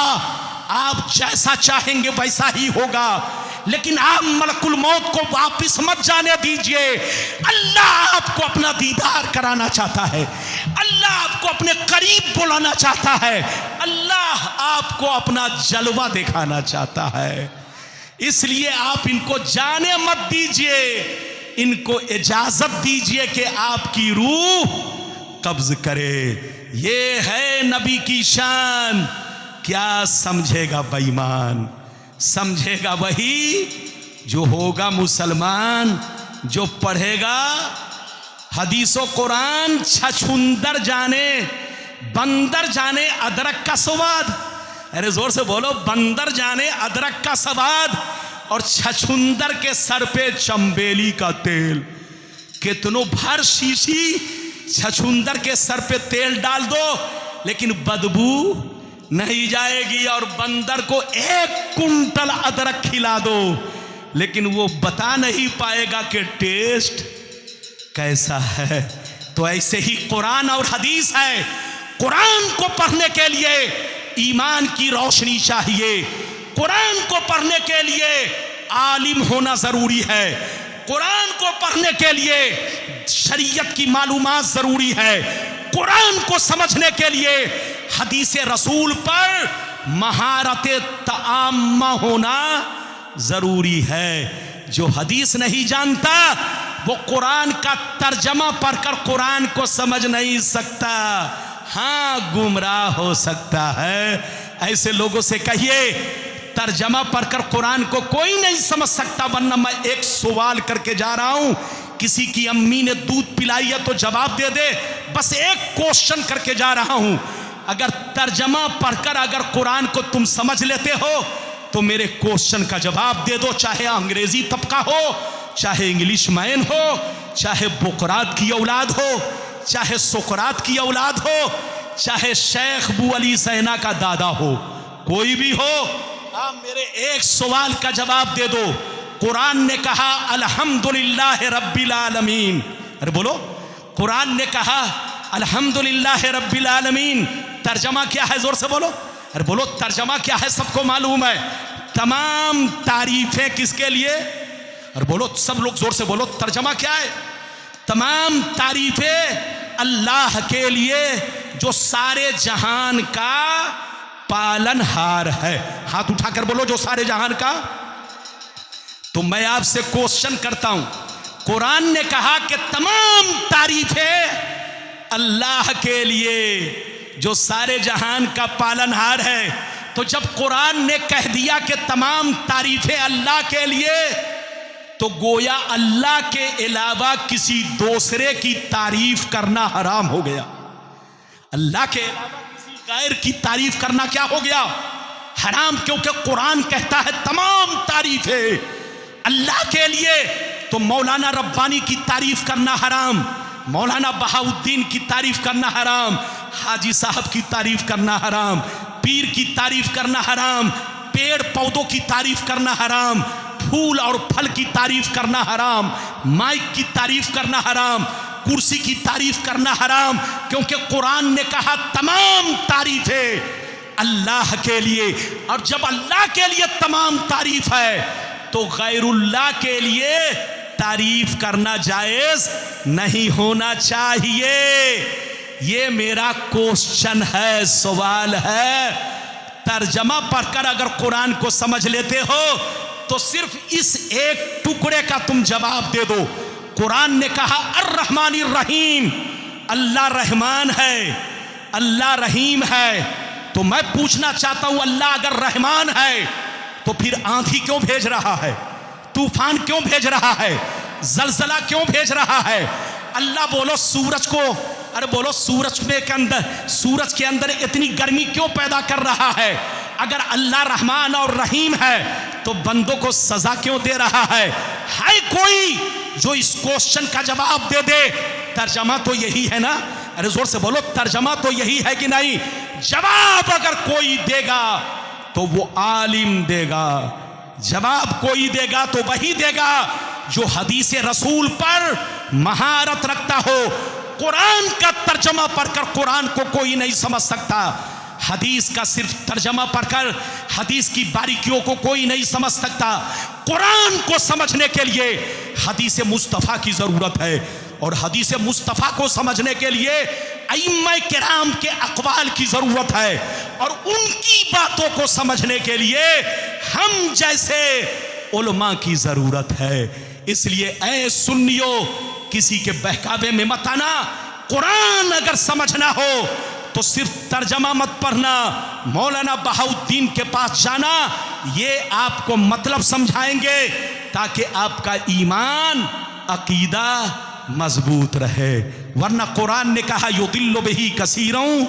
आप जैसा चाहेंगे वैसा ही होगा, लेकिन आप मलकुल मौत को वापिस मत जाने दीजिए। अल्लाह आपको अपना दीदार कराना चाहता है, अल्लाह आपको अपने करीब बुलाना चाहता है, अल्लाह आपको अपना जलवा दिखाना चाहता है। इसलिए आप इनको जाने मत दीजिए, इनको इजाजत दीजिए कि आपकी रूह कब्ज करे। ये है नबी की शान। क्या समझेगा बेईमान? समझेगा वही जो होगा मुसलमान, जो पढ़ेगा हदीसो कुरान। छछुंदर जाने, बंदर जाने अदरक का स्वाद। अरे जोर से बोलो, बंदर जाने अदरक का स्वाद और छछुंदर के सर पे चंबेली का तेल। कितनों भर शीशी छछुंदर के सर पे तेल डाल दो, लेकिन बदबू नहीं जाएगी। और बंदर को 1 कुंटल अदरक खिला दो, लेकिन वो बता नहीं पाएगा कि टेस्ट कैसा है। तो ऐसे ही कुरान और हदीस है। कुरान को पढ़ने के लिए ईमान की रोशनी चाहिए, कुरान को पढ़ने के लिए आलिम होना जरूरी है, कुरान को पढ़ने के लिए शरीयत की मालूमात जरूरी है, कुरान को समझने के लिए हदीस रसूल पर महारत तआम्मा होना जरूरी है। जो हदीस नहीं जानता वो कुरान का तर्जमा पढ़कर कुरान को समझ नहीं सकता, हाँ गुमराह हो सकता है। ऐसे लोगों से कहिए तर्जमा पढ़कर कुरान को कोई नहीं समझ सकता। वरना मैं एक सवाल करके जा रहा हूं, किसी की अम्मी ने दूध पिलाई है तो जवाब दे दे, बस एक क्वेश्चन करके जा रहा हूं। अगर तर्जमा पढ़कर अगर कुरान को तुम समझ लेते हो तो मेरे क्वेश्चन का जवाब दे दो, चाहे अंग्रेजी तबका हो, चाहे इंग्लिश मैन हो, चाहे बुकरात की औलाद हो, चाहे सुकरात की औलाद हो, चाहे शेख बू अली सैना का दादा हो, कोई भी हो, आप मेरे एक सवाल का जवाब दे दो। कुरान ने कहा अल्हम्दुलिल्लाह रब्बिल आलमीन, अरे बोलो, कुरान ने कहा अल्हम्दुलिल्लाह रब्बिल आलमीन, तर्जमा क्या है? जोर से बोलो, अरे बोलो तर्जमा क्या है? सबको मालूम है। तमाम तारीफें किसके लिए? अरे बोलो सब लोग जोर से बोलो, तर्जमा क्या है? तमाम तारीफें अल्लाह के लिए जो सारे जहान का पालनहार है। हाथ उठाकर बोलो, जो सारे जहान का। तो मैं आपसे क्वेश्चन करता हूं, कुरान ने कहा कि तमाम तारीफें अल्लाह के लिए जो सारे जहान का पालनहार है, तो जब कुरान ने कह दिया कि तमाम तारीफें अल्लाह के लिए, तो गोया अल्लाह के अलावा किसी दूसरे की तारीफ करना हराम हो गया। अल्लाह के अलावा किसी गैर की तारीफ करना क्या हो गया? हराम, क्योंकि कुरान कहता है तमाम तारीफें अल्लाह के लिए। तो मौलाना रब्बानी की तारीफ करना हराम, मौलाना बहाउद्दीन की तारीफ करना हराम, हाजी साहब की तारीफ करना हराम, पीर की तारीफ करना हराम, पेड़ पौधों की तारीफ करना हराम, फूल और फल की तारीफ करना हराम, माइक की तारीफ करना हराम, कुर्सी की तारीफ करना हराम, क्योंकि कुरान ने कहा तमाम तारीफें अल्लाह के लिए। और जब अल्लाह के लिए तमाम तारीफ है, तो गैरुल्लाह के लिए तारीफ करना जायज नहीं होना चाहिए। ये मेरा क्वेश्चन है, सवाल है। तर्जमा पढ़कर अगर कुरान को समझ लेते हो तो सिर्फ इस एक टुकड़े का तुम जवाब दे दो। कुरान ने कहा अर्रहमानिर रहीम, अल्लाह रहमान है, अल्लाह रहीम है। तो मैं पूछना चाहता हूं, अल्लाह अगर रहमान है तो फिर आंधी क्यों भेज रहा है? तूफान क्यों भेज रहा है? जलजला क्यों भेज रहा है? अल्लाह बोलो सूरज को, अरे बोलो सूरज के अंदर इतनी गर्मी क्यों पैदा कर रहा है? अगर अल्लाह रहमान और रहीम है तो बंदों को सजा क्यों दे रहा है? कोई जो इस क्वेश्चन का जवाब दे दे। तर्जमा तो यही है ना? अरे जोर से बोलो, तर्जमा तो यही है कि नहीं? जवाब अगर कोई देगा तो वो आलिम देगा, जवाब कोई देगा तो वही देगा जो हदीस रसूल पर महारत रखता हो। कुरान का तर्जमा पढ़कर कुरान को कोई नहीं समझ सकता, हदीस का सिर्फ तर्जमा पढ़कर हदीस की बारीकियों को कोई नहीं समझ सकता। कुरान को समझने के लिए हदीस मुस्तफ़ा की ज़रूरत है, और हदीस मुस्तफ़ा को समझने के लिए अइम्मा किराम के अक़वाल की ज़रूरत है, और उनकी बातों को समझने के लिए हम जैसे उलमा की ज़रूरत है। इसलिए ऐ सुन्नियों, किसी के बहकावे में मत आना। कुरान अगर समझना हो तो सिर्फ तर्जमा मत पढ़ना, मौलाना बहाउद्दीन के पास जाना, ये आपको मतलब समझाएंगे ताकि आपका ईमान अकीदा मजबूत रहे। वरना कुरान ने कहा युदिल्लु बिही कसीरन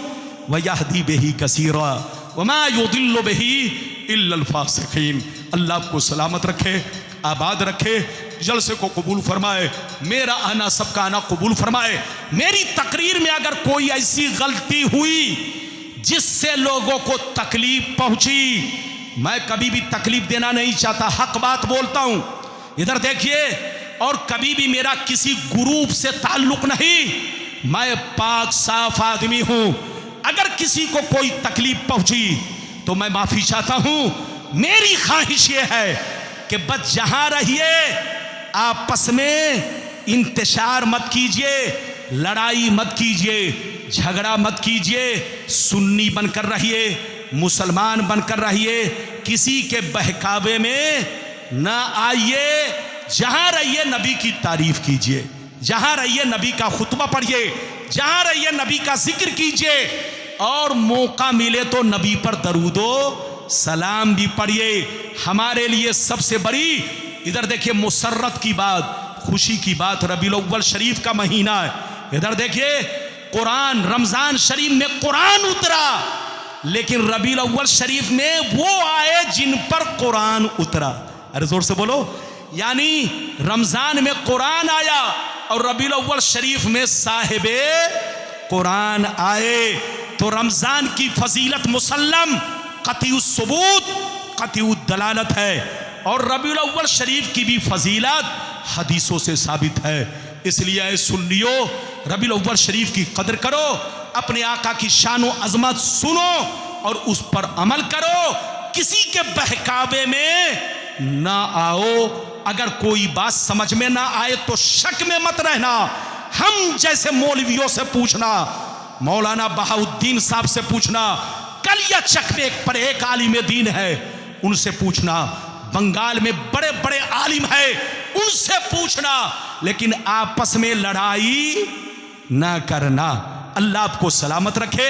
व यहदी बिही कसीरा वमा युदिल्लु बिही इल्लल फासिकीन। अल्लाह आपको सलामत रखे, आबाद रखे, जलसे को कबूल फरमाए, मेरा आना सबका आना कबूल फरमाए। मेरी तकरीर में अगर कोई ऐसी गलती हुई जिससे लोगों को तकलीफ पहुंची, मैं कभी भी तकलीफ देना नहीं चाहता, हक बात बोलता हूं। इधर देखिए, और कभी भी मेरा किसी ग्रुप से ताल्लुक नहीं, मैं पाक साफ आदमी हूं। अगर किसी को कोई तकलीफ पहुंची तो मैं माफी चाहता हूं। मेरी ख्वाहिश ये है कि बस जहां रहिए आपस में इंतशार मत कीजिए, लड़ाई मत कीजिए, झगड़ा मत कीजिए, सुन्नी बनकर रहिए, मुसलमान बनकर रहिए, किसी के बहकावे में ना आइए। जहां रहिए नबी की तारीफ कीजिए, जहां रहिए नबी का खुतबा पढ़िए, जहां रहिए नबी का जिक्र कीजिए, और मौका मिले तो नबी पर दरूदो सलाम भी पढ़िए। हमारे लिए सबसे बड़ी, इधर देखिए, मुसर्रत की बात, खुशी की बात, रबीउल अव्वल शरीफ का महीना है। इधर देखिए, कुरान, रमजान शरीफ में कुरान उतरा, लेकिन रबीउल अव्वल शरीफ में वो आए जिन पर कुरान उतरा। अरे जोर से बोलो, यानी रमजान में कुरान आया, और रबीउल अव्वल शरीफ में साहिबे कुरान आए तो रमजान की फजीलत मुसल्लम कतीउस सबूत कतीउद दलालत है, और रबीउल अव्वल शरीफ की भी फजीलत हदीसों से साबित है। इसलिए ऐ सुन्नियो, रबीउल अव्वल शरीफ की कदर करो, अपने आका की शान व अजमत सुनो और उस पर अमल करो, किसी के बहकावे में ना आओ। अगर कोई बात समझ में ना आए तो शक में मत रहना, हम जैसे मौलवियों से पूछना, मौलाना बहाउद्दीन साहब से पूछना, कलियाचक में एक आलिम दीन है उनसे पूछना, बंगाल में बड़े बड़े आलिम है उनसे पूछना, लेकिन आपस में लड़ाई ना करना। अल्लाह आपको सलामत रखे,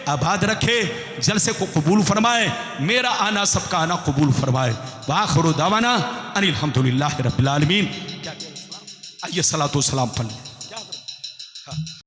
आबाद रखे, जलसे को कबूल फरमाए, मेरा आना सबका आना कबूल फरमाए। वाखिरु दावाना अनिल हम्दुलिल्लाहि रब्बिल आलमीन। आइए सलातो सलाम पढ़ लें।